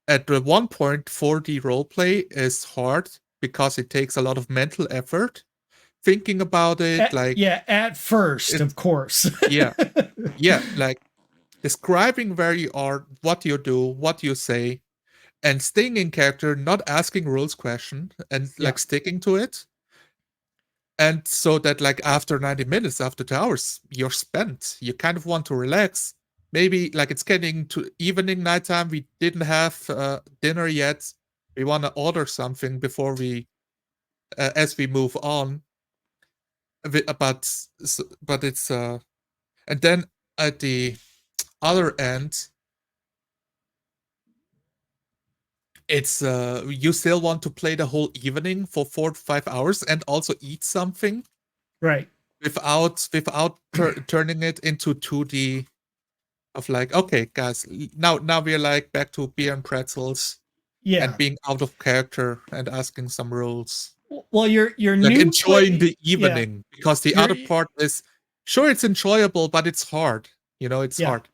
at the one point 4D roleplay is hard because it takes a lot of mental effort thinking about it, at first, of course. like describing very hard what you do, what you say, and staying in character, not asking rules question, and like sticking to it. And so that like after 90 minutes, after 2 hours, you're spent, you kind of want to relax. Maybe like it's getting to evening, nighttime. We didn't have dinner yet. We want to order something before as we move on. But it's and then at the other end, it's you still want to play the whole evening for 4 to 5 hours and also eat something, right? Without turning it into 2D. Of like, okay, guys, now we're like back to beer and pretzels, and being out of character and asking some rules. Well, you're like enjoying the evening, because the other part is sure it's enjoyable, but it's hard. You know, it's hard.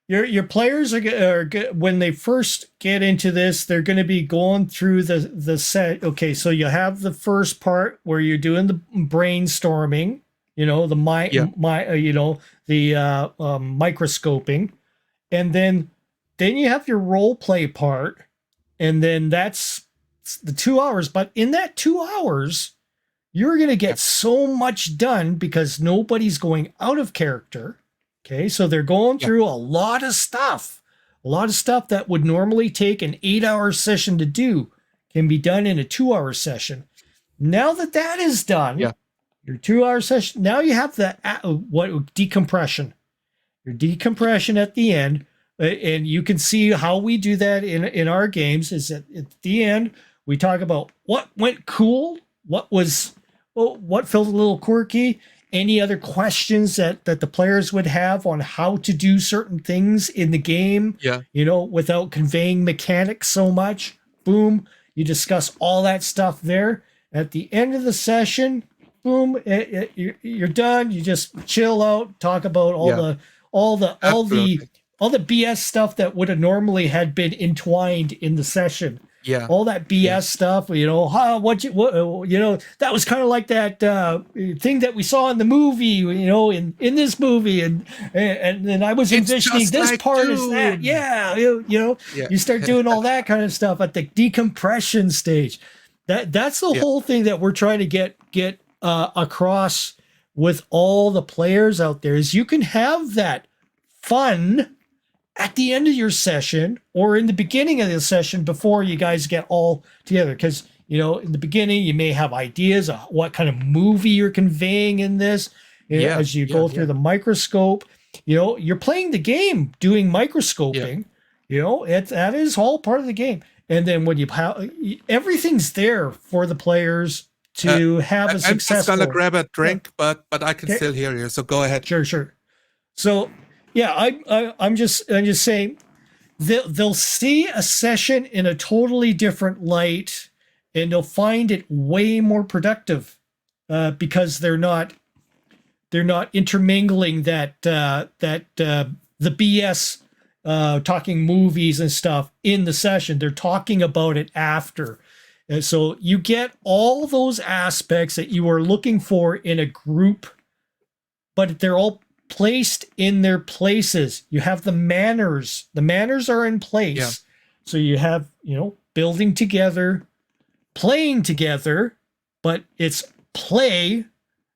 Your players are when they first get into this, they're going to be going through the set. Okay, so you have the first part where you're doing the brainstorming. You know, the microscoping, and then you have your role play part, and then that's the 2 hours. But in that 2 hours, you're going to get so much done because nobody's going out of character. Okay, so they're going through a lot of stuff that would normally take an 8-hour session to do can be done in a 2-hour session. Now that is done. Your 2-hour session. Now you have the decompression. Your decompression at the end, and you can see how we do that in our games. Is that at the end we talk about what went cool, what felt a little quirky, any other questions that the players would have on how to do certain things in the game, Yeah. without conveying mechanics so much. Boom, you discuss all that stuff there. At the end of the session, boom, you're done. You just chill out, talk about Absolutely. all the BS stuff that would have normally had been entwined in the session. Yeah. All that BS stuff, that was kind of like that thing that we saw in the movie, in this movie, and then I was envisioning this like part is that, Dune. yeah, Yeah. you start doing all that kind of stuff at the decompression stage. That's the whole thing that we're trying to get across with all the players out there is you can have that fun at the end of your session or in the beginning of the session before you guys get all together. Because, in the beginning, you may have ideas of what kind of movie you're conveying in this. As you go through the microscope, you're playing the game doing microscoping. That is all part of the game. And then when everything's there for the players to have a successful. I'm just gonna grab a drink, but I can still hear you. So go ahead. Sure. So yeah, I'm just saying they'll see a session in a totally different light, and they'll find it way more productive because they're not intermingling that the BS talking movies and stuff in the session. They're talking about it after. And so you get all those aspects that you are looking for in a group, but they're all placed in their places. You have the manners. The manners are in place. Yeah. So you have, building together, playing together, but it's play,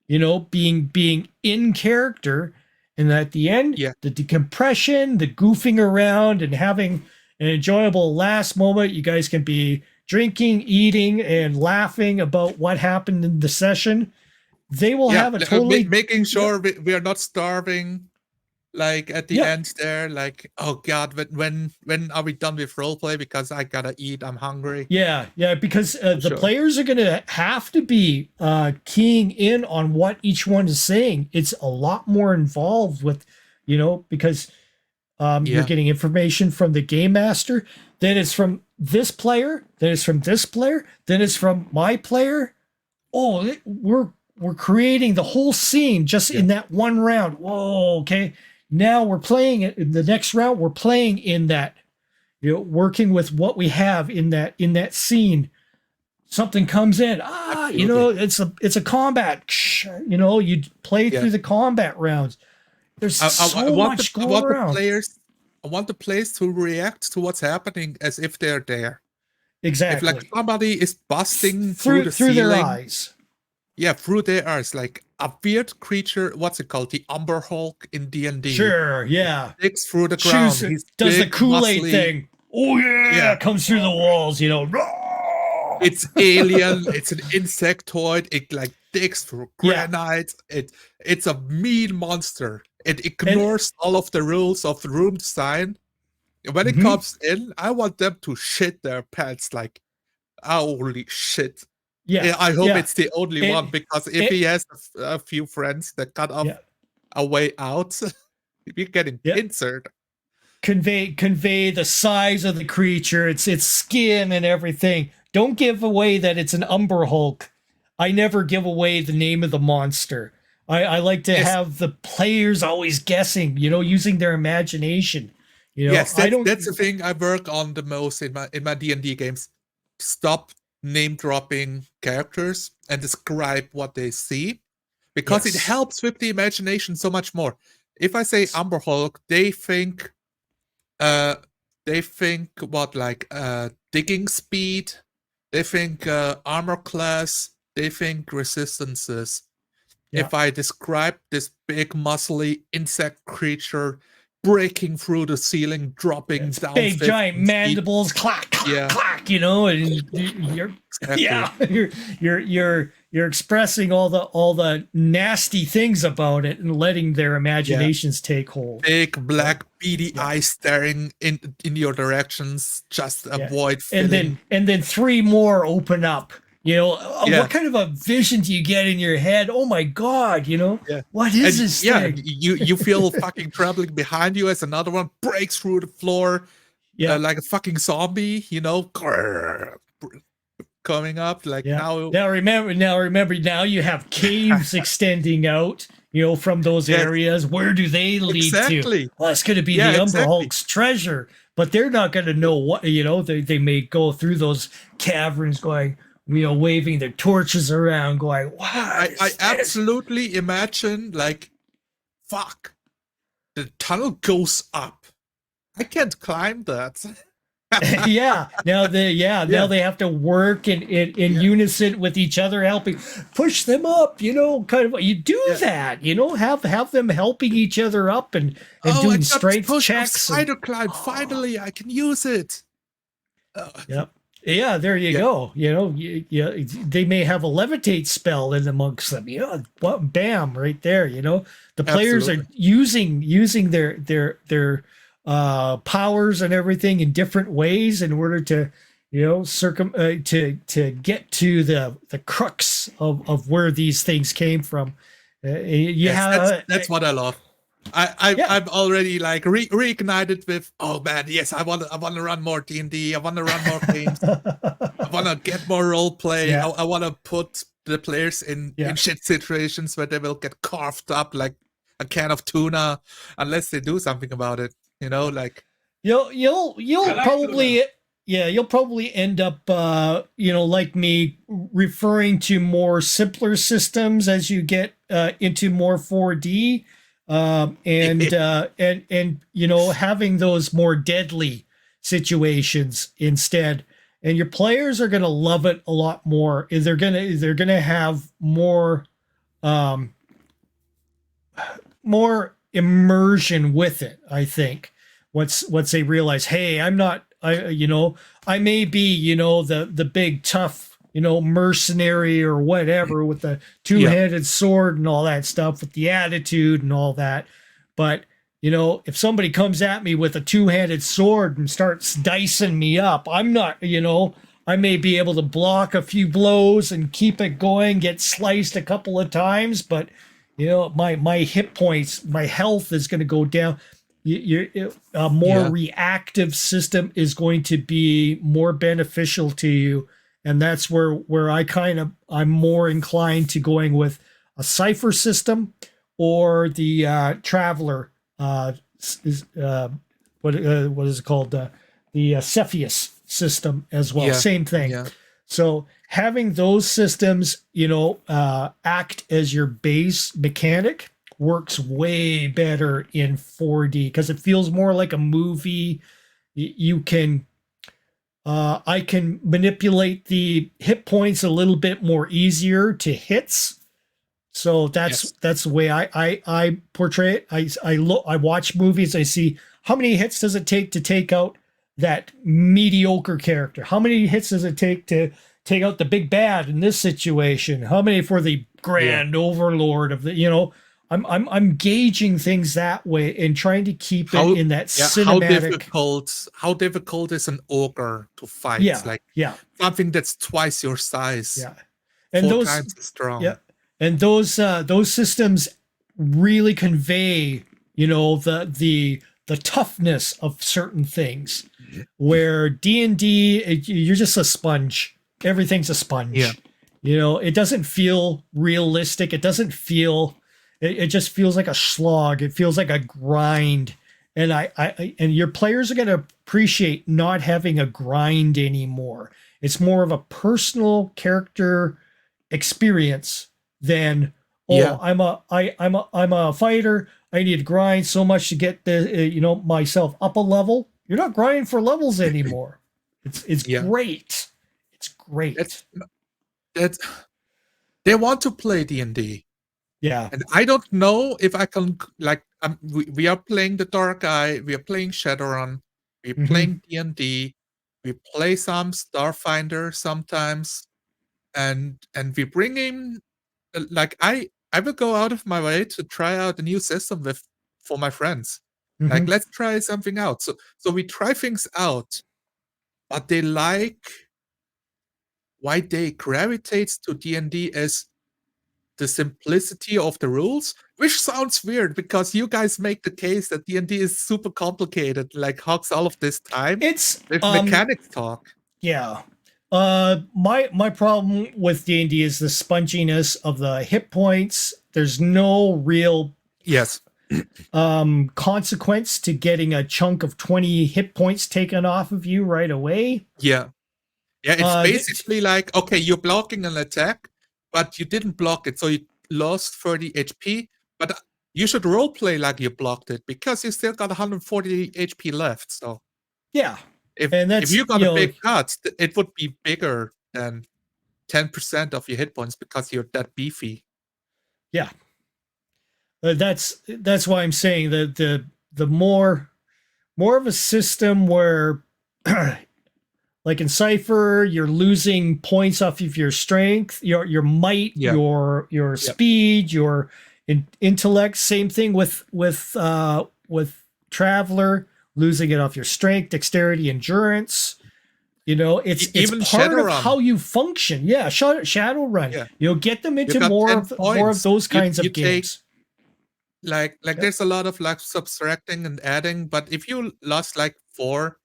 being in character. And at the end, the decompression, the goofing around and having an enjoyable last moment. You guys can be drinking, eating, and laughing about what happened in the session. They will have a totally making sure we are not starving, like at the end there, like, oh God, when are we done with roleplay? Because I gotta eat, I'm hungry. Yeah, because the players are gonna have to be keying in on what each one is saying. It's a lot more involved with, because you're getting information from the game master, then it's from this player, then it's from this player, then it's from my player. Oh, we're creating the whole scene just in that one round. Whoa, okay. Now we're playing it in the next round. We're playing in that, working with what we have in that scene. Something comes in. It's a combat. You play through the combat rounds. There's so much going around. I want the players to react to what's happening as if they're there. Exactly. If like somebody is busting through the ceiling, their eyes. Yeah, through their eyes, like a weird creature. What's it called? The Umber Hulk in D&D. Sure, yeah. Digs through the ground. He does the Kool-Aid thing. Oh yeah, comes through the walls. It's alien. It's an insectoid. It like digs through granite. It's a mean monster. It ignores all of the rules of the room design. When it comes in, I want them to shit their pants. Like, holy shit. Yeah, I hope it's the only one, because if he has a few friends that cut off a way out, you're getting pincered. Convey the size of the creature, its skin and everything. Don't give away that it's an Umber Hulk. I never give away the name of the monster. I like to have the players always guessing, using their imagination. Yes, that's the thing I work on the most in my D&D games. Stop name dropping characters and describe what they see, because it helps with the imagination so much more. If I say Umber Hulk, they think what, like digging speed, they think armor class, they think resistances. If I describe this big muscly insect creature breaking through the ceiling, dropping down, big giant mandibles, clack, clack, clack, and you're you're expressing all the nasty things about it and letting their imaginations take hold. Big black beady Yeah. eyes staring in your directions. Just avoid filling. And then three more open up. What kind of a vision do you get in your head? Oh my God, what is this thing? You feel fucking trembling behind you as another one breaks through the floor, like a fucking zombie, coming up. Like now remember you have caves extending out, from those areas. Where do they lead to? Well, it's going to be the Umber Hulk's treasure, but they're not going to know what. They may go through those caverns going, waving their torches around, going, "Wow!" I absolutely imagine, like, fuck, the tunnel goes up. I can't climb that. Now they have to work in unison with each other, helping push them up. Kind of you do that. Have them helping each other up and doing strength checks. Spider climb. Finally, I can use it. Yeah, there you go. They may have a levitate spell in amongst them. Bam, right there. The players are using their powers and everything in different ways in order to to get to the crux of where these things came from. That's what I love. I'm already like reignited with, oh man, yes, I want to run more D&D. I want to run more games. I want to get more role play. I want to put the players in shit situations where they will get carved up like a can of tuna unless they do something about it. Like you'll probably you'll probably end up like me, referring to more simpler systems as you get into more 4D. And having those more deadly situations instead, and your players are going to love it a lot more. They're going to have more immersion with it. I think once they realize, hey, I may be the big tough mercenary or whatever with the two-handed sword and all that stuff, with the attitude and all that. But, if somebody comes at me with a two-handed sword and starts dicing me up, I'm not, I may be able to block a few blows and keep it going, get sliced a couple of times, but, my hit points, my health is going to go down. A more reactive system is going to be more beneficial to you. And that's where I'm more inclined to going with a cipher system or the Traveler. What is it called? The Cepheus system as well. Same thing. Yeah. So having those systems, act as your base mechanic works way better in 4D because it feels more like a movie. You can. I can manipulate the hit points a little bit more easier to hits. So that's the way I portray it. I watch movies. I see how many hits does it take to take out that mediocre character? How many hits does it take to take out the big bad in this situation? How many for the grand overlord of the, I'm gauging things that way and trying to keep it in that cinematic. How difficult is an ogre to fight? Something that's twice your size. Yeah, and 4 times as strong. Yeah, and those systems really convey, the toughness of certain things. Where D&D, you're just a sponge. Everything's a sponge. Yeah. It doesn't feel realistic. It doesn't feel. It just feels like a slog. It feels like a grind. And and your players are going to appreciate not having a grind anymore. It's more of a personal character experience than, I'm a fighter. I need to grind so much to get the myself up a level. You're not grinding for levels anymore. It's great. It's great. That's they want to play D&D. Yeah. And I don't know if I can, like, we are playing the Dark Eye, we are playing Shadowrun, we're playing D&D, we play some Starfinder sometimes, and we bring in like I will go out of my way to try out a new system with for my friends. Like, Hmm. let's try something out. So we try things out, but they like why they gravitate to D&D is the simplicity of the rules, which sounds weird because you guys make the case that D&D is super complicated, like hogs all of this time It's with mechanics talk. yeah. My problem with D&D is the sponginess of the hit points. There's no real Yes. consequence to getting a chunk of 20 hit points taken off of you right away. Yeah. Yeah, it's Uh, th- basically like, okay, you're blocking an attack, but you didn't block it, so you lost 30 HP. But you should roleplay like you blocked it because you still got 140 HP left. So yeah. if And if that's, you got a big cut, it would be bigger than 10% of your hit points because you're that beefy. yeah. That's why I'm saying that the more of a system where like in Cypher, you're losing points off of your strength, your might, Yeah. your speed, your intellect. Same thing with Traveler, losing it off your strength, dexterity, endurance. You know, it's Even part of Shadowrun. how you function. Yeah, Shadowrun. Yeah. You'll get them into got more 10 of points. those kinds You of games. like there's a lot of like subtracting and adding, but if you lost like 4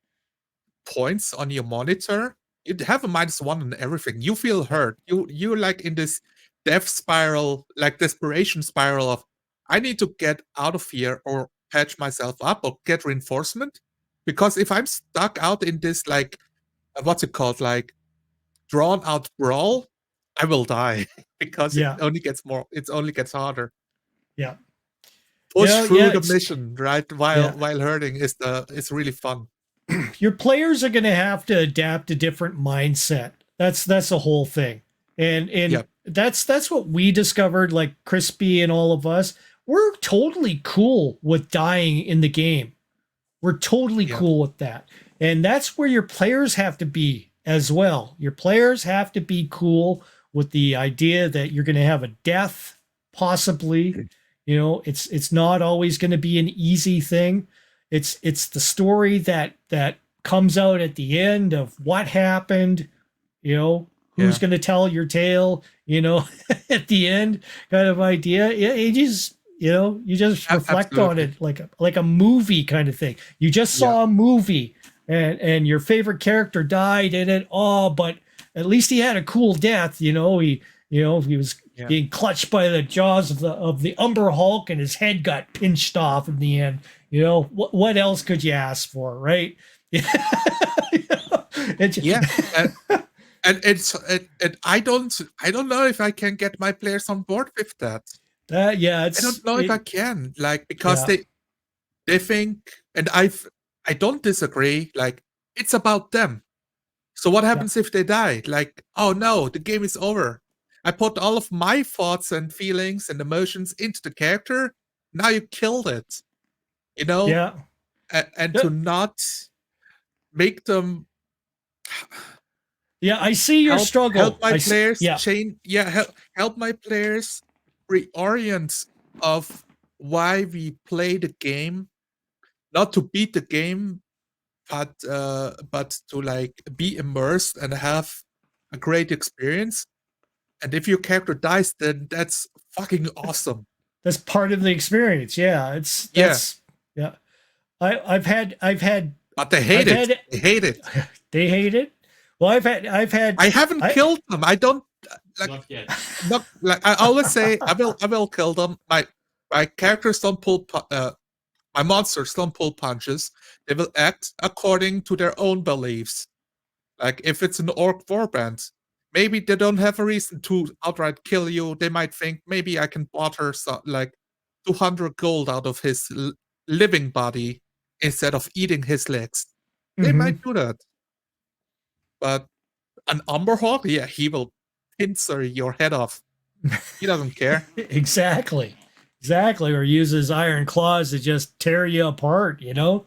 points on your monitor, you'd have a -1 on everything. You feel hurt. You like in this death spiral, like desperation spiral of I need to get out of here or patch myself up or get reinforcement. Because if I'm stuck out in this like what's it called, like drawn out brawl, I will die because Yeah, it only gets harder. yeah, Push through the it's mission, right? yeah. While hurting is really fun. Your players are going to have to adapt a different mindset. That's the whole thing, and Yep. that's what we discovered. Like Crispy and all of us, we're totally cool with dying in the game. We're totally Yeah. cool with that, and that's where your players have to be as well. Your players have to be cool with the idea that you're going to have a death, possibly. You know, it's not always going to be an easy thing. It's the story that comes out at the end of what happened, you know, who's Yeah. going to tell your tale, you know, at the end kind of idea. You just, you know, you just reflect on Absolutely. it like a movie kind of thing. You just saw a movie and your favorite character died in it. Oh, but at least he had a cool death, you know. He was being clutched by the jaws of the Umber Hulk and his head got pinched off in the end. You know, what else could you ask for, right? Yeah. And I don't know if I can get my players on board with that. Yeah, I don't know if I can, like, because Yeah. they think, and I don't disagree, like, it's about them. So what happens if they die? Like, oh no, the game is over. I put all of my thoughts and feelings and emotions into the character. Now you killed it. You know? Yeah. And to not make them Yeah, I see your struggle. help my players yeah. change. Yeah, help my players reorient of why we play the game, not to beat the game, but to like be immersed and have a great experience. And if your character dies, then that's fucking awesome. That's part of the experience. Yeah, yeah. I've had But they hate it. They hate it. They hate it. Well, I've had I haven't killed them. I don't like Not yet. not like I always say I will kill them. My characters don't pull my monsters don't pull punches. They will act according to their own beliefs. Like if it's an orc warband, maybe they don't have a reason to outright kill you. They might think maybe I can barter like 200 gold out of his living body instead of eating his legs. They might do that. But an Umberhawk, yeah, he will pincer your head off. He doesn't care. Exactly. Or uses iron claws to just tear you apart, you know?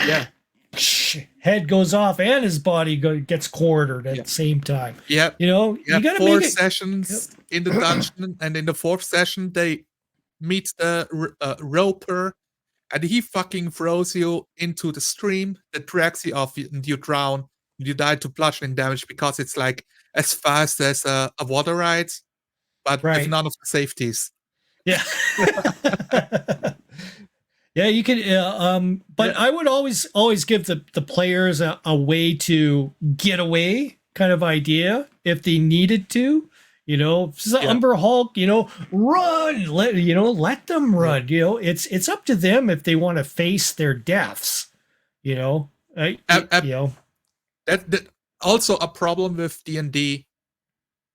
Yeah. head goes off and his body gets quartered at the same time. Yep. You know, you got to four make it. sessions in the dungeon, and in the fourth session they meet the roper, and he fucking throws you into the stream that drags you off, and you drown. You die to bludgeoning damage because it's like as fast as a water ride, but with Right. none of the safeties. Yeah. Yeah, you can. But I would always give the players a way to get away, kind of idea, if they needed to. You know, this is Umber Hulk. You know, run. Let them run. You know, it's up to them if they want to face their deaths. You know, you know. That also a problem with D&D.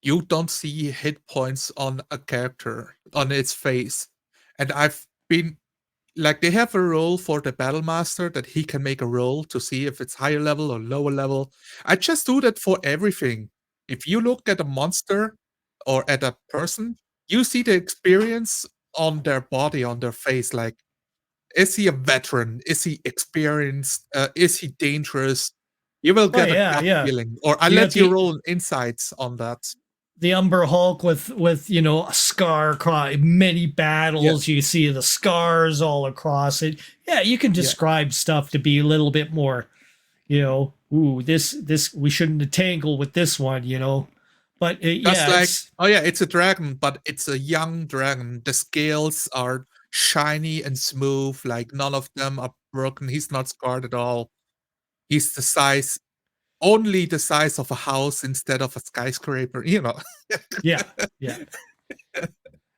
You don't see hit points on a character on its face, and I've been like, they have a role for the battle master that he can make a roll to see if it's higher level or lower level. I just do that for everything. If you look at a monster or at a person, you see the experience on their body, on their face. Like, is he a veteran? Is he experienced? Is he dangerous? You will get a gut feeling. Or I let you roll insights on that. The Umber Hulk with a scar across many battles. You see the scars all across it. Yeah, you can describe stuff to be a little bit more, ooh, this we shouldn't tangle with this one, But it's a dragon, but it's a young dragon. The scales are shiny and smooth, like none of them are broken. He's not scarred at all. He's only the size of a house instead of a skyscraper, Yeah.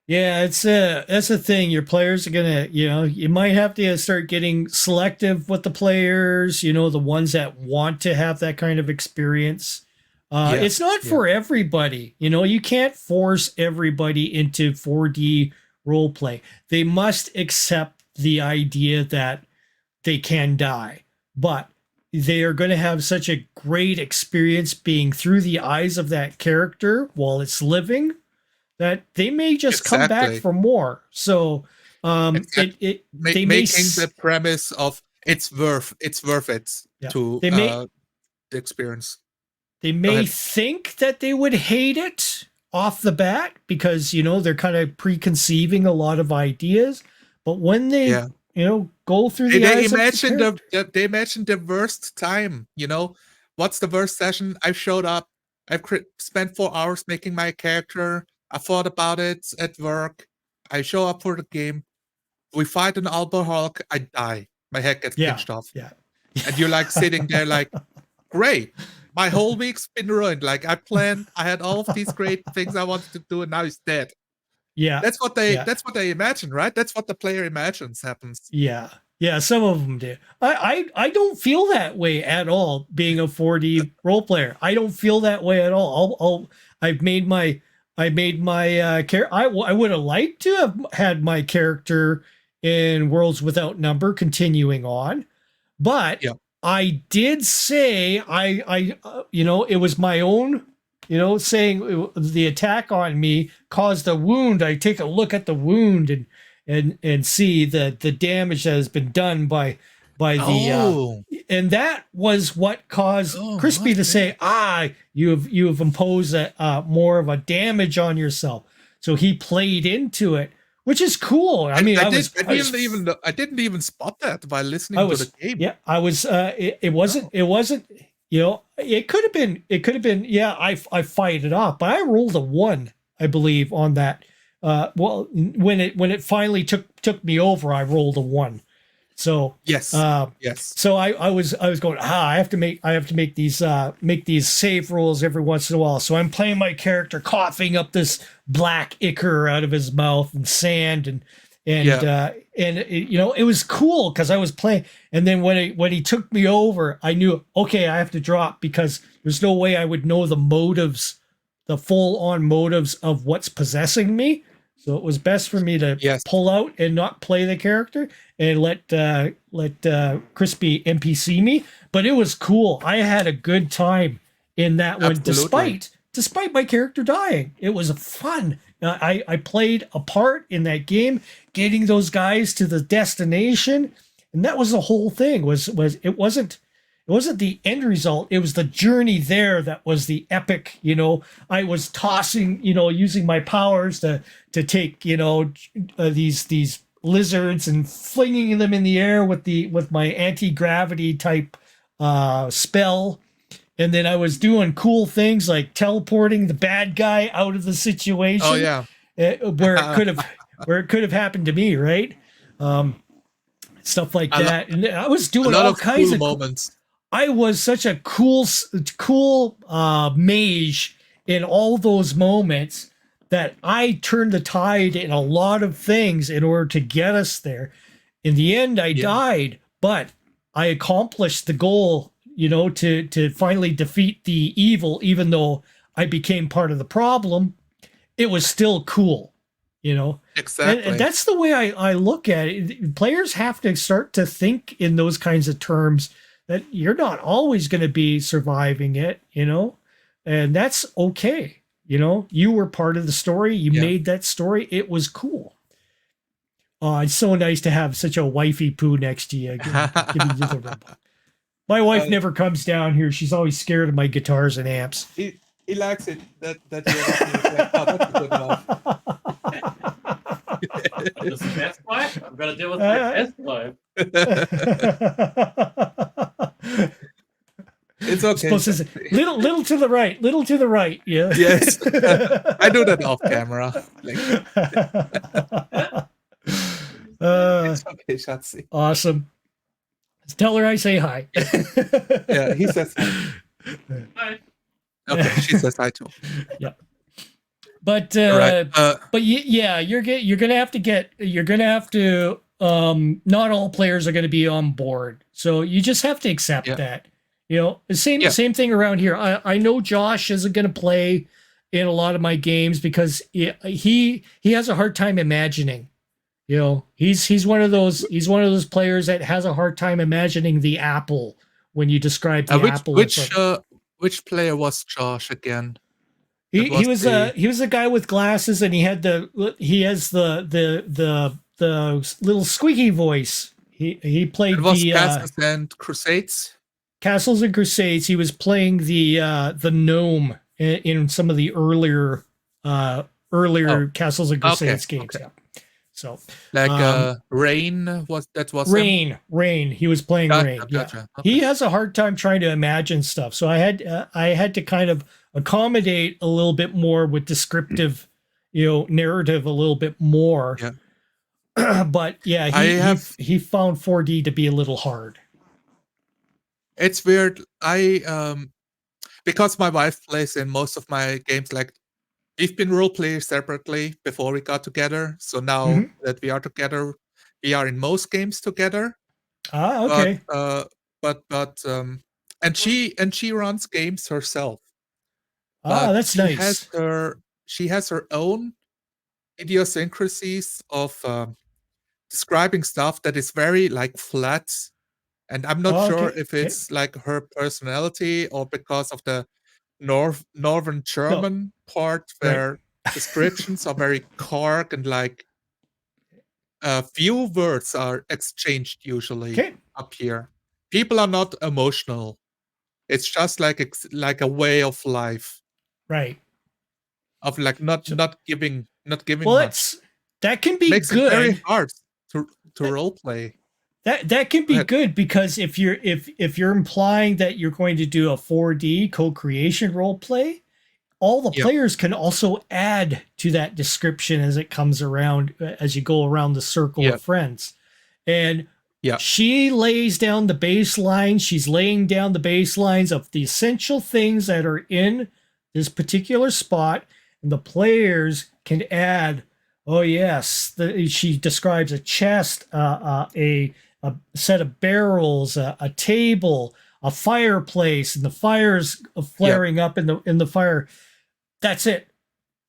That's a thing. Your players are gonna, you might have to start getting selective with the players, the ones that want to have that kind of experience. It's not for everybody. You can't force everybody into 4D role play. They must accept the idea that they can die, but they are going to have such a great experience being through the eyes of that character while it's living that they may just come back for more. So making the premise of it's worth it to the experience. They may think that they would hate it off the bat because they're kind of preconceiving a lot of ideas, but when they go through the eyes they imagine the worst time. What's the worst session? I've showed up. I've spent 4 hours making my character. I thought about it at work. I show up for the game. We fight an Umber Hulk. I die. My head gets pinched off. Yeah. And you're like sitting there like, great. My whole week's been ruined. Like, I had all of these great things I wanted to do, and now he's dead. Yeah. That's what they imagine, right? That's what the player imagines happens. Yeah. Yeah, some of them do. I don't feel that way at all being a 4D role player. I don't feel that way at all. I made my character. I would have liked to have had my character in Worlds Without Number continuing on, but I did say I it was my own, saying the attack on me caused a wound. I take a look at the wound and see the damage that has been done by the and that was what caused Crispy to say, you've imposed more of a damage on yourself. So he played into it, which is cool. I didn't even spot that by listening to the game. Yeah, I was. It wasn't. It could have been. Yeah, I fight it off, but I rolled a 1, I believe, on that. When it finally took me over, I rolled a 1. So yes. So I was going. I have to make these save rolls every once in a while. So I'm playing my character coughing up this black ichor out of his mouth and sand and it was cool because I was playing. And then when he took me over, I knew, okay, I have to drop because there's no way I would know the motives, the full on motives of what's possessing me. So it was best for me to pull out and not play the character and let Crispy NPC me. But it was cool. I had a good time in that one, despite my character dying. It was fun. I played a part in that game, getting those guys to the destination, and that was the whole thing. It wasn't the end result. It was the journey there that was the epic. I was tossing, using my powers to take, these lizards and flinging them in the air with my anti-gravity type spell. And then I was doing cool things like teleporting the bad guy out of the situation. Oh yeah. Where it could have happened to me, right? Stuff like that. And I was doing all kinds of moments. I was such a cool mage in all those moments that I turned the tide in a lot of things in order to get us there. In the end, I died, but I accomplished the goal, to finally defeat the evil, even though I became part of the problem. It was still cool, Exactly. And that's the way I look at it. Players have to start to think in those kinds of terms, that you're not always going to be surviving it, and that's okay. You were part of the story. You made that story. It was cool. It's so nice to have such a wifey poo next to you, giving you the rub. My wife never comes down here. She's always scared of my guitars and amps. He likes it that you're like, oh, that's a good one. This is best wife? I'm gonna deal with my best wife. It's okay. Say, little to the right, little to the right. Yeah. Yes. I do that off camera. It's okay, Schatzi. Awesome. Tell her I say hi. Yeah, he says hi. Hi. Okay, she says hi too. Yeah. But right. you're gonna have to not all players are gonna be on board. So you just have to accept that. The same thing around here. I know Josh isn't gonna play in a lot of my games because he has a hard time imagining. He's one of those players that has a hard time imagining the apple when you describe the apple. Which player was Josh again? He was a guy with glasses, and he has the little squeaky voice. He played the Castles and Crusades. Castles and Crusades. He was playing the gnome in some of the earlier Castles and Crusades games. Okay. Yeah. So Rain was Rain. He was playing Rain. Gotcha. Yeah. Okay. He has a hard time trying to imagine stuff. So I had to kind of accommodate a little bit more with descriptive, narrative a little bit more. Yeah. But yeah, he found 4D to be a little hard. It's weird. Because my wife plays in most of my games, like we've been role playing separately before we got together. So now that we are together, we are in most games together. Ah, okay. But and she runs games herself. That's nice. She has her own idiosyncrasies of describing stuff that is very like flat. And I'm not sure if it's like her personality or because of the Northern German part where descriptions are very carg and like few words are exchanged usually up here. People are not emotional. It's just like a way of life. Right. Of like not giving well, much. That can be Makes good. It very hard to role play. That can be good because if you're implying that you're going to do a 4D co-creation role play, all the players can also add to that description as it comes around, as you go around the circle of friends. And she lays down the baseline. She's laying down the baselines of the essential things that are in this particular spot, and the players can add. Oh yes, she describes a chest, a set of barrels, a table, a fireplace, and the fire's flaring up in the fire. That's it.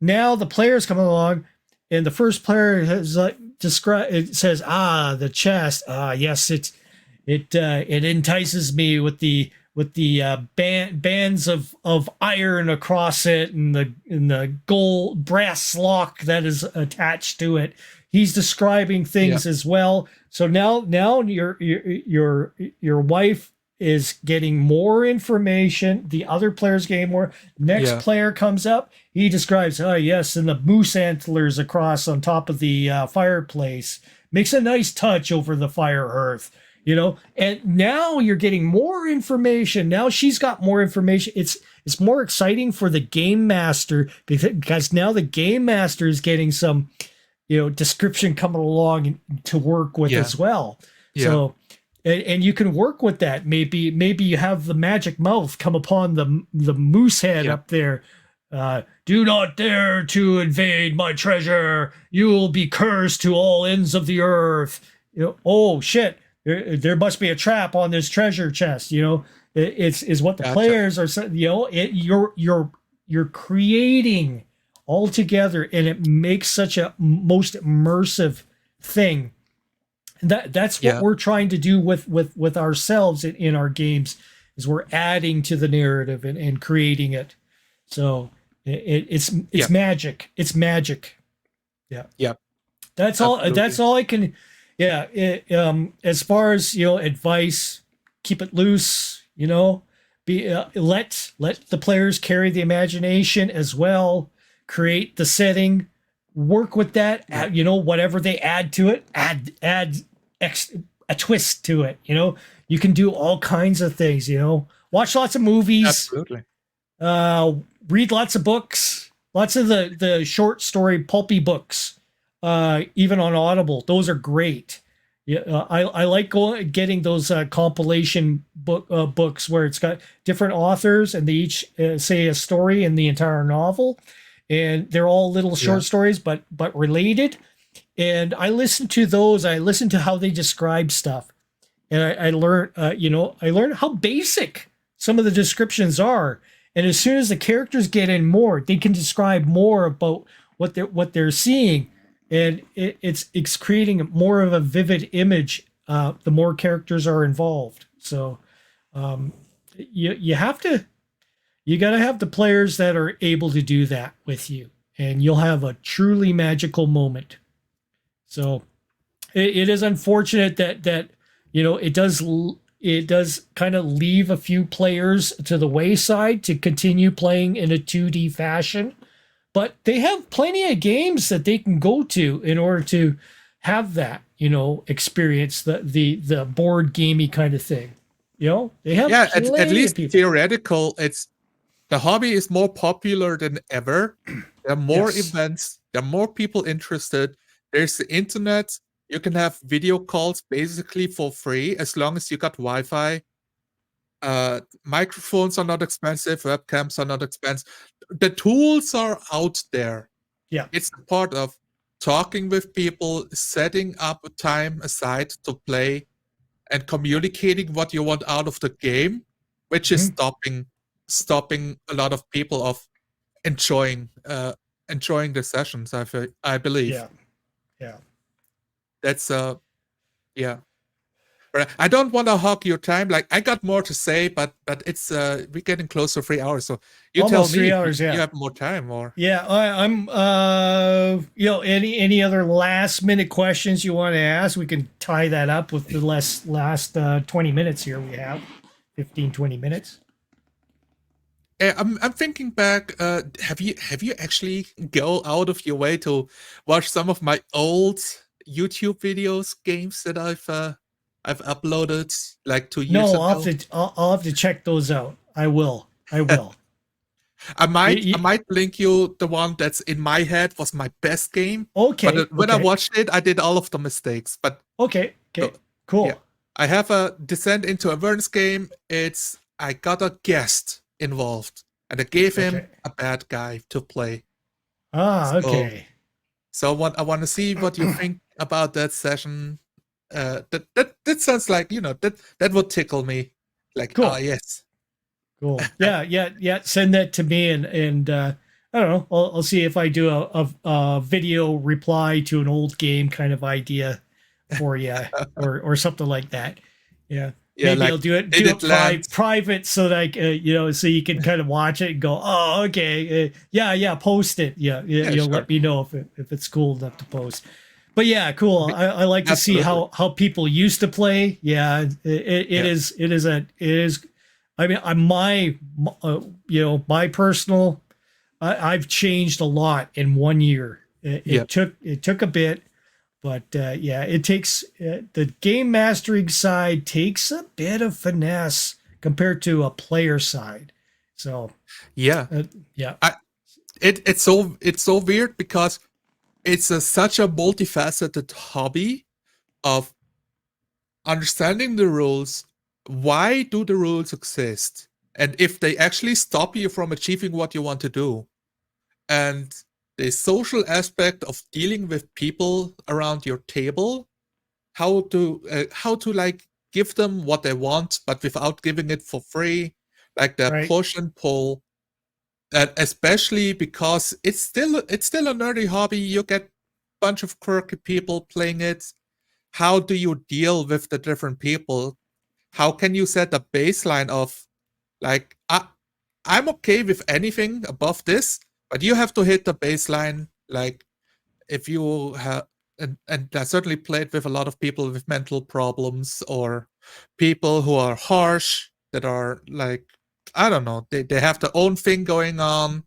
Now the players come along, and the first player has it says, the chest. Yes, it entices me with the bands of iron across it, and the gold brass lock that is attached to it. He's describing things as well. So now your wife is getting more information. The other player's getting more. Next player comes up. He describes, oh yes, and the moose antlers across on top of the fireplace makes a nice touch over the fire hearth. You know, and now you're getting more information. Now she's got more information. It's more exciting for the game master because now the game master is getting some, description coming along to work with as well. Yeah. So, and you can work with that. Maybe you have the magic mouth come upon the moose head up there. Do not dare to invade my treasure. You will be cursed to all ends of the earth. Oh shit. There must be a trap on this treasure chest. It's what the players are saying. You're creating all together, and it makes such a most immersive thing. That's what we're trying to do with ourselves in our games, is we're adding to the narrative and creating it. So it's magic. It's magic. Yeah. Yeah. That's all. That's all I can. Yeah. As far as advice, keep it loose. Be let the players carry the imagination as well. Create the setting. Work with that. Whatever they add to it. Add a twist to it. You can do all kinds of things. Watch lots of movies. Absolutely. Read lots of books. Lots of the short story pulpy books. Even on Audible, those are great. Yeah, I like getting those compilation books where it's got different authors and they each say a story in the entire novel, and they're all little short stories, but related. And I listen to those. I listen to how they describe stuff, and I learn. I learn how basic some of the descriptions are. And as soon as the characters get in more, they can describe more about what they're seeing. And it's creating more of a vivid image. The more characters are involved, so you got to have the players that are able to do that with you, and you'll have a truly magical moment. So it is unfortunate that it does kind of leave a few players to the wayside to continue playing in a 2D fashion. But they have plenty of games that they can go to in order to have that, experience the board gamey kind of thing. They have at least theoretical. The hobby is more popular than ever. There are more events. There are more people interested. There's the internet. You can have video calls basically for free as long as you got Wi-Fi. Microphones are not expensive. Webcams are not expensive. The tools are out there. Yeah. It's a part of talking with people, setting up a time aside to play, and communicating what you want out of the game, which is stopping a lot of people of enjoying the sessions, I believe. Yeah. That's But I don't want to hog your time. Like, I got more to say, but it's we're getting close to 3 hours. So you almost tell me 3 hours, if you have more time or I'm any other last minute questions you want to ask, we can tie that up with the last 20 minutes here we have. 15-20 minutes. I'm thinking back. Have you actually go out of your way to watch some of my old YouTube videos, games that I've uploaded like 2 years ago? I'll have to check those out. I will. I might link you the one that's in my head was my best game. Okay. But when I watched it, I did all of the mistakes. But okay. Cool. Yeah. I have a Descent into Avernus game. I got a guest involved, and I gave him a bad guy to play. Okay. So I want to see what you think about that session. That sounds like that would tickle me. Like, cool. Yes. Cool. Yeah. Send that to me, and I don't know. I'll see if I do a video reply to an old game kind of idea for you, or something like that. Yeah. Maybe like, I'll do it private so that so you can kind of watch it and go, oh, okay, post it. Yeah, you'll sure. let me know if it's cool enough to post. But yeah, cool. I like to see Absolutely. how people used to play. Yeah, Yeah. it is. I mean, I'm my personal. I've changed a lot in 1 year. Yeah. It took a bit, but yeah, it takes the game mastering side takes a bit of finesse compared to a player side. So Yeah. yeah, I it's so weird because it's such a multifaceted hobby of understanding the rules. Why do the rules exist? And if they actually stop you from achieving what you want to do. And the social aspect of dealing with people around your table, how to like give them what they want, but without giving it for free, like the right. push and pull. And especially because it's still a nerdy hobby. You get a bunch of quirky people playing it. How do you deal with the different people? How can you set a baseline of like I'm okay with anything above this, but you have to hit the baseline. Like if you have, and I certainly played with a lot of people with mental problems or people who are harsh that are like, I don't know, they have their own thing going on.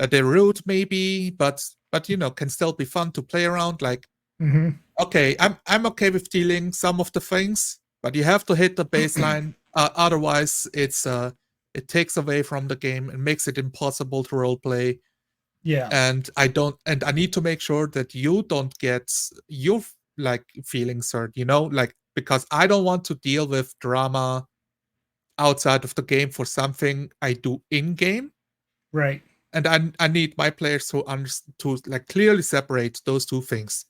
They're rude maybe, but you know, can still be fun to play around. Like, Hmm. okay, I'm okay with dealing some of the things, but you have to hit the baseline. Otherwise, it takes away from the game and makes it impossible to roleplay. Yeah, And I need to make sure that you don't get your like feelings hurt. You know, like because I don't want to deal with drama outside of the game for something I do in game. right. And I need my players to like clearly separate those two things.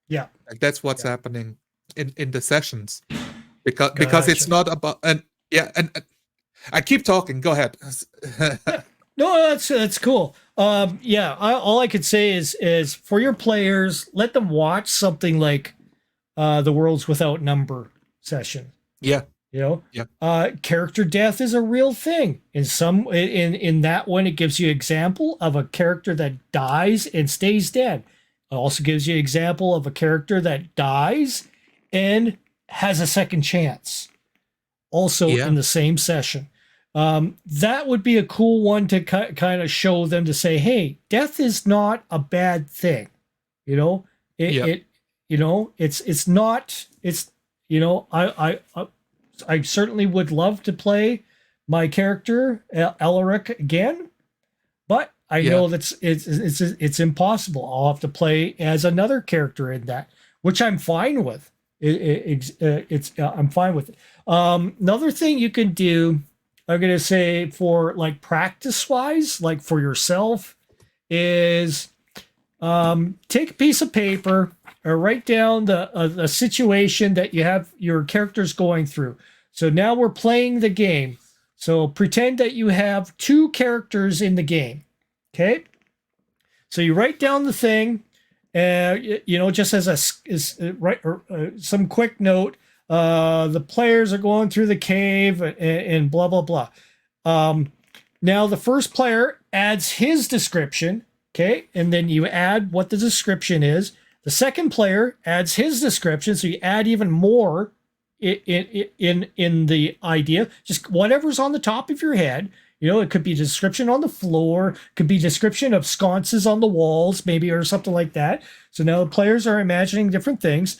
Yeah, Like that's what's yeah. happening in the sessions because it's Gotcha. not about and yeah and I keep talking. Go ahead. Yeah. No, that's cool. Yeah, all I could say is for your players, let them watch something like the Worlds Without Number session. Yeah, You know, yeah, character death is a real thing. In that one, it gives you example of a character that dies and stays dead. It also gives you example of a character that dies and has a second chance. Also yeah, in the same session. That would be a cool one to kind of show them to say, hey, death is not a bad thing. You know, yeah, it you know, it's not, it's, you know, I certainly would love to play my character, Elric, again, but I yeah, know it's impossible. I'll have to play as another character in that, which I'm fine with. It's I'm fine with it. Another thing you can do, I'm gonna say for like practice wise, like for yourself, is take a piece of paper or write down the situation that you have your characters going through. So now we're playing the game. So pretend that you have two characters in the game. Okay. So you write down the thing, you know, just as right or some quick note. The players are going through the cave and blah blah blah. Um, Now the first player adds his description, okay, and then you add what the description is. The second player adds his description, so you add even more in the idea. Just whatever's on the top of your head. You know, it could be description on the floor, could be description of sconces on the walls, maybe, or something like that. So now the players are imagining different things,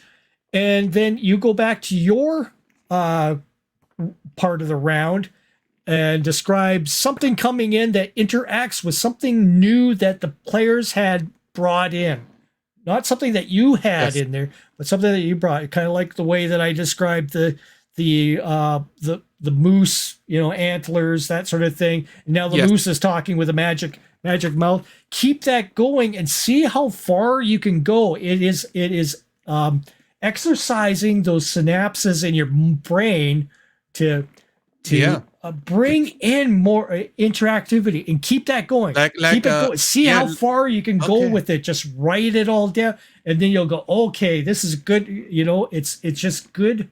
and then you go back to your part of the round and describes something coming in that interacts with something new that the players had brought in. Not something that you had yes, in there, but something that you brought. Kind of like the way that I described the moose, you know, antlers, that sort of thing. And now the yes, moose is talking with a magic mouth. Keep that going and see how far you can go. It is exercising those synapses in your brain to yeah. bring in more interactivity and keep that going. Like Keep it going. See yeah. how far you can go Okay. with it. Just write it all down, and then you'll go, okay, this is good. You know, it's just good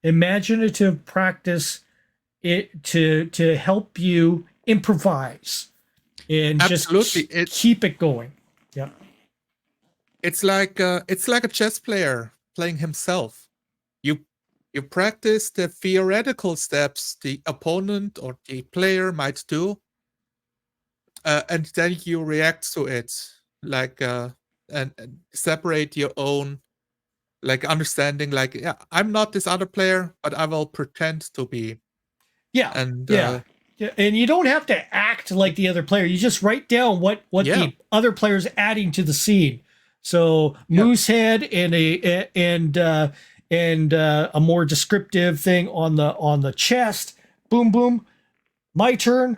imaginative practice to help you improvise and just Absolutely. It keep it going. Yeah. it's like a chess player playing himself. You practice the theoretical steps the opponent or the player might do, and then you react to it, like and separate your own, like, understanding, like, yeah, I'm not this other player, but I will pretend to be. Yeah, And yeah. Yeah, and you don't have to act like the other player. You just write down what Yeah. the other player's adding to the scene. So Yeah. Moosehead and a more descriptive thing on the chest. Boom, boom. My turn.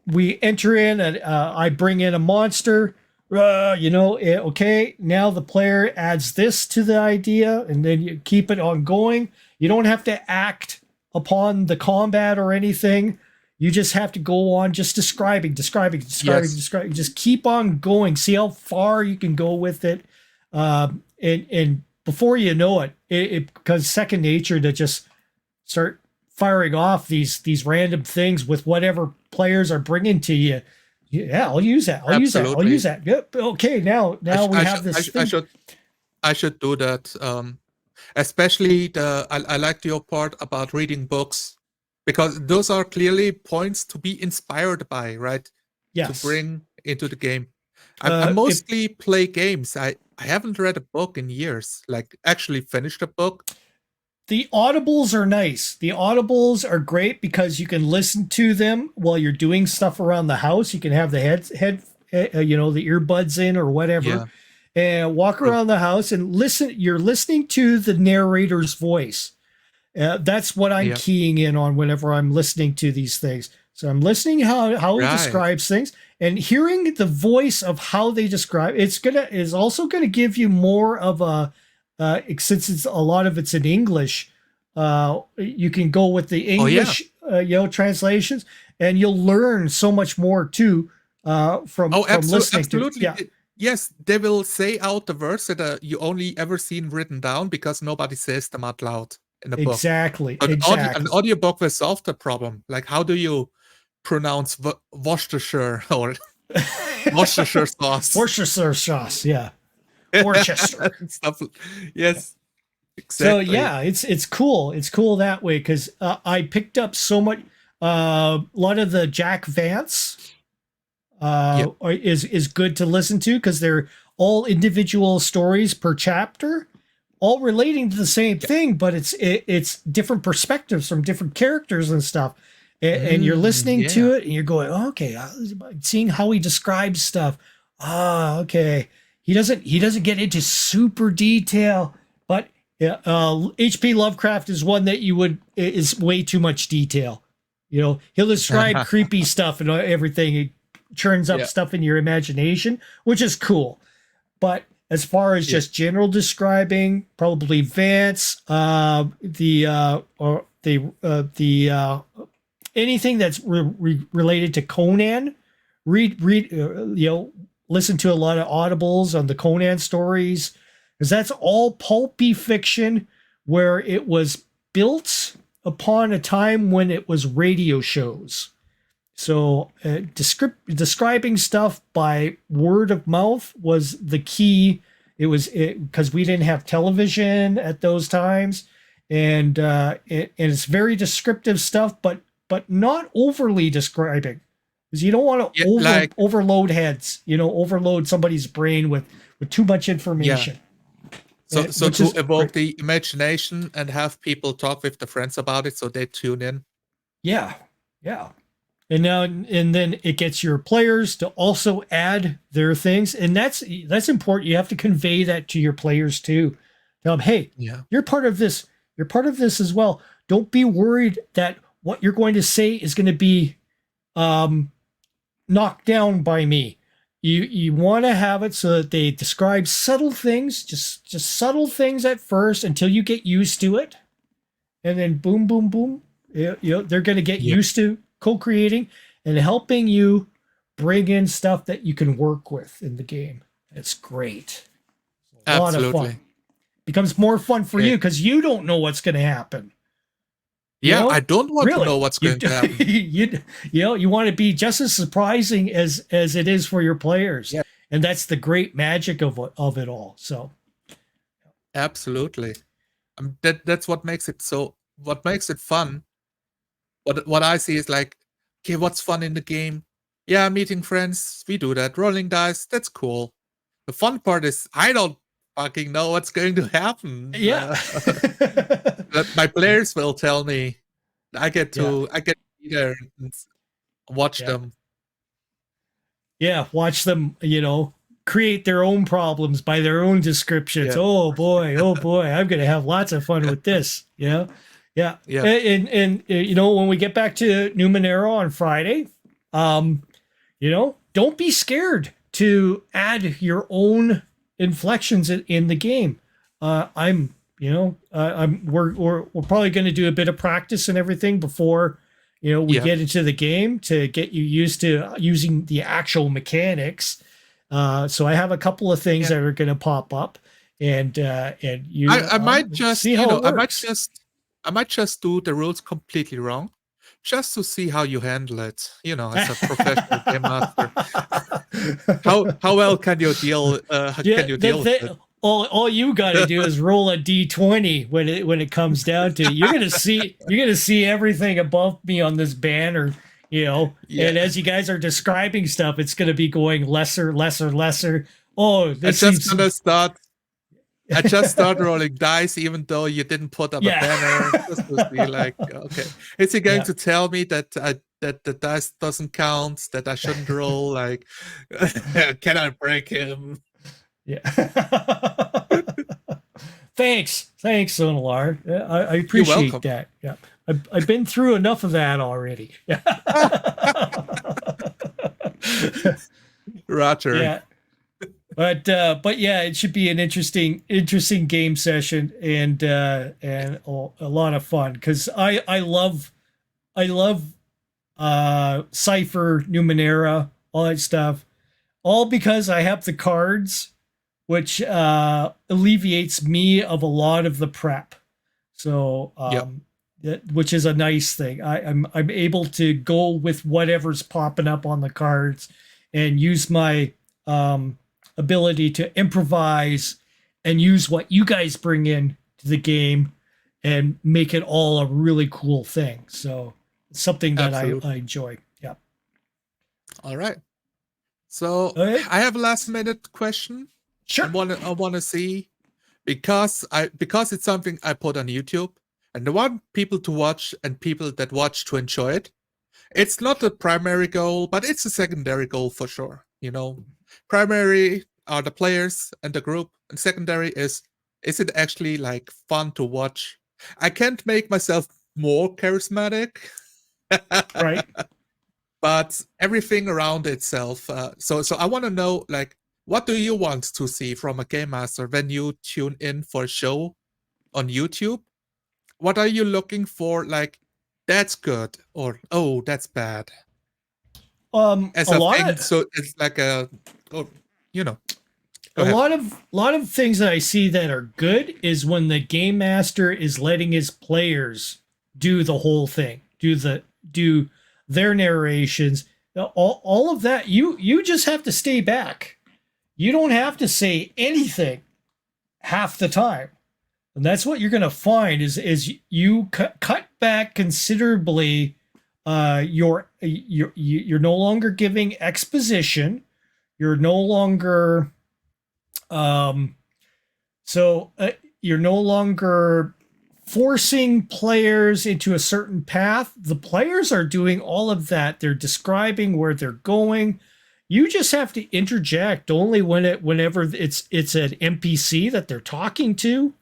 We enter in and I bring in a monster. Okay. Now the player adds this to the idea, and then you keep it ongoing. You don't have to act upon the combat or anything. You just have to go on just describing. Just keep on going. See how far you can go with it. And before you know it, it becomes second nature to just start firing off these random things with whatever players are bringing to you. Yeah, I'll use that. I'll use that. Yep. Okay, now we have this thing. I should do that. Especially I liked your part about reading books, because those are clearly points to be inspired by, right? Yes. To bring into the game. I mostly play games. I haven't read a book in years, like actually finished a book. The audibles are nice. The audibles are great because you can listen to them while you're doing stuff around the house. You can have the the earbuds in or whatever. Yeah. And walk around the house and listen. You're listening to the narrator's voice. That's what I'm keying in on whenever I'm listening to these things. So I'm listening how he describes things and hearing the voice of how they describe. Is also gonna give you more of a since it's a lot of it's in English. You can go with the English translations, and you'll learn so much more too from listening absolutely. to it. Yeah. Yes, they will say out the words that you only ever seen written down because nobody says them out loud in the book. Exactly. An audiobook will solve the problem. Like, how do you pronounce Worcestershire or Worcestershire sauce? Worcestershire sauce, yeah. Worcester. Stuff. Yes, So exactly. yeah, it's cool. It's cool that way because I picked up so much. A lot of the Jack Vance is good to listen to because they're all individual stories per chapter, all relating to the same thing, but it's different perspectives from different characters and stuff. And you're listening to it and you're going, oh, okay, seeing how he describes stuff. Okay. He doesn't get into super detail, but H.P. Lovecraft is one that is way too much detail. He'll describe creepy stuff and everything. It churns up stuff in your imagination, which is cool. But as far as just general describing, probably Vance, anything that's related to Conan, listen to a lot of audibles on the Conan stories, because that's all pulpy fiction where it was built upon a time when it was radio shows. So describing stuff by word of mouth was the key. It was because we didn't have television at those times, and it's very descriptive stuff, but not overly describing, because you don't want to overload heads. Overload somebody's brain with too much information. Yeah. So to evoke the imagination and have people talk with their friends about it, so they tune in. Yeah. And then it gets your players to also add their things, and that's important. You have to convey that to your players too. Tell them, hey, you're part of this. You're part of this as well. Don't be worried that what you're going to say is going to be knocked down by me. You want to have it so that they describe subtle things, just subtle things at first until you get used to it, and then boom, boom, boom. They're going to get used to co-creating and helping you bring in stuff that you can work with in the game. It's great. A lot of fun. Becomes more fun for you because you don't know what's going to happen. I don't want to know what's going to happen. You want to be just as surprising as it is for your players. Yeah. and that's the great magic of it all. So Absolutely. That's what makes it fun. What I see is like, okay, what's fun in the game? Yeah, meeting friends, we do that. Rolling dice, that's cool. The fun part is I don't fucking know what's going to happen. yeah. But my players will tell me. I get to be there and watch Yeah. them. Yeah, watch them, create their own problems by their own descriptions. Yeah. Oh boy, I'm going to have lots of fun with this, Yeah. Yeah. And when we get back to Numenera on Friday, don't be scared to add your own inflections in the game. We're probably going to do a bit of practice and everything before we get into the game to get you used to using the actual mechanics. So I have a couple of things that are going to pop up, and you. I might just see how it works. I might just do the rules completely wrong, just to see how you handle it. As a professional game master, how well can you deal? Can you deal with it? All you got to do is roll a d20 when it comes down to it. You're gonna see everything above me on this banner, And as you guys are describing stuff, it's gonna be going lesser. Oh, this I just start rolling dice, even though you didn't put up a banner. Just to be like, okay, is he going to tell me that that the dice doesn't count? That I shouldn't roll? Like, can I break him? Yeah. Thanks, Sonalar. I appreciate that. Yeah, I've been through enough of that already. Yeah. Roger. Yeah. But yeah, it should be an interesting game session and a lot of fun because I love Cypher, Numenera, all that stuff, all because I have the cards, which alleviates me of a lot of the prep. So which is a nice thing. I'm able to go with whatever's popping up on the cards and use my ability to improvise and use what you guys bring in to the game and make it all a really cool thing. So it's something that I enjoy. Yeah. All right. So I have a last minute question. Sure. I want to see because it's something I put on YouTube and I want people to watch and people that watch to enjoy it. It's not the primary goal, but it's a secondary goal for sure. Primary are the players and the group, and secondary is it actually like fun to watch? I can't make myself more charismatic, right? But everything around itself. So I want to know, like, what do you want to see from a game master when you tune in for a show on YouTube? What are you looking for? Like, that's good, or oh, that's bad. As a thing, so it's like a lot of things that I see that are good is when the game master is letting his players do the whole thing, do their narrations, all of that. You just have to stay back. You don't have to say anything half the time, and that's what you're going to find is you cut back considerably. You're no longer giving exposition. You're no longer you're no longer forcing players into a certain path. The players are doing all of that. They're describing where they're going. You just have to interject only whenever it's an NPC that they're talking to.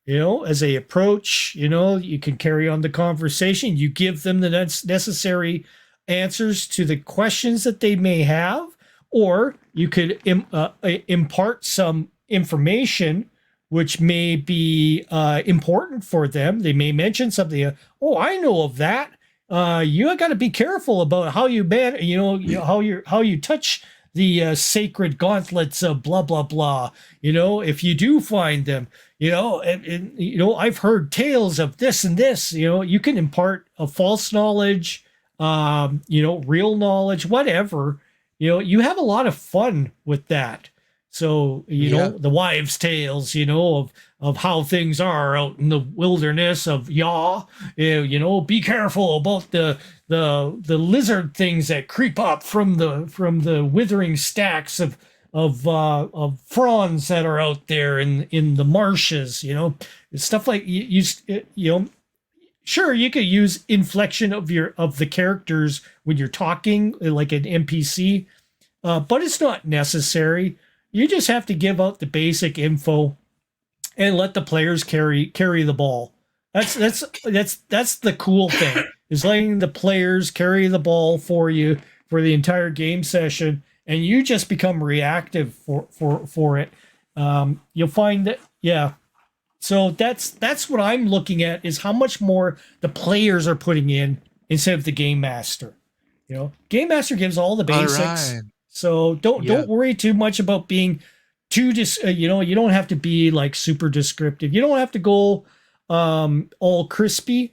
As they approach, you can carry on the conversation. You give them the necessary answers to the questions that they may have, or you could impart some information which may be important for them. They may mention something. Oh, I know of that. You got to be careful about how you how you touch the sacred gauntlets of blah blah blah. If you do find them. I've heard tales of this and this. You can impart a false knowledge, real knowledge, whatever, you have a lot of fun with that. So, Yeah. the wives' tales, of how things are out in the wilderness of Yaw. Be careful about the lizard things that creep up from the withering stacks of fronds that are out there in the marshes. Stuff like sure, you could use inflection of the characters when you're talking like an NPC, but it's not necessary. You just have to give out the basic info and let the players carry the ball. That's the cool thing, is letting the players carry the ball for you for the entire game session, and you just become reactive for it. You'll find that, yeah. So that's what I'm looking at, is how much more the players are putting in instead of the game master. Game master gives all the basics. All right. So don't Yeah. worry too much about being too you don't have to be like super descriptive. You don't have to go all crispy,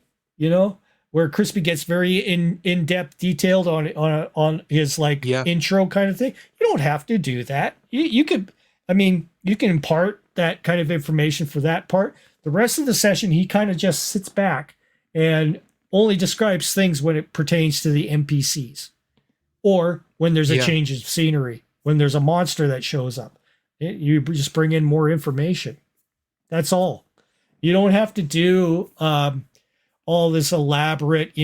where Crispy gets very in-depth detailed on his like Yeah. intro kind of thing. You don't have to do that. You could, you can impart that kind of information for that part. The rest of the session, he kind of just sits back and only describes things when it pertains to the NPCs, or when there's a Yeah. change of scenery, when there's a monster that shows up. You just bring in more information. That's all. You don't have to do all this elaborate,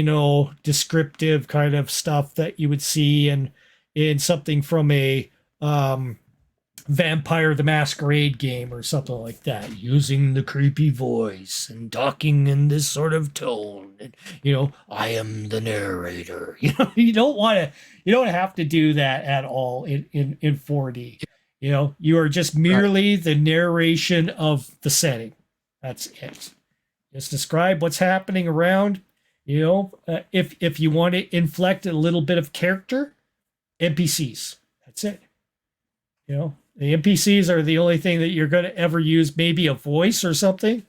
descriptive kind of stuff that you would see in something from a Vampire the Masquerade game or something like that, using the creepy voice and talking in this sort of tone. And, I am the narrator. You don't have to do that at all in 4D. You are just merely the narration of the setting. That's it. Just describe what's happening around. If you want to inflect a little bit of character, NPCs. That's it. The NPCs are the only thing that you're going to ever use, maybe a voice or something,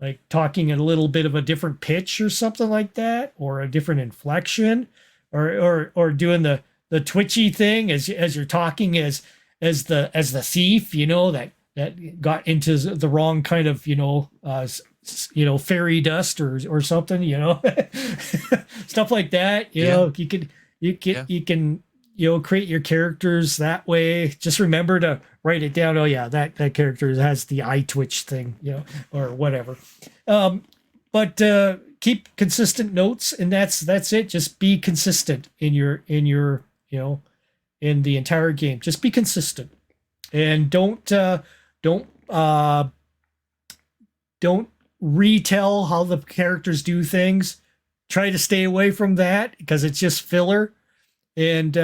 like talking at a little bit of a different pitch or something like that, or a different inflection, or doing the twitchy thing as you're talking as the thief, that got into the wrong kind of, fairy dust or something, stuff like that. You can create your characters that way. Just remember to write it down. Oh yeah, that character has the eye twitch thing, or whatever. But keep consistent notes, and that's it. Just be consistent in your in the entire game. Just be consistent, and don't retell how the characters do things. Try to stay away from that, because it's just filler. And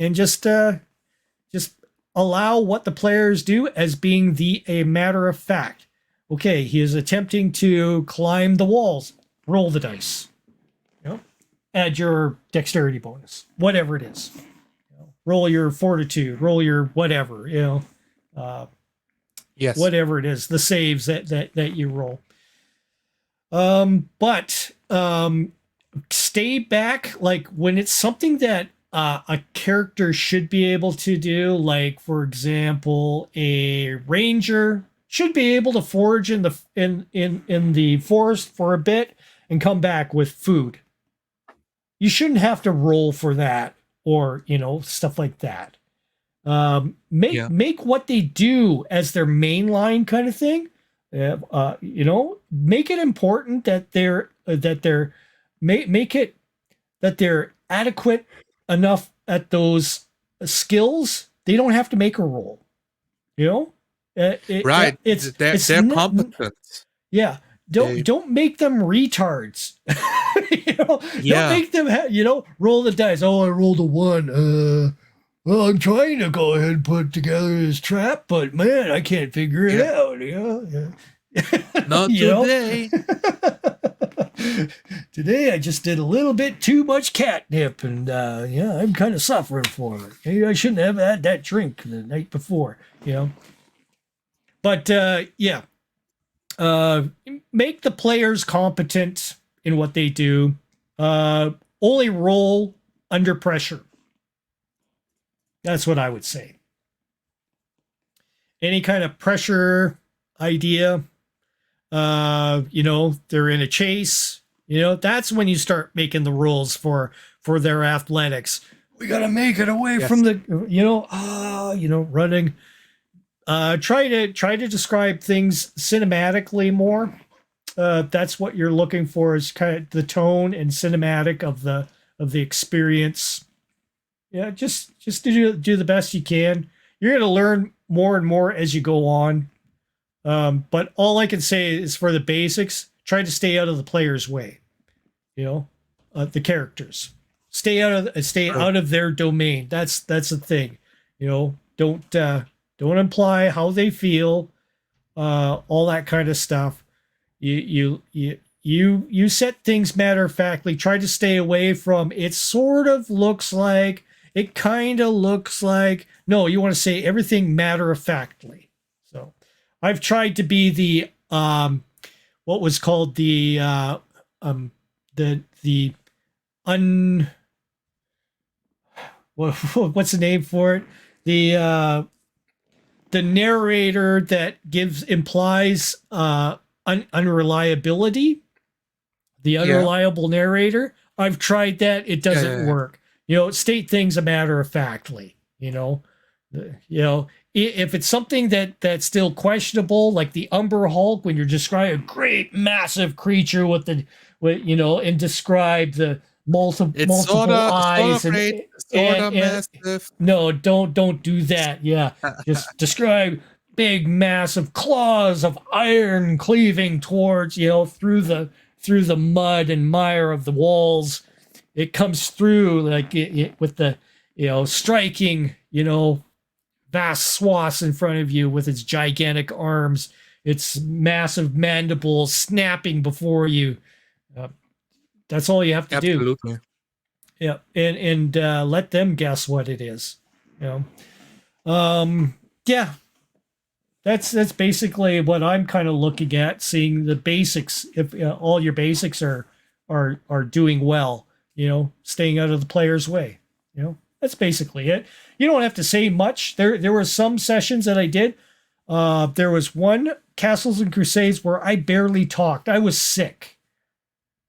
just allow what the players do as being a matter of fact. Okay, he is attempting to climb the walls. Roll the dice. Add your dexterity bonus, whatever it is. Roll your fortitude. Roll your whatever. Yes. Whatever it is, the saves that you roll. But stay back, like when it's something that a character should be able to do, like for example, a ranger should be able to forage in the forest for a bit and come back with food. You shouldn't have to roll for that, or stuff like that. Make what they do as their main line kind of thing. Make it important that make it that they're adequate enough at those skills. They don't have to make a roll. Right. They're competent. Yeah. Don't make them retards. Yeah. Don't make them roll the dice. Oh, I rolled a 1. Well, I'm trying to go ahead and put together this trap, but man, I can't figure it out. Not today. Today I just did a little bit too much catnip, and I'm kind of suffering for it. Maybe I shouldn't have had that drink the night before. But make the players competent in what they do. Only roll under pressure. That's what I would say. Any kind of pressure idea, they're in a chase, that's when you start making the rules for their athletics. We got to make it away from the, running. Try to describe things cinematically more. That's what you're looking for, is kind of the tone and cinematic of the experience. Yeah, just do the best you can. You're going to learn more and more as you go on. But all I can say is, for the basics, try to stay out of the player's way. The characters, stay out of their domain. That's the thing. Don't imply how they feel, all that kind of stuff. You set things matter of factly. Try to stay away from it. Sort of looks like, it kind of looks like. No, you want to say everything matter of factly. So I've tried to be the what was called the what's the name for it? The narrator that implies unreliability. The unreliable narrator. I've tried that. It doesn't work. State things a matter of factly. If it's something that's still questionable, like the Umber Hulk, when you're describing a great massive creature and describe the multiple eyes and massive. No, don't do that. Yeah, just describe big massive claws of iron cleaving towards through the mud and mire of the walls. It comes through like with the striking vast swaths in front of you with its gigantic arms, its massive mandibles snapping before you. That's all you have to do. Yeah, and let them guess what it is. Yeah, that's basically what I'm kind of looking at, seeing the basics. If all your basics are doing well, staying out of the player's way. That's basically it. You don't have to say much. There were some sessions that I did. There was one, Castles and Crusades, where I barely talked. I was sick.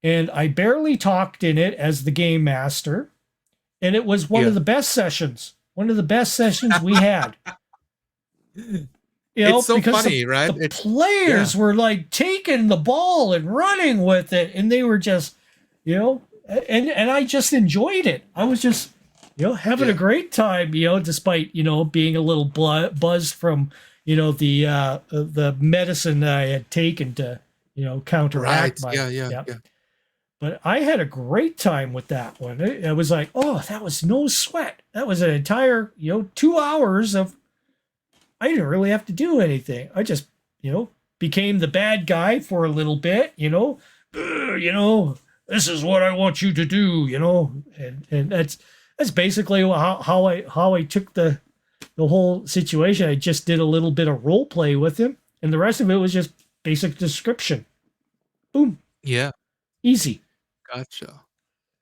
And I barely talked in it as the game master. And it was one of the best sessions. One of the best sessions we had. It's so funny, right? The players were like taking the ball and running with it. And they were just, and I just enjoyed it. I was just having a great time, despite, being a little buzzed from, the medicine that I had taken to, counteract my. Yeah. But I had a great time with that one. It was like, oh, that was no sweat. That was an entire, 2 hours of, I didn't really have to do anything. I just, became the bad guy for a little bit, this is what I want you to do, and that's basically how I took the whole situation. I just did a little bit of role play with him, and the rest of it was just basic description. Boom. Yeah. Easy. Gotcha.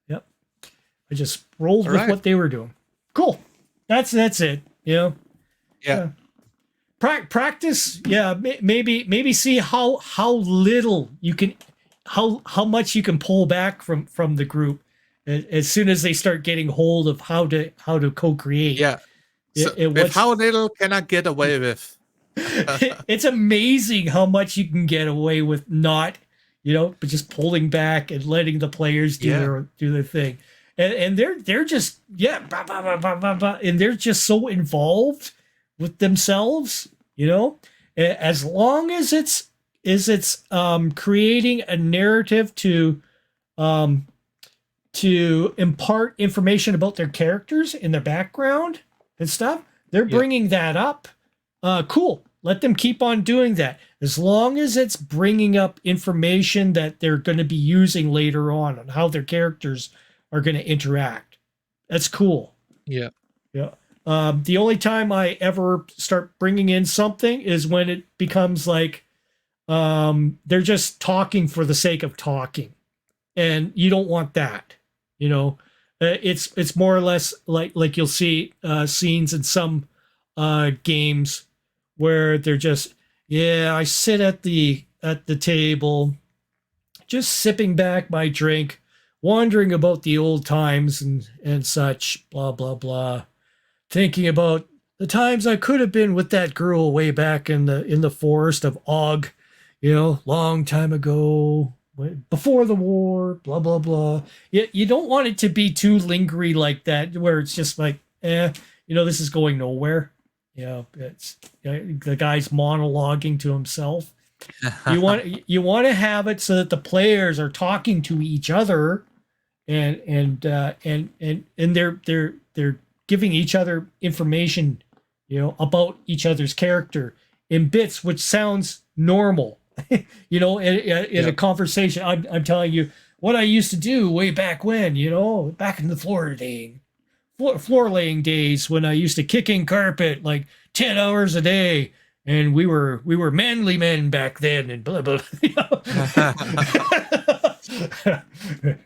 Yep. I just rolled with what they were doing. Cool. That's it. Yeah. Practice. Yeah. Maybe see how little you can, how much you can pull back from the group as soon as they start getting hold of how to co-create. Yeah. So how little can I get away with? It's amazing how much you can get away with not, but just pulling back and letting the players do their thing. And they're just bah, bah, bah, bah, bah, and they're just so involved with themselves, as long as it's creating a narrative to impart information about their characters and their background and stuff. They're bringing that up. Cool. Let them keep on doing that. As long as it's bringing up information that they're going to be using later on how their characters are going to interact. That's cool. Yeah. Yeah. The only time I ever start bringing in something is when it becomes like they're just talking for the sake of talking. And you don't want that. It's more or less like you'll see scenes in some games where they're just, yeah, I sit at the table, just sipping back my drink, wondering about the old times and such, blah blah blah, thinking about the times I could have been with that girl way back in the forest of Og, long time ago, before the war, blah blah blah. You don't want it to be too lingery like that, where it's just like, this is going nowhere. It's the guy's monologuing to himself. You want to have it so that the players are talking to each other, and they're giving each other information, about each other's character in bits, which sounds normal, in a conversation. I'm telling you what I used to do way back when, back in the floor laying days when I used to kick in carpet like 10 hours a day. And we were manly men back then, and blah blah.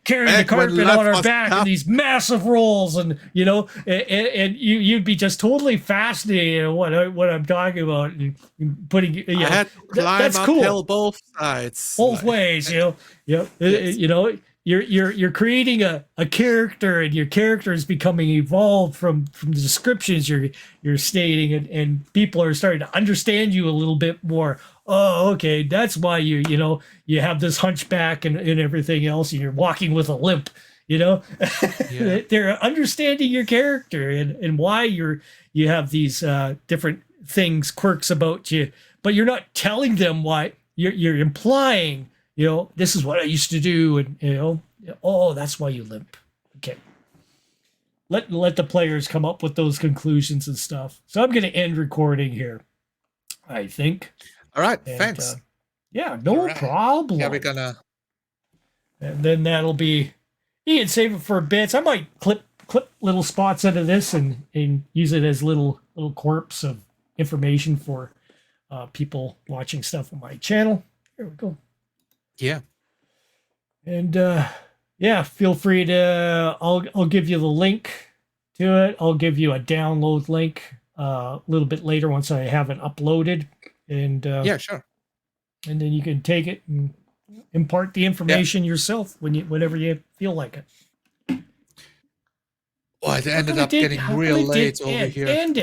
Carrying the carpet on our back in these massive rolls, and you'd be just totally fascinated in what I'm talking about, and putting. I had to climb that's cool. uphill both sides, both ways. Yes. You're creating a character, and your character is becoming evolved from the descriptions you're stating, and people are starting to understand you a little bit more. Oh, okay, that's why you have this hunchback and everything else, and you're walking with a limp. Yeah. They're understanding your character and why you have these different things, quirks about you, but you're not telling them why. You're implying. This is what I used to do, and oh, that's why you limp. Okay. Let the players come up with those conclusions and stuff. So I'm going to end recording here, I think. All right, thanks. Yeah, no problem. Yeah, we're gonna. And then that'll be. You can save it for bits. I might clip little spots out of this and use it as little corpse of information for people watching stuff on my channel. Here we go. Yeah. And feel free to. I'll give you the link to it. I'll give you a download link a little bit later once I have it uploaded. And yeah, sure. And then you can take it and impart the information yourself whenever you feel like it. Well, it ended up getting real late over here.